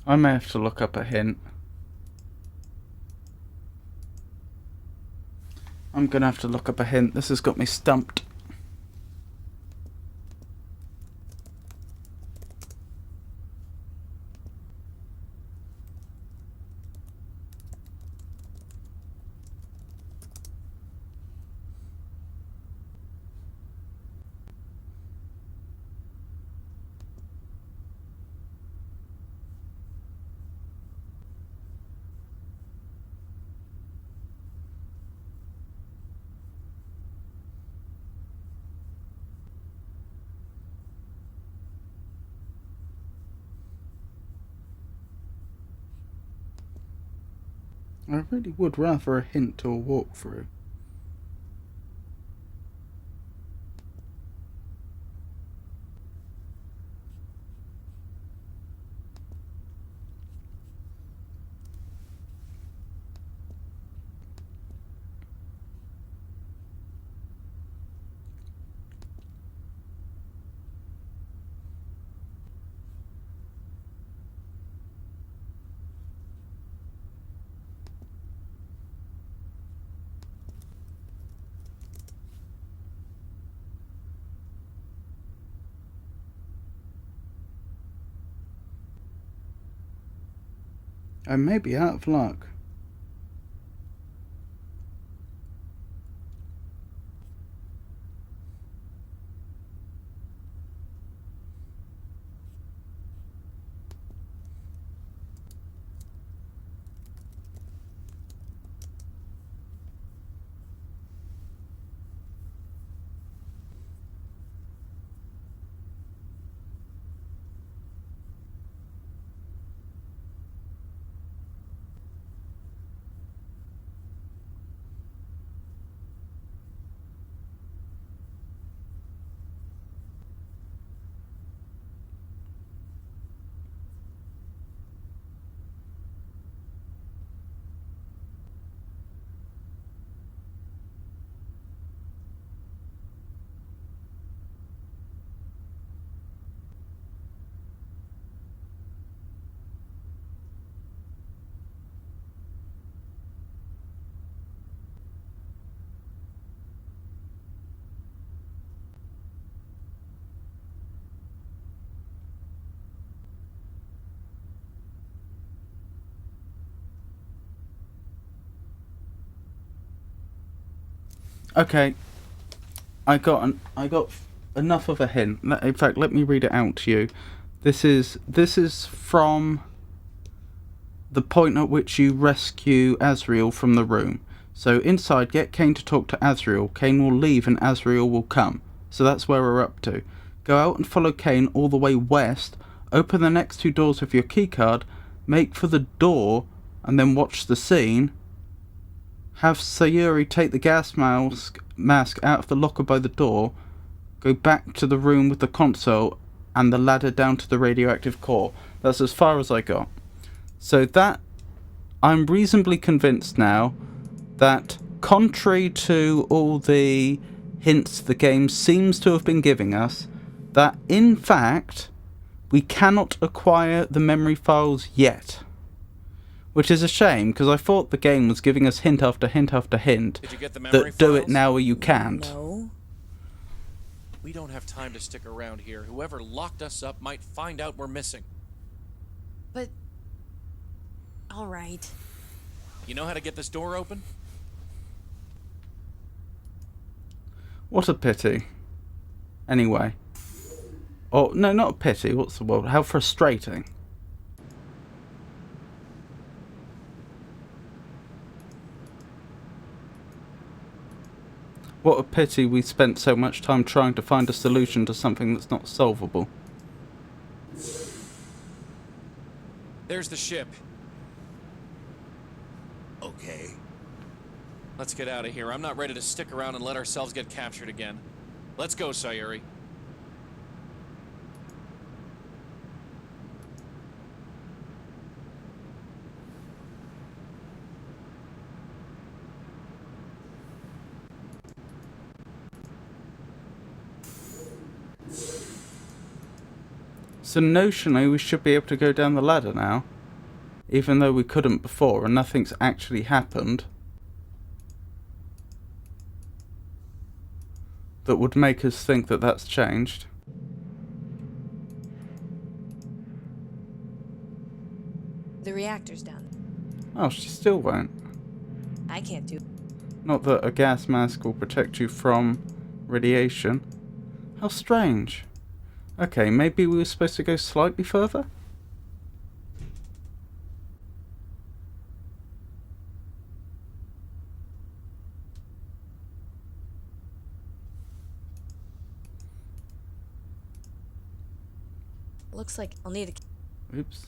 S1: I may have to look up a hint. I'm gonna have to look up a hint. This has got me stumped. I really would rather a hint or a walkthrough. I may be out of luck. Okay, I got enough of a hint. In fact, let me read it out to you. This is from the point at which you rescue Azrael from the room. So inside, get Kane to talk to Azrael. Kane will leave and Azrael will come. So that's where we're up to. Go out and follow Kane all the way west. Open the next two doors with your keycard. Make for the door and then watch the scene. Have Sayuri take the gas mask out of the locker by the door, go back to the room with the console and the ladder down to the radioactive core. That's as far as I got. So that I'm reasonably convinced now that, contrary to all the hints the game seems to have been giving us, that in fact we cannot acquire the memory files yet. Which is a shame, because I thought the game was giving us hint after hint after hint
S11: Did you get the memory
S1: that do it
S11: files?
S1: now or you can't.
S6: No.
S11: We don't have time to stick around here. Whoever locked us up might find out we're missing.
S6: But... Alright.
S11: You know how to get this door open?
S1: What a pity. Anyway. Oh, no, not a pity. What's the word? How frustrating. What a pity we spent so much time trying to find a solution to something that's not solvable.
S11: There's the ship.
S3: Okay.
S11: Let's get out of here. I'm not ready to stick around and let ourselves get captured again. Let's go, Sayuri.
S1: So notionally we should be able to go down the ladder now, even though we couldn't before and nothing's actually happened that would make us think that that's changed.
S6: The reactor's down.
S1: Oh, she still won't.
S6: I can't do...
S1: Not that a gas mask will protect you from radiation. How strange. Okay, maybe we were supposed to go slightly further?
S6: Looks like I'll need a...
S1: Oops.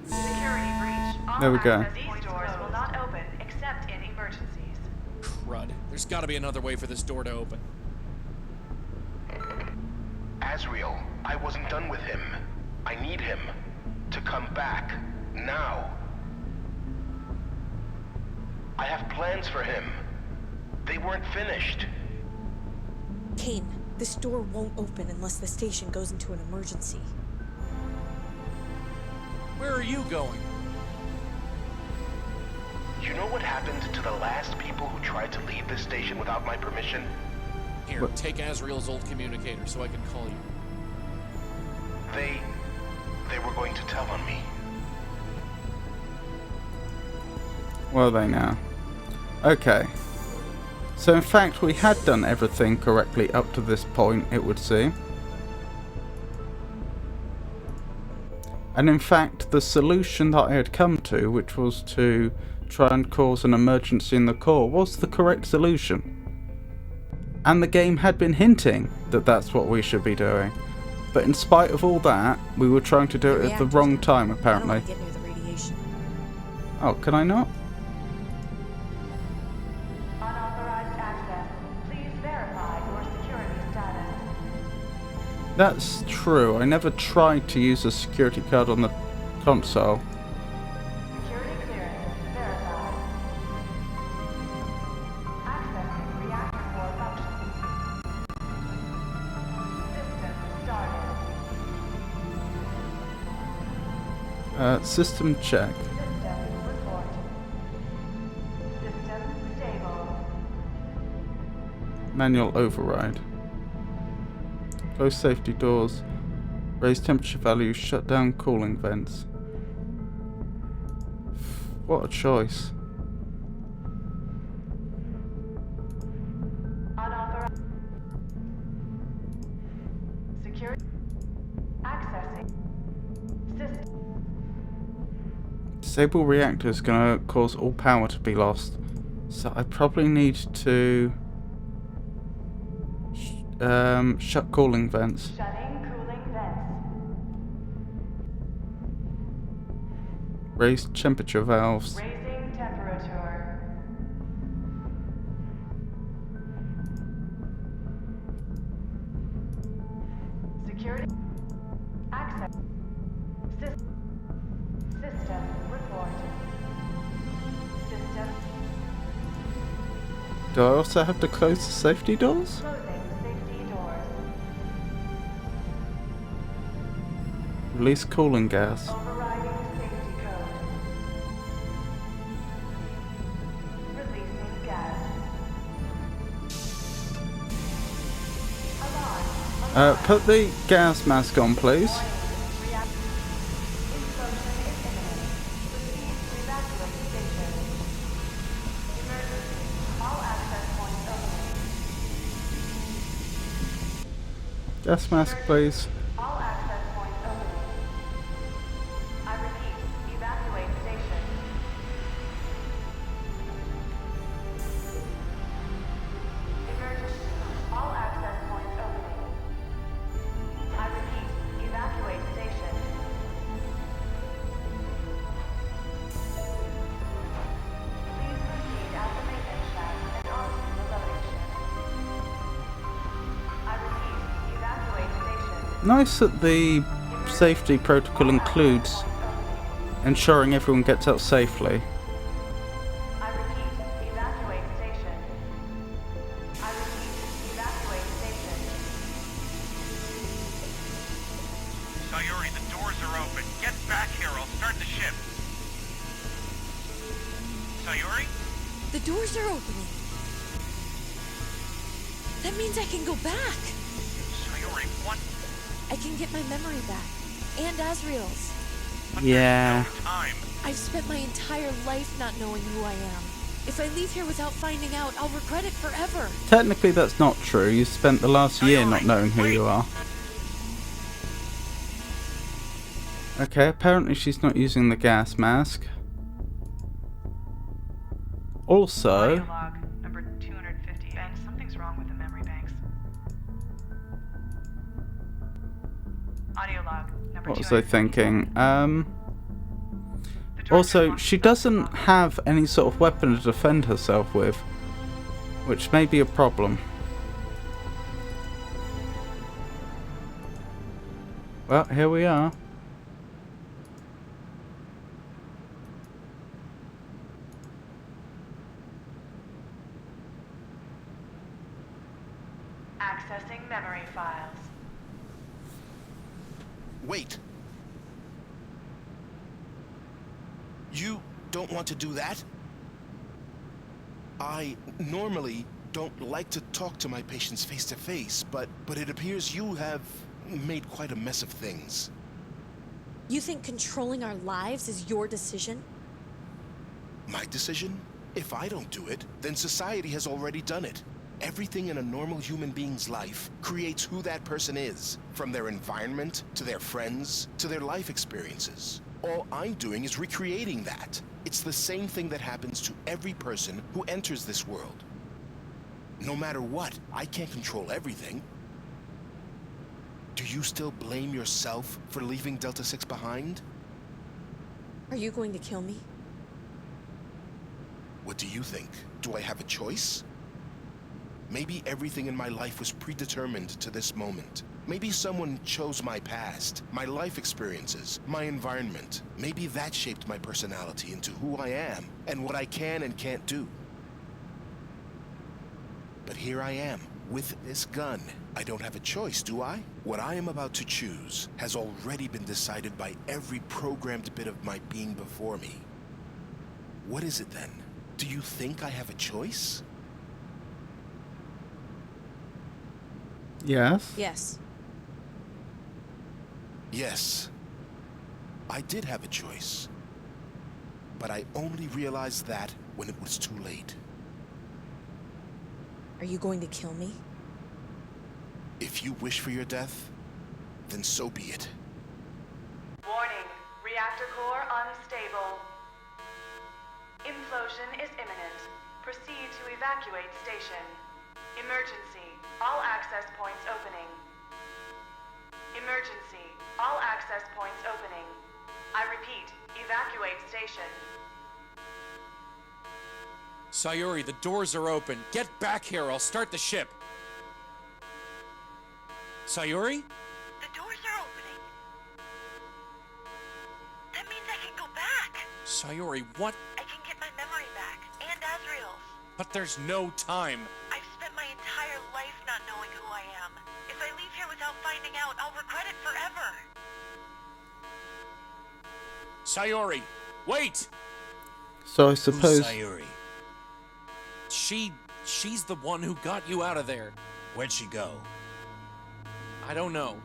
S5: Security breach. All
S1: There we go.
S5: access These doors will not open except in emergencies.
S11: Crud. There's gotta be another way for this door to open.
S4: Azrael, I wasn't done with him. I need him to come back now. I have plans for him. They weren't finished.
S6: Kane, this door won't open unless the station goes into an emergency.
S11: Where are you going?
S4: You know what happened to the last people who tried to leave this station without my permission?
S11: Here, take Azrael's old communicator so I can call you.
S4: They were going to tell on me.
S1: Were they now? Okay. So in fact we had done everything correctly up to this point, it would seem. And in fact the solution that I had come to, which was to try and cause an emergency in the core, was the correct solution. And the game had been hinting that that's what we should be doing. But in spite of all that, we were trying to do it at the wrong time, apparently.
S6: I don't want to get near the radiation.
S1: Oh, can I not?
S5: Unauthorized access. Please verify your security status.
S1: That's true. I never tried to use a security card on the console.
S5: Security clearance verified. Accessing reactor core functions. System started.
S1: System check.
S5: System report. System stable.
S1: Manual override. Close safety doors. Raise temperature values. Shut down cooling vents. What a choice.
S5: Unauthorized. Security. Accessing. System.
S1: Disable reactor is going to cause all power to be lost. So I probably need to shut cooling vents.
S5: Shutting cooling vents.
S1: Raise temperature valves.
S5: Raising temperature. Security. Access. System report. System
S1: Do I also have to close the safety doors?
S5: closing safety doors.
S1: Release cooling gas.
S5: Overriding safety code. Releasing gas. Alarm.
S1: Put the gas mask on, please. Gas mask, please.
S5: All access points opening. I repeat, evacuate station. Emergency. All access points opening. I repeat, evacuate station. Please proceed out the maintenance shaft and onto the loading ship. I repeat, evacuate station.
S1: Nice that the safety protocol includes ensuring everyone gets out safely.
S5: I repeat, evacuate station. I repeat, evacuate station.
S9: Sayuri, the doors are open. Get back here, I'll start the ship. Sayuri?
S6: The doors are opening. That means I can go back.
S9: Sayuri, what?
S6: I can get my memory back. And Asriel's.
S1: Yeah.
S9: Time.
S6: I've spent my entire life not knowing who I am. If I leave here without finding out, I'll regret it forever.
S1: Technically, that's not true. You spent the last year not knowing who you are. Okay, apparently she's not using the gas mask. Also,
S5: Audio log number 250. Ben, something's wrong with the memory banks. Audio log number
S1: what was I
S5: 250.
S1: thinking? Also, she doesn't have any sort of weapon to defend herself with, which may be a problem. Well, here we are.
S5: Accessing memory files.
S4: Wait. You don't want to do that? I normally don't like to talk to my patients face to face, but it appears you have made quite a mess of things.
S6: You think controlling our lives is your decision?
S4: My decision? If I don't do it, then society has already done it. Everything in a normal human being's life creates who that person is, from their environment, to their friends, to their life experiences. All I'm doing is recreating that. It's the same thing that happens to every person who enters this world. No matter what, I can't control everything. Do you still blame yourself for leaving Delta 6 behind?
S6: Are you going to kill me?
S4: What do you think? Do I have a choice? Maybe everything in my life was predetermined to this moment. Maybe someone chose my past, my life experiences, my environment. Maybe that shaped my personality into who I am and what I can and can't do. But here I am, with this gun. I don't have a choice, do I? What I am about to choose has already been decided by every programmed bit of my being before me. What is it then? Do you think I have a choice?
S1: Yes.
S6: Yes.
S4: Yes. I did have a choice. But I only realized that when it was too late.
S6: Are you going to kill me?
S4: If you wish for your death, then so be it.
S5: Warning, reactor core unstable. Implosion is imminent. Proceed to evacuate station. Emergency, all access points opening. Emergency, all access points opening. I repeat, evacuate station.
S11: Sayuri, the doors are open. Get back here, I'll start the ship. Sayuri?
S15: The doors are opening. That means I can go back.
S11: Sayuri, what?
S15: I can get my memory back, and Azrael's.
S11: But there's no time.
S15: I've spent my entire life not knowing who I am. If I leave here without finding out, I'll regret it forever.
S11: Sayuri, wait!
S1: So I suppose...
S3: Who's Sayuri?
S11: She's the one who got you out of there.
S3: Where'd she go?
S11: I don't know.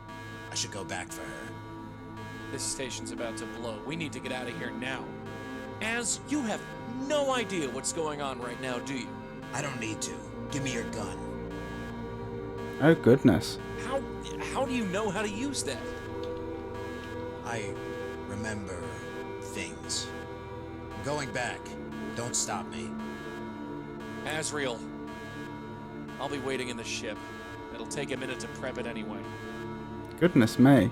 S3: I should go back for her.
S11: This station's about to blow. We need to get out of here now. Az, you have no idea what's going on right now, do you?
S3: I don't need to. Give me your gun.
S1: Oh, goodness.
S11: How do you know how to use that?
S3: I remember things. I'm going back. Don't stop me.
S11: Azrael, I'll be waiting in the ship. It'll take a minute to prep it anyway.
S1: Goodness me.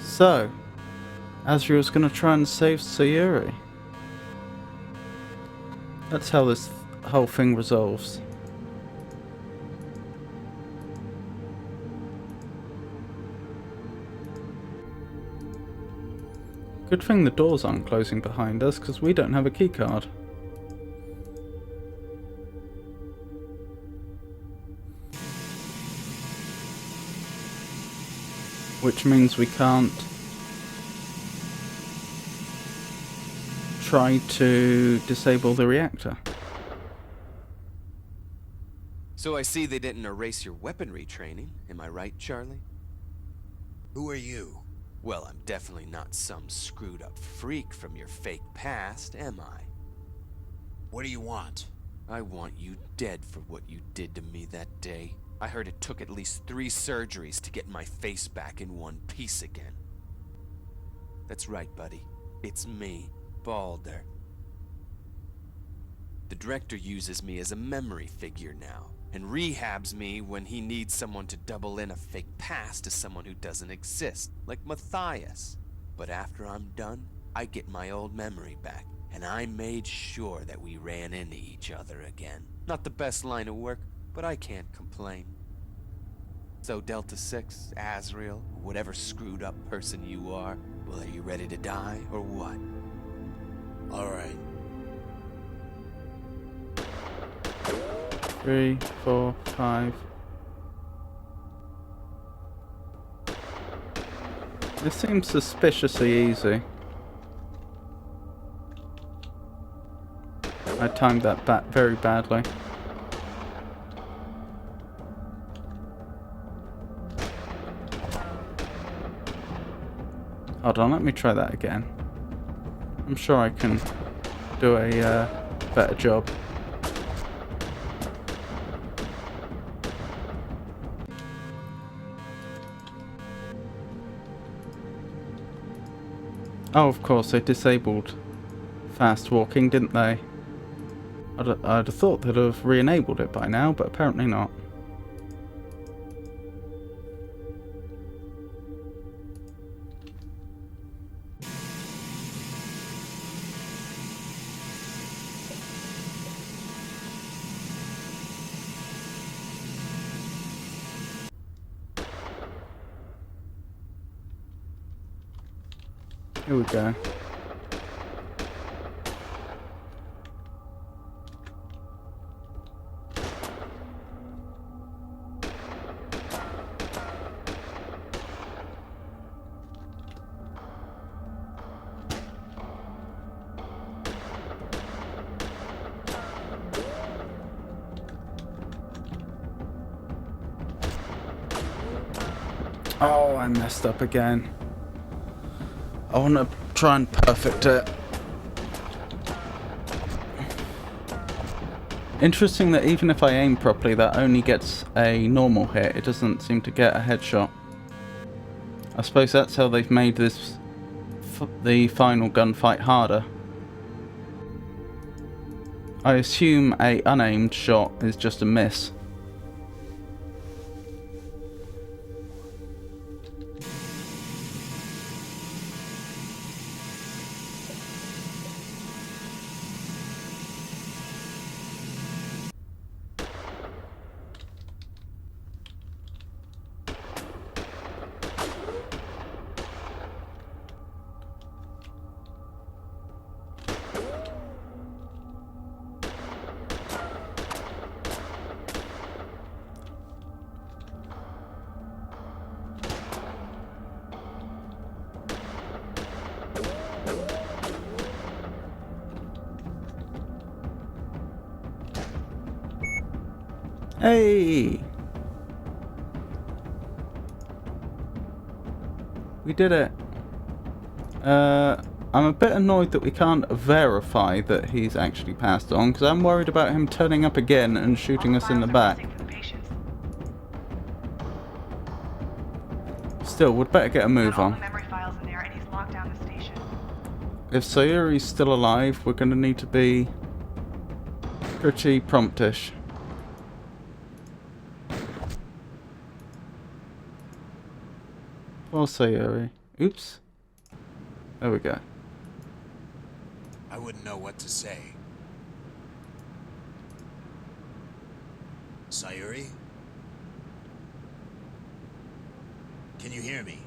S1: So, Azrael's gonna try and save Sayuri. That's how this whole thing resolves. Good thing the doors aren't closing behind us, because we don't have a keycard. Which means we can't try to disable the reactor.
S12: So I see they didn't erase your weaponry training. Am I right, Charlie?
S3: Who are you?
S12: Well, I'm definitely not some screwed up freak from your fake past, am I?
S3: What do you want?
S12: I want you dead for what you did to me that day. I heard it took at least 3 surgeries to get my face back in one piece again. That's right, buddy. It's me, Balder. The director uses me as a memory figure now, and rehabs me when he needs someone to double in a fake past to someone who doesn't exist, like Matthias. But after I'm done, I get my old memory back, and I made sure that we ran into each other again. Not the best line of work, but I can't complain. So Delta 6, Azrael, whatever screwed up person you are, well, are you ready to die or what?
S3: All right.
S1: 3, 4, 5. This seems suspiciously easy. I timed that very badly. Hold on, let me try that again. I'm sure I can do a better job. Oh, of course, they disabled fast walking, didn't they? I'd have thought they'd have re-enabled it by now, but apparently not. Here we go. Oh, I messed up again. I want to try and perfect it. Interesting that even if I aim properly, that only gets a normal hit. It doesn't seem to get a headshot. I suppose that's how they've made this the final gunfight harder. I assume a unaimed shot is just a miss. Hey! We did it. I'm a bit annoyed that we can't verify that he's actually passed on, because I'm worried about him turning up again and shooting us in the back. Still, we'd better get a move on. If Sayuri's still alive, we're going to need to be pretty promptish. Poor Sayuri. Oops. There we go.
S3: I wouldn't know what to say. Sayuri? Can you hear me?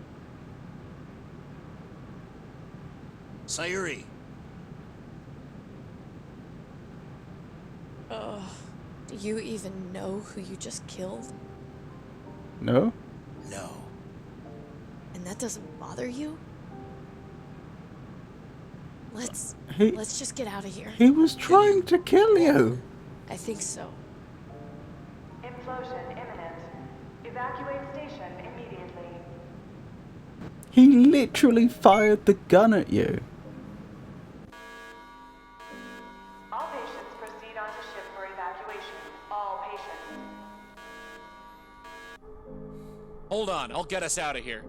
S3: Sayuri!
S6: Do you even know who you just killed?
S1: No?
S3: No.
S6: And that doesn't bother you? Let's just get out of here.
S1: He was trying to kill you.
S6: I think so.
S5: Implosion imminent. Evacuate station immediately.
S1: He literally fired the gun at you.
S5: All patients proceed onto ship for evacuation. All patients.
S11: Hold on, I'll get us out of here.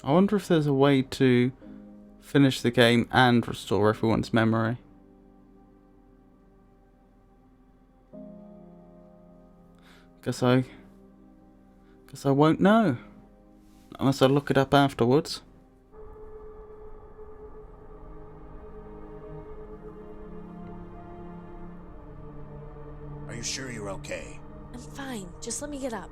S1: I wonder if there's a way to finish the game and restore everyone's memory. Guess I won't know. Unless I look it up afterwards.
S3: Are you sure you're okay?
S6: I'm fine. Just let me get up.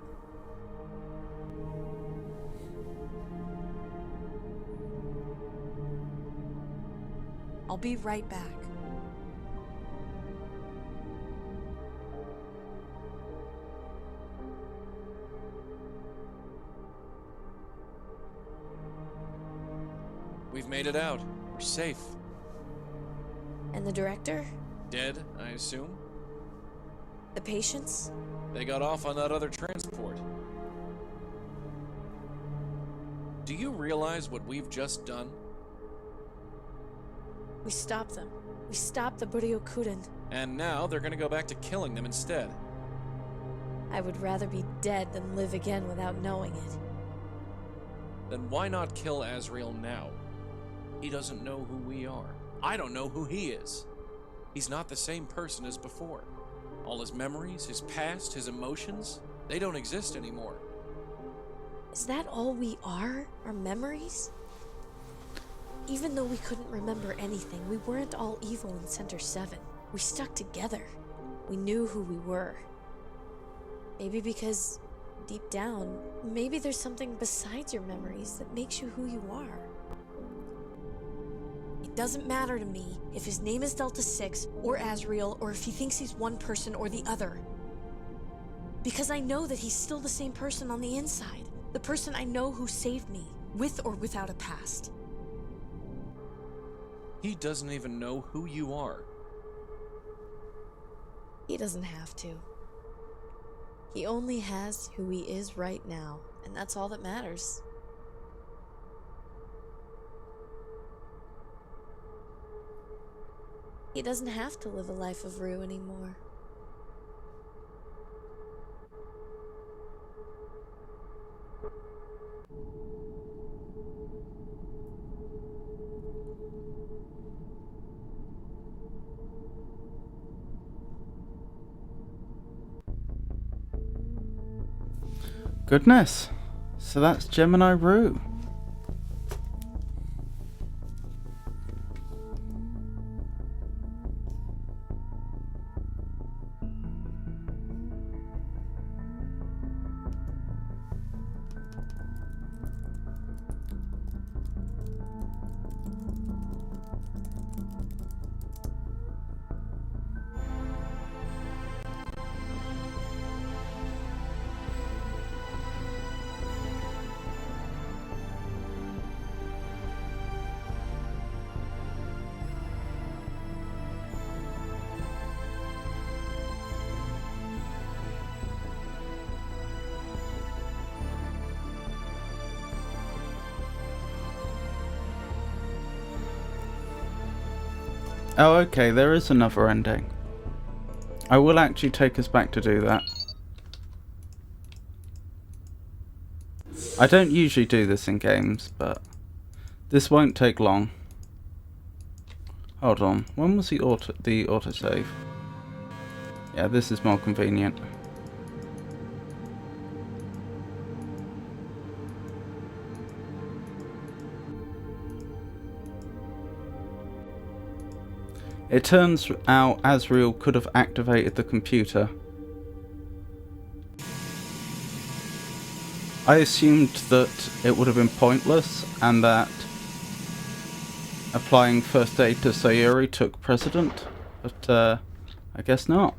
S6: I'll be right back.
S11: We've made it out. We're safe.
S6: And the director?
S11: Dead, I assume?
S6: The patients?
S11: They got off on that other transport. Do you realize what we've just done?
S6: We stopped them. We stopped the Buryokuden.
S11: And now they're gonna go back to killing them instead.
S6: I would rather be dead than live again without knowing it.
S11: Then why not kill Azrael now? He doesn't know who we are. I don't know who he is. He's not the same person as before. All his memories, his past, his emotions, they don't exist anymore.
S6: Is that all we are? Our memories? Even though we couldn't remember anything, we weren't all evil in Center 7. We stuck together. We knew who we were. Maybe because, deep down, maybe there's something besides your memories that makes you who you are. It doesn't matter to me if his name is Delta 6 or Azrael or if he thinks he's one person or the other. Because I know that he's still the same person on the inside. The person I know who saved me, with or without a past.
S11: He doesn't even know who you are.
S6: He doesn't have to. He only has who he is right now, and that's all that matters. He doesn't have to live a life of Rue anymore.
S1: Goodness. So that's Gemini Rue. Oh, okay, there is another ending. I will actually take us back to do that. I don't usually do this in games, but this won't take long. Hold on, when was the autosave? Yeah, this is more convenient. It turns out Azrael could have activated the computer. I assumed that it would have been pointless and that applying first aid to Sayuri took precedent, but I guess not.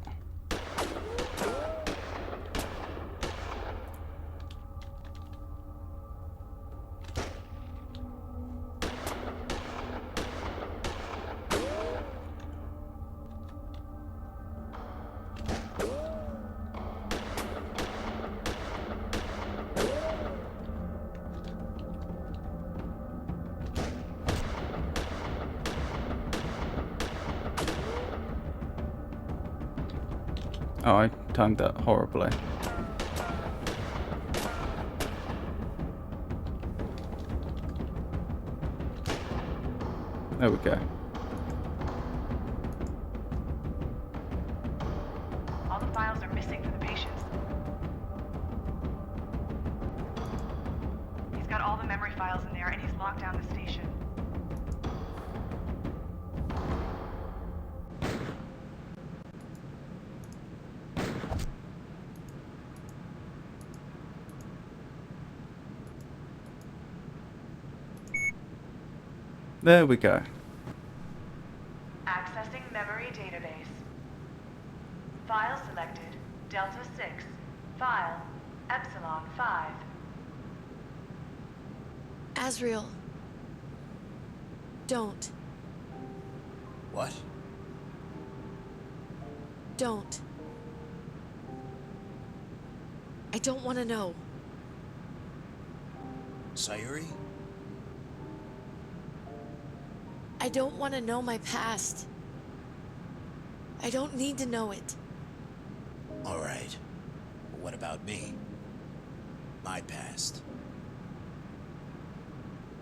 S1: Oh, I timed that horribly. There we go.
S5: All the files are missing for the patients. He's got all the memory files in there and he's locked down the station.
S1: There we go.
S5: Accessing memory database. File selected, Delta 6. File, Epsilon 5.
S6: Azrael. Don't.
S3: What?
S6: Don't. I don't want to know.
S3: Sayuri?
S6: I don't want to know my past. I don't need to know it.
S3: All right. But what about me? My past.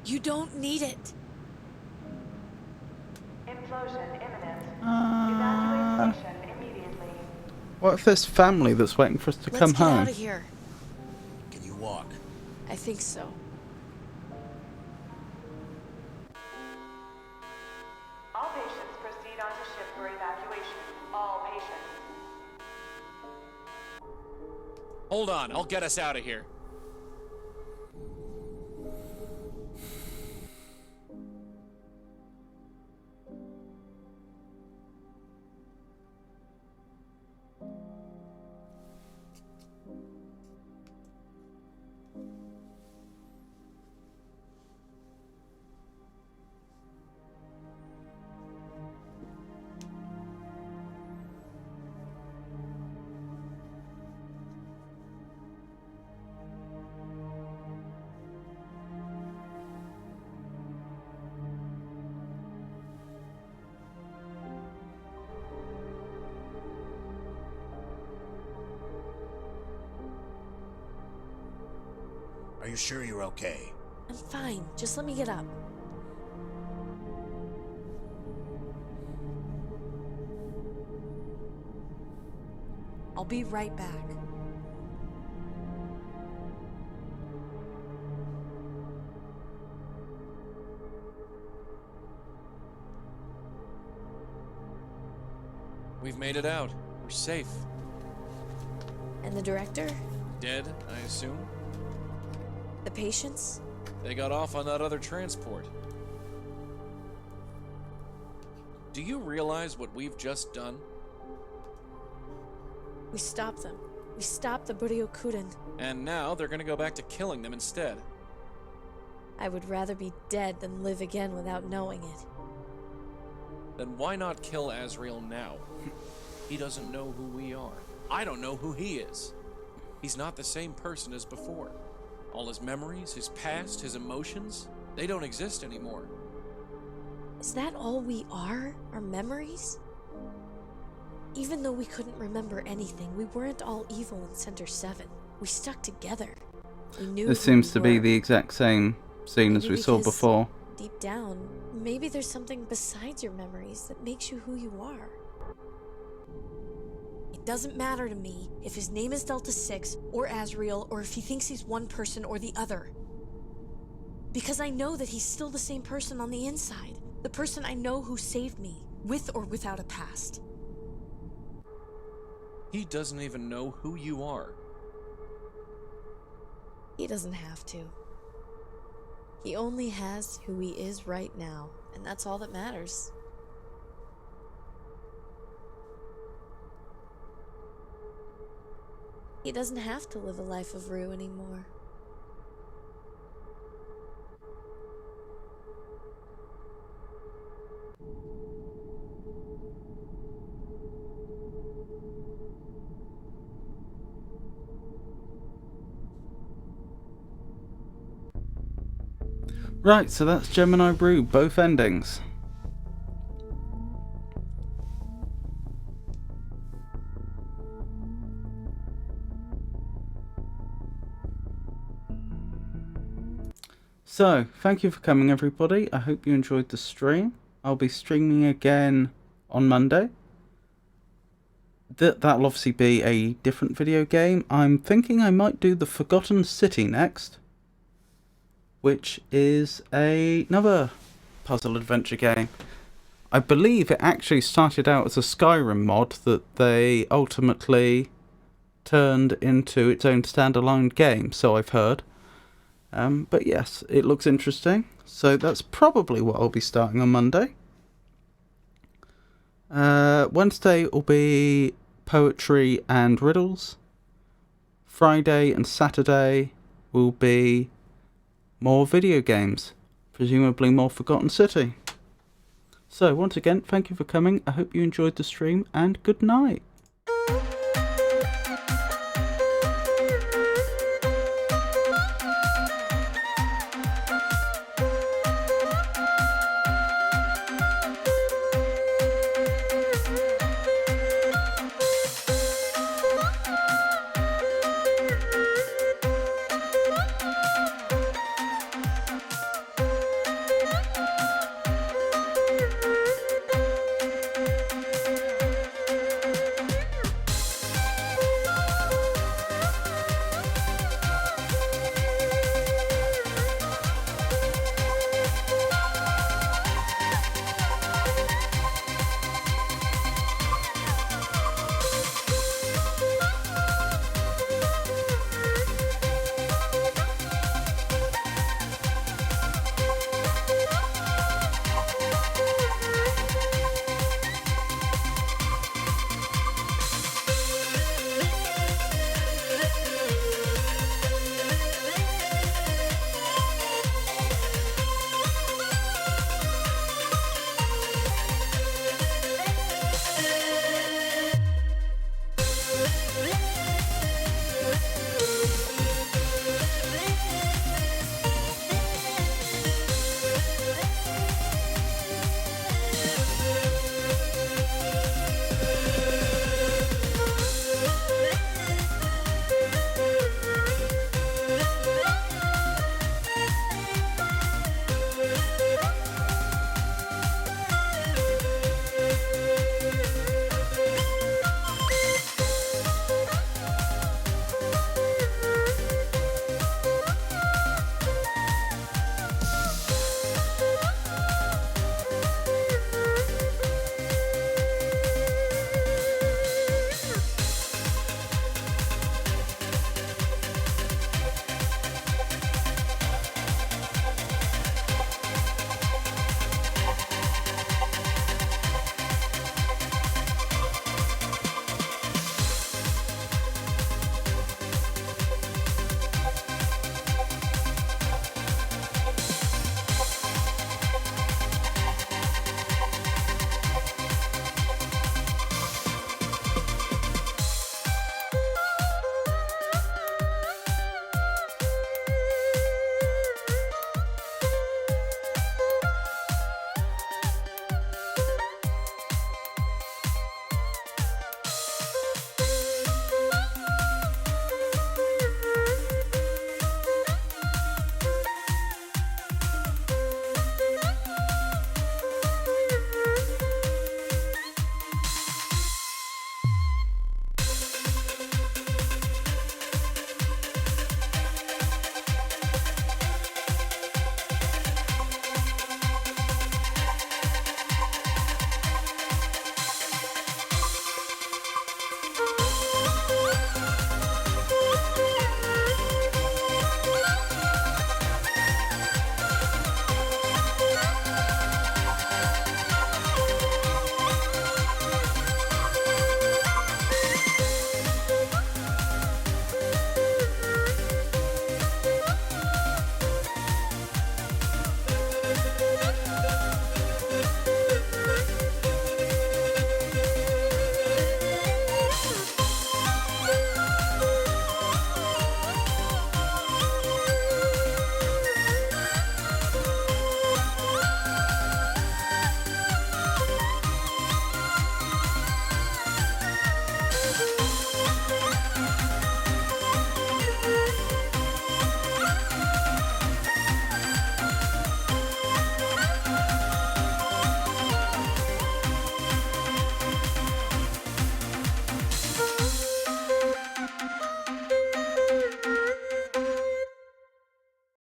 S6: You don't need it.
S5: Implosion imminent. Evacuate station immediately.
S1: What if there's family that's waiting for us to come
S6: Let's get
S1: home?
S6: out of here.
S3: Can you walk?
S6: I think so.
S5: All patients proceed onto ship for evacuation. All patients.
S11: Hold on, I'll get us out of here.
S3: Are you sure you're okay?
S6: I'm fine. Just let me get up. I'll be right back.
S11: We've made it out. We're safe.
S6: And the director?
S11: Dead, I assume?
S6: The patients?
S11: They got off on that other transport. Do you realize what we've just done?
S6: We stopped them. We stopped the Buryokuden.
S11: And now they're gonna go back to killing them instead.
S6: I would rather be dead than live again without knowing it.
S11: Then why not kill Azrael now? He doesn't know who we are. I don't know who he is. He's not the same person as before. All his memories, his past, his emotions, they don't exist anymore.
S6: Is that all we are? Our memories? Even though we couldn't remember anything, we weren't all evil in Center 7. We stuck together. We knew
S1: This
S6: who
S1: seems
S6: we
S1: to be
S6: were.
S1: the exact same scene as
S6: Maybe
S1: we saw
S6: because
S1: before.
S6: Deep down, maybe there's something besides your memories that makes you who you are. It doesn't matter to me if his name is Delta 6 or Azrael, or if he thinks he's one person or the other. Because I know that he's still the same person on the inside. The person I know who saved me, with or without a past.
S11: He doesn't even know who you are.
S6: He doesn't have to. He only has who he is right now, and that's all that matters. He doesn't have to live a life of Rue anymore.
S1: Right, so that's Gemini Rue, both endings. So, thank you for coming everybody. I hope you enjoyed the stream. I'll be streaming again on Monday. That'll obviously be a different video game. I'm thinking I might do the Forgotten City next, which is another puzzle adventure game. I believe it actually started out as a Skyrim mod that they ultimately turned into its own standalone game, so I've heard. But yes, it looks interesting. So that's probably what I'll be starting on Monday. Wednesday will be poetry and riddles. Friday and Saturday will be more video games, presumably more Forgotten City. So once again, thank you for coming. I hope you enjoyed the stream, and good night.